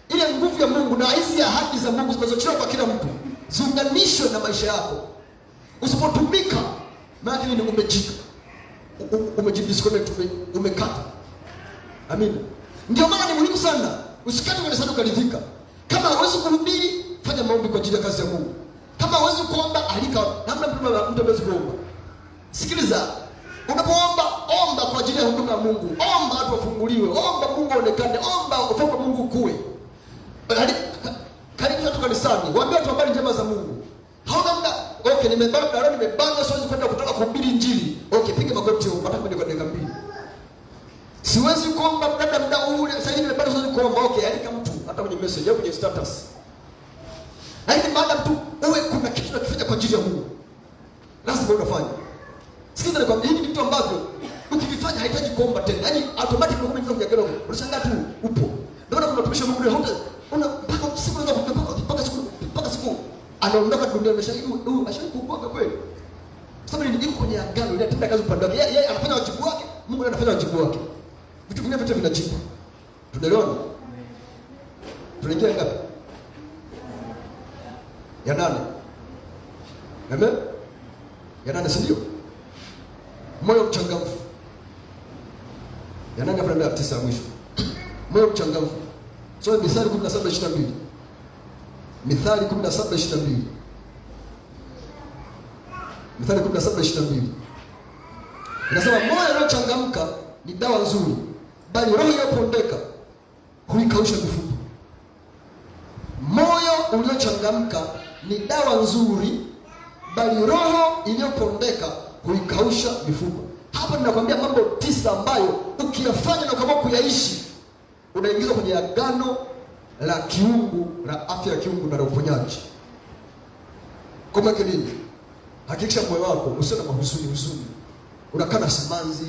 ile nguvu ya Mungu na hizi ahadi za Mungu zinazochelewa kwa kila mtu. Ziunganishwe na maisha yako. Usipotumika maana ni umejika. Umejidisconnect, umekata. Amina. Ndio maana ni muhimu sana usikate kwenye sanduku karidhika. Kama huwezi kuhubiri, fanya maombi kwa ajili ya kazi ya Mungu. Kama huwezi kuomba, alika namna mtu hawezi kuomba. Sikiliza, unapoomba, omba kwa ajili ya huduma ya Mungu. Omba watu wafunguliwe, omba Mungu aonekane, omba ufanye Mungu kue. Karibu watu kanisani, waambie watu habari njema za Mungu. Hauna muda, okay, nimebanga siwezi kwenda kutoka kuhubiri injili. Okay, piga magoti hapo, nataka kwenda kwa dakika 2. Siwezi kuomba muda ule, sasa hivi nimebanga siwezi kuomba. Okay, alika mtu hata kwenye message au kwenye status. Lakini baada tu uwe kuna kitu unakifanya kwa ajili ya Mungu. Lazima unafanya. Sikiza nikwambia, hivi ni vitu ambavyo ukivifanya hahitaji kuomba tena. Yaani automatic unakuwa kwenye gari, unashangaa tu upo. Ndio maana kuna mtumishi wa Mungu leo una mpaka siku unaweza mpaka siku anaondoka dunia ameshaikuokoka kweli. Sababu ni kwenye agano ile atenda kazi upande wake. Yeye anafanya wajibu wake, Mungu anafanya wajibu wake. Vitu vingine vyote vinajibu. Tunaelewana? Tunaingia ngapi? Ya 8. Amen. Ya 8 si ndio? Moyo mchangamfu. Ya 8 hapa ndio 9 mwisho. Moyo mchangamfu. So Mithali 17:22. Mithali 17:22. Mithali 17:22. Inasema moyo uliochangamka ni dawa nzuri, bali roho iliyopondeka huikausha mifupa. Moyo uliochangamka ni dawa nzuri, bali roho iliyopondeka huikausha mifupa. Hapa ninakwambia mambo 9 ambayo ukiyafanya na kama kuyaishi unaingizwa kwenye agano la kiungu, la afya ya kiungu na la uponyaji. Kwa maana nini? Hakikisha moyo wako usio na huzuni. Unakaa na simanzi,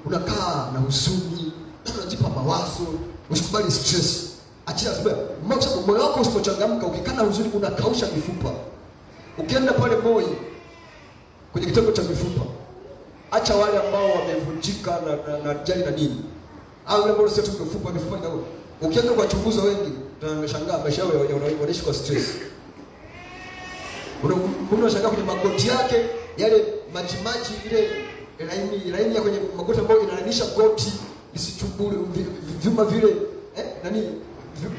unakaa na huzuni, unajipa mawazo, usikubali stress. Achia sababu moyo wako usipochangamka, ukikaa na huzuni unakausha mifupa. Ukienda pale Moi kwenye kitengo cha mifupa, acha wale ambao wamevunjika na jali na nini. Au wale ambao sio mifupa ndio. Ukienda kwa wachunguzi wengi, tunashangaa maisha yao wanaishi kwa stress. Unashangaa kwenye magoti yake yale maji ile laini ya kwenye magoti ambayo inalanisha goti isichumbule vyuma vile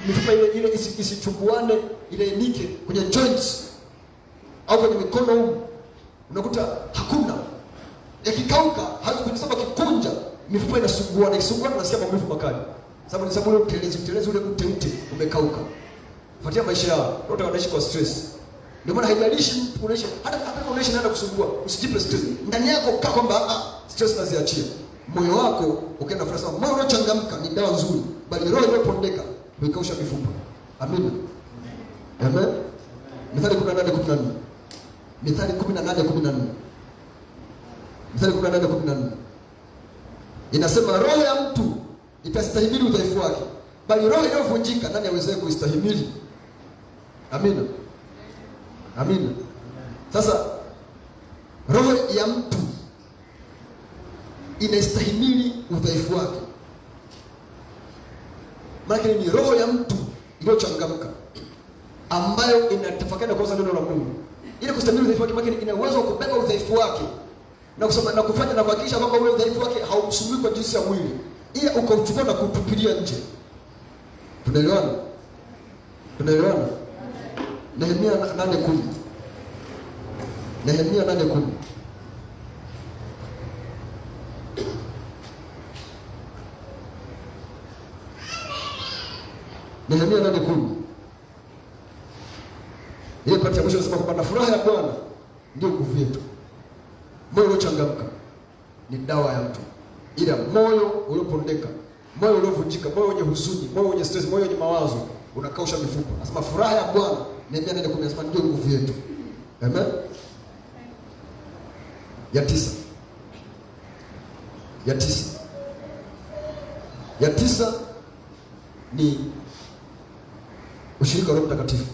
mifupa ile isichumbuane ile nike kwenye joints au kwenye mikono huko. Unakuta hakuna yakikauka, sababu kikunja mifupa inasumbua na ikisumbua tunasikia maumivu makali. Sababu ni sababu utelezi ule uteute umekauka. Fuatia maisha yao, wote wanaishi kwa stress. Ndio maana haijalishi mtu unaishi hata kama unaishi nenda kusumbua, usijipe stress. Ndani yako kaa kwamba stress naziachia. Moyo wako ukienda furaha, moyo unaochangamka ni dawa nzuri, bali roho inayopondeka huikausha mifupa. Amina. Amen. Mithali 18:14. Mithali 18:14. Mithali 18:14. Inasema roho ya mtu itastahimili udhaifu wake, bali roho iliyovunjika nani awezaye kuistahimili? Amina. Amina. Sasa roho ya mtu inastahimili udhaifu wake. Maana ni roho ya mtu iliyochangamka ambayo inatafakari na kuwaza neno la Mungu. Ile kustahimili udhaifu wake, maana ina uwezo wa kubeba udhaifu wake na kusema na kufanya na kuhakikisha kwamba ule udhaifu wake haumsumbui kwa jinsi ya mwili, ile ukauchukua na kutupilia nje. Tunaelewana? Tunaelewana? Nehemia 8:10. Nehemia 8:10. Nehemia 8:10. Ile pati ya mwisho inasema kwamba furaha ya Bwana ndio nguvu yetu. Moyo uliochangamka ni dawa ya mtu. Ila moyo uliopondeka, moyo uliovunjika, moyo wenye huzuni, moyo wenye stress, moyo wenye mawazo unakausha mifupa. Anasema furaha ya Bwana, Nehemia 8:10, anasema ndio nguvu yetu. Amen. Ya tisa ni ushirika wa Roho Mtakatifu.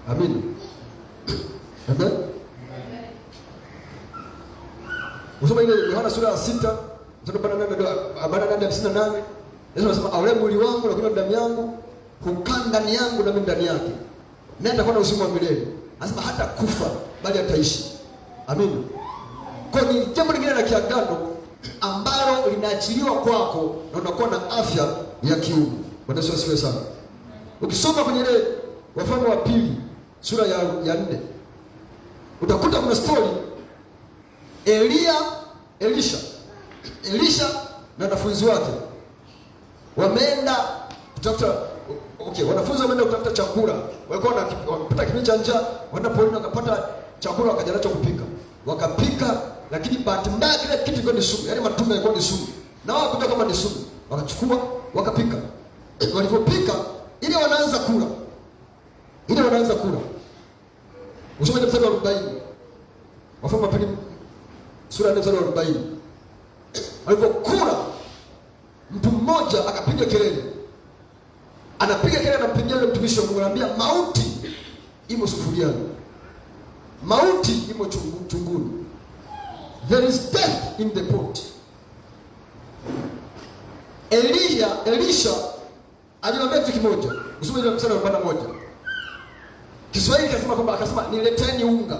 Amen. Amen. Usoma ile Yohana sura ya 6, mstari wa 8:58. Yesu anasema aule mwili wangu na kunywa damu yangu hukaa ndani yangu na mimi ndani yake, naye atakuwa na uzima wa milele. Anasema hata kufa bali ataishi. Amen. Kwa ni jambo lingine la kiagano ambalo linaachiliwa kwako na unakuwa na afya ya kiungu. Bwana Yesu asifiwe sana. Ukisoma kwenye ile Wafalme wa pili sura ya 4 utakuta kuna story Elisha na wanafunzi wake wameenda kutafuta, wanafunzi wameenda kutafuta chakula. Walikuwa wanapata kipindi cha njaa, wanapoenda wakapata chakula wakaja nacho kupika. Wakapika, lakini bahati mbaya kile kitu kilikuwa ni sumu. Yaani matunda yalikuwa ni sumu. Na wao kutoka kama ni sumu. Wakachukua, wakapika. Walipopika, ile wanaanza kula. Usome mstari wa 40. Wafalme wa pili sura ya 4 mstari wa 40. Walipokula, mtu mmoja akapiga kelele. Anapiga kelele, anampigia yule mtumishi wa Mungu, anamwambia mauti imo sufuriani. Mauti imo chunguni. There is death in the pot. Elisha alimwambia kitu kimoja. Usome ile mstari wa 41. Kiswahili kinasema kwamba akasema nileteni unga.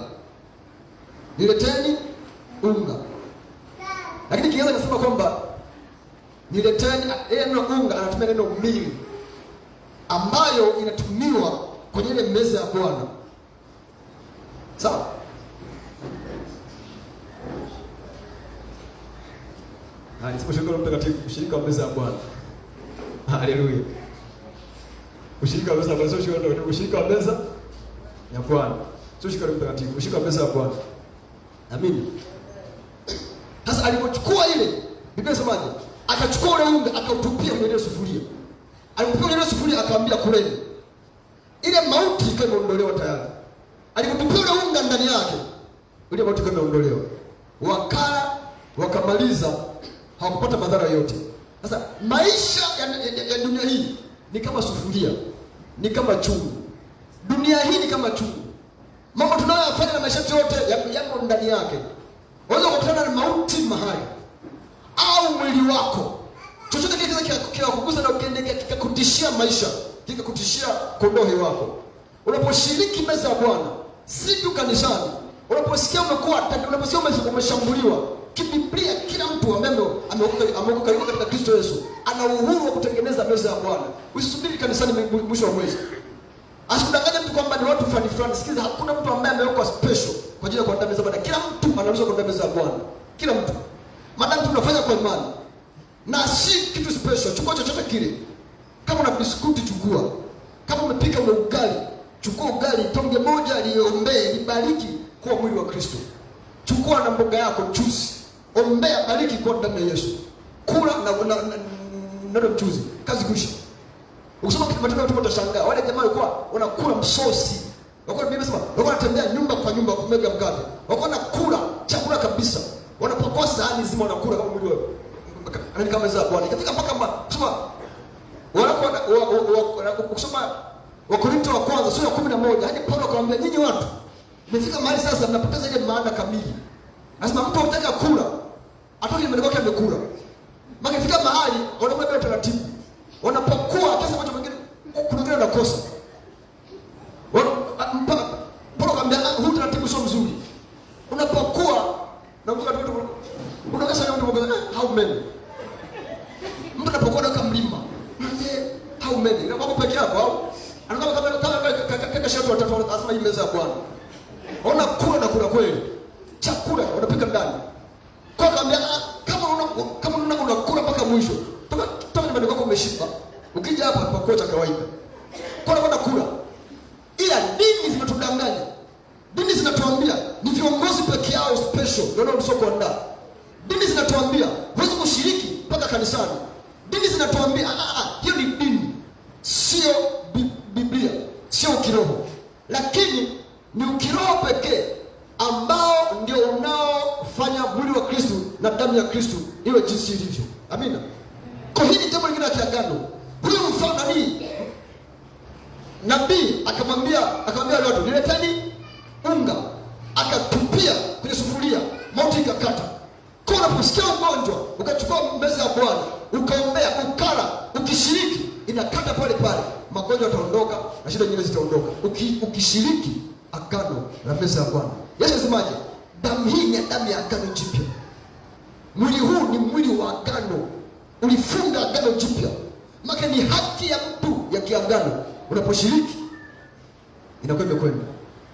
Lakini Kiingereza kinasema kwamba nileteni, neno unga anatumia neno meal ambayo inatumiwa kwenye ile meza ya Bwana. Sawa? Nisema shirika la Mtakatifu, ushirika wa meza ya Bwana. Haleluya. Ushirika wa meza ya Bwana, ushirika wa meza ya Bwana. Sio shirika la Mtakatifu, ushirika wa meza ya Bwana. Amini. Sasa alipochukua ile, Biblia inasemaje? Akachukua ule unga akautupia kwenye ile sufuria. Alipotupia kwenye ile sufuria akaambia kuleni. Ile mauti ikawa imeondolewa tayari. Alipotupia ule unga ndani yake, ile mauti ikawa imeondolewa. Wakala, wakamaliza, hawakupata madhara yote. Sasa maisha ya dunia hii ni kama sufuria, ni kama chungu. Dunia hii ni kama chungu. Mambo tunayoyafanya na maisha yote yako ndani yake. Unaweza kukutana na mauti mahali au mwili wako. Chochote kile kikakugusa na ukiendekea kikakutishia maisha, kikakutishia kondoo wako. Unaposhiriki meza ya Bwana, si tu kanisani, unaposikia umeshambuliwa, kibiblia kila mtu ambaye ameokoka katika Kristo Yesu ana uhuru wa kutengeneza meza ya Bwana. Usisubiri kanisani mwisho wa mwezi. Asikudanganye mtu kwamba ni watu fulani. Sikiza, hakuna mtu ambaye ameokoka special kwa ajili ya kuandaa meza ya Bwana. Kila mtu anaweza kuandaa meza ya Bwana. Kila mtu. Madamu tunafanya kwa imani. Na si kitu special. Chukua chochote kile. Kama una biskuti chukua. Kama umepika ule ugali, chukua ugali tonge moja liombee, libariki kwa mwili wa Kristo. Chukua na mboga yako juice. Ombea, bariki kwa damu ya Yesu. Kula ndio mchuzi, kazi kuisha. Ukisoma matendo mtume utashangaa. Wale jamaa walikuwa wanakula msosi. Walikuwa Biblia inasema walikuwa wanatembea nyumba kwa nyumba kumega mkate. Walikuwa wanakula chakula kabisa. Wanapokoa sahani zima wanakula kama mwili wao. Yaani kama za Bwana. Ikafika mpaka kusema kusoma Wakorintho wa kwanza sura ya 11 hadi Paulo akamwambia nyinyi watu mmefika mahali sasa mnapoteza ile maana kamili. Anasema mtu anataka kula atoke nyumbani kwake amekula. Mpaka ifika mahali wanakuwa bila taratibu. Wanapokuwa kesa watu wengine kuna wengine wanakosa. Paulo akamwambia huu taratibu sio mzuri. Unapokuwa na mtu unakasa na mtu how many? Mtu anapokuwa kama mlima. How many? Na wako peke yako au? Anataka kama shatu watatu lazima hii meza ya Bwana. Ona kula na kula kweli. Chakula wanapika ndani. Kwa kaambia kama unakula mpaka mwisho. Toka nyumbani kwako umeshiba. Ukija hapa kwa kocha kawaida. Kwa nini unakula? Ila dini zinatudanganya. Dini zinatuambia ni viongozi peke yao special ndio wanaweza kuandaa. Dini zinatuambia huwezi kushiriki mpaka kanisani. Dini zinatuambia hiyo ni dini. Sio Biblia, sio kiroho. Lakini ni ukiroho pekee ambao ndio unaofanya mwili wa Kristo na damu ya Kristo iwe jinsi ilivyo. Amina. Kwa hili jambo lingine la kiagano. Huyo mfano ni nabii akamwambia watu nileteni unga, akatupia kwenye sufuria, moto ikakata. Kwa unaposikia ugonjwa, ukachukua meza ya Bwana, ukaombea, ukala, ukishiriki, inakata pale pale. Magonjwa yataondoka na shida nyingine zitaondoka. Ukishiriki agano la meza ya Bwana. Yesu asemaje? Damu hii ni damu ya agano jipya. Mwili huu ni mwili wa agano. Ulifunga agano jipya. Maana ni haki ya mtu ya kiagano. Unaposhiriki inakuwa imekwenda.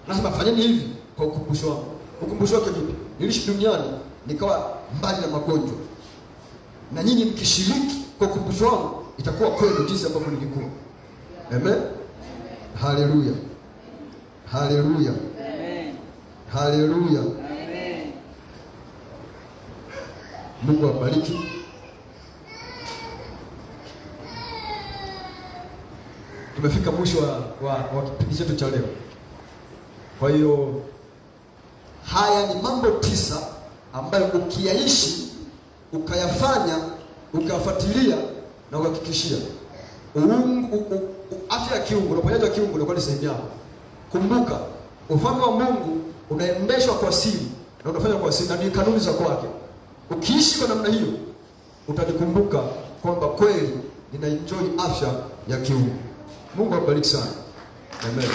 Nasema fanyeni hivi kwa ukumbusho wangu. Ukumbusho wake vipi? Niliishi duniani nikawa mbali na magonjwa. Na nyinyi mkishiriki kwa ukumbusho wangu itakuwa kweli jinsi ambavyo nilikuwa. Amen. Haleluya. Haleluya. Amen. Haleluya. Amen. Mungu awabariki. Tumefika mwisho wa kipindi chetu cha leo. Kwa hiyo haya ni mambo 9 ambayo ukiyaishi, ukayafanya, ukafuatilia na ukahakikishia afya ya kiungu na uponyaji wa kiungu unakuwa ni sehemu yako. Kumbuka, ufalme wa Mungu unaendeshwa kwa siri na unafanywa kwa siri na ni kanuni za kwake. Ukiishi kwa namna hiyo, utanikumbuka kwamba kweli nina enjoy afya ya kiungu. Mungu awabariki sana. Amen.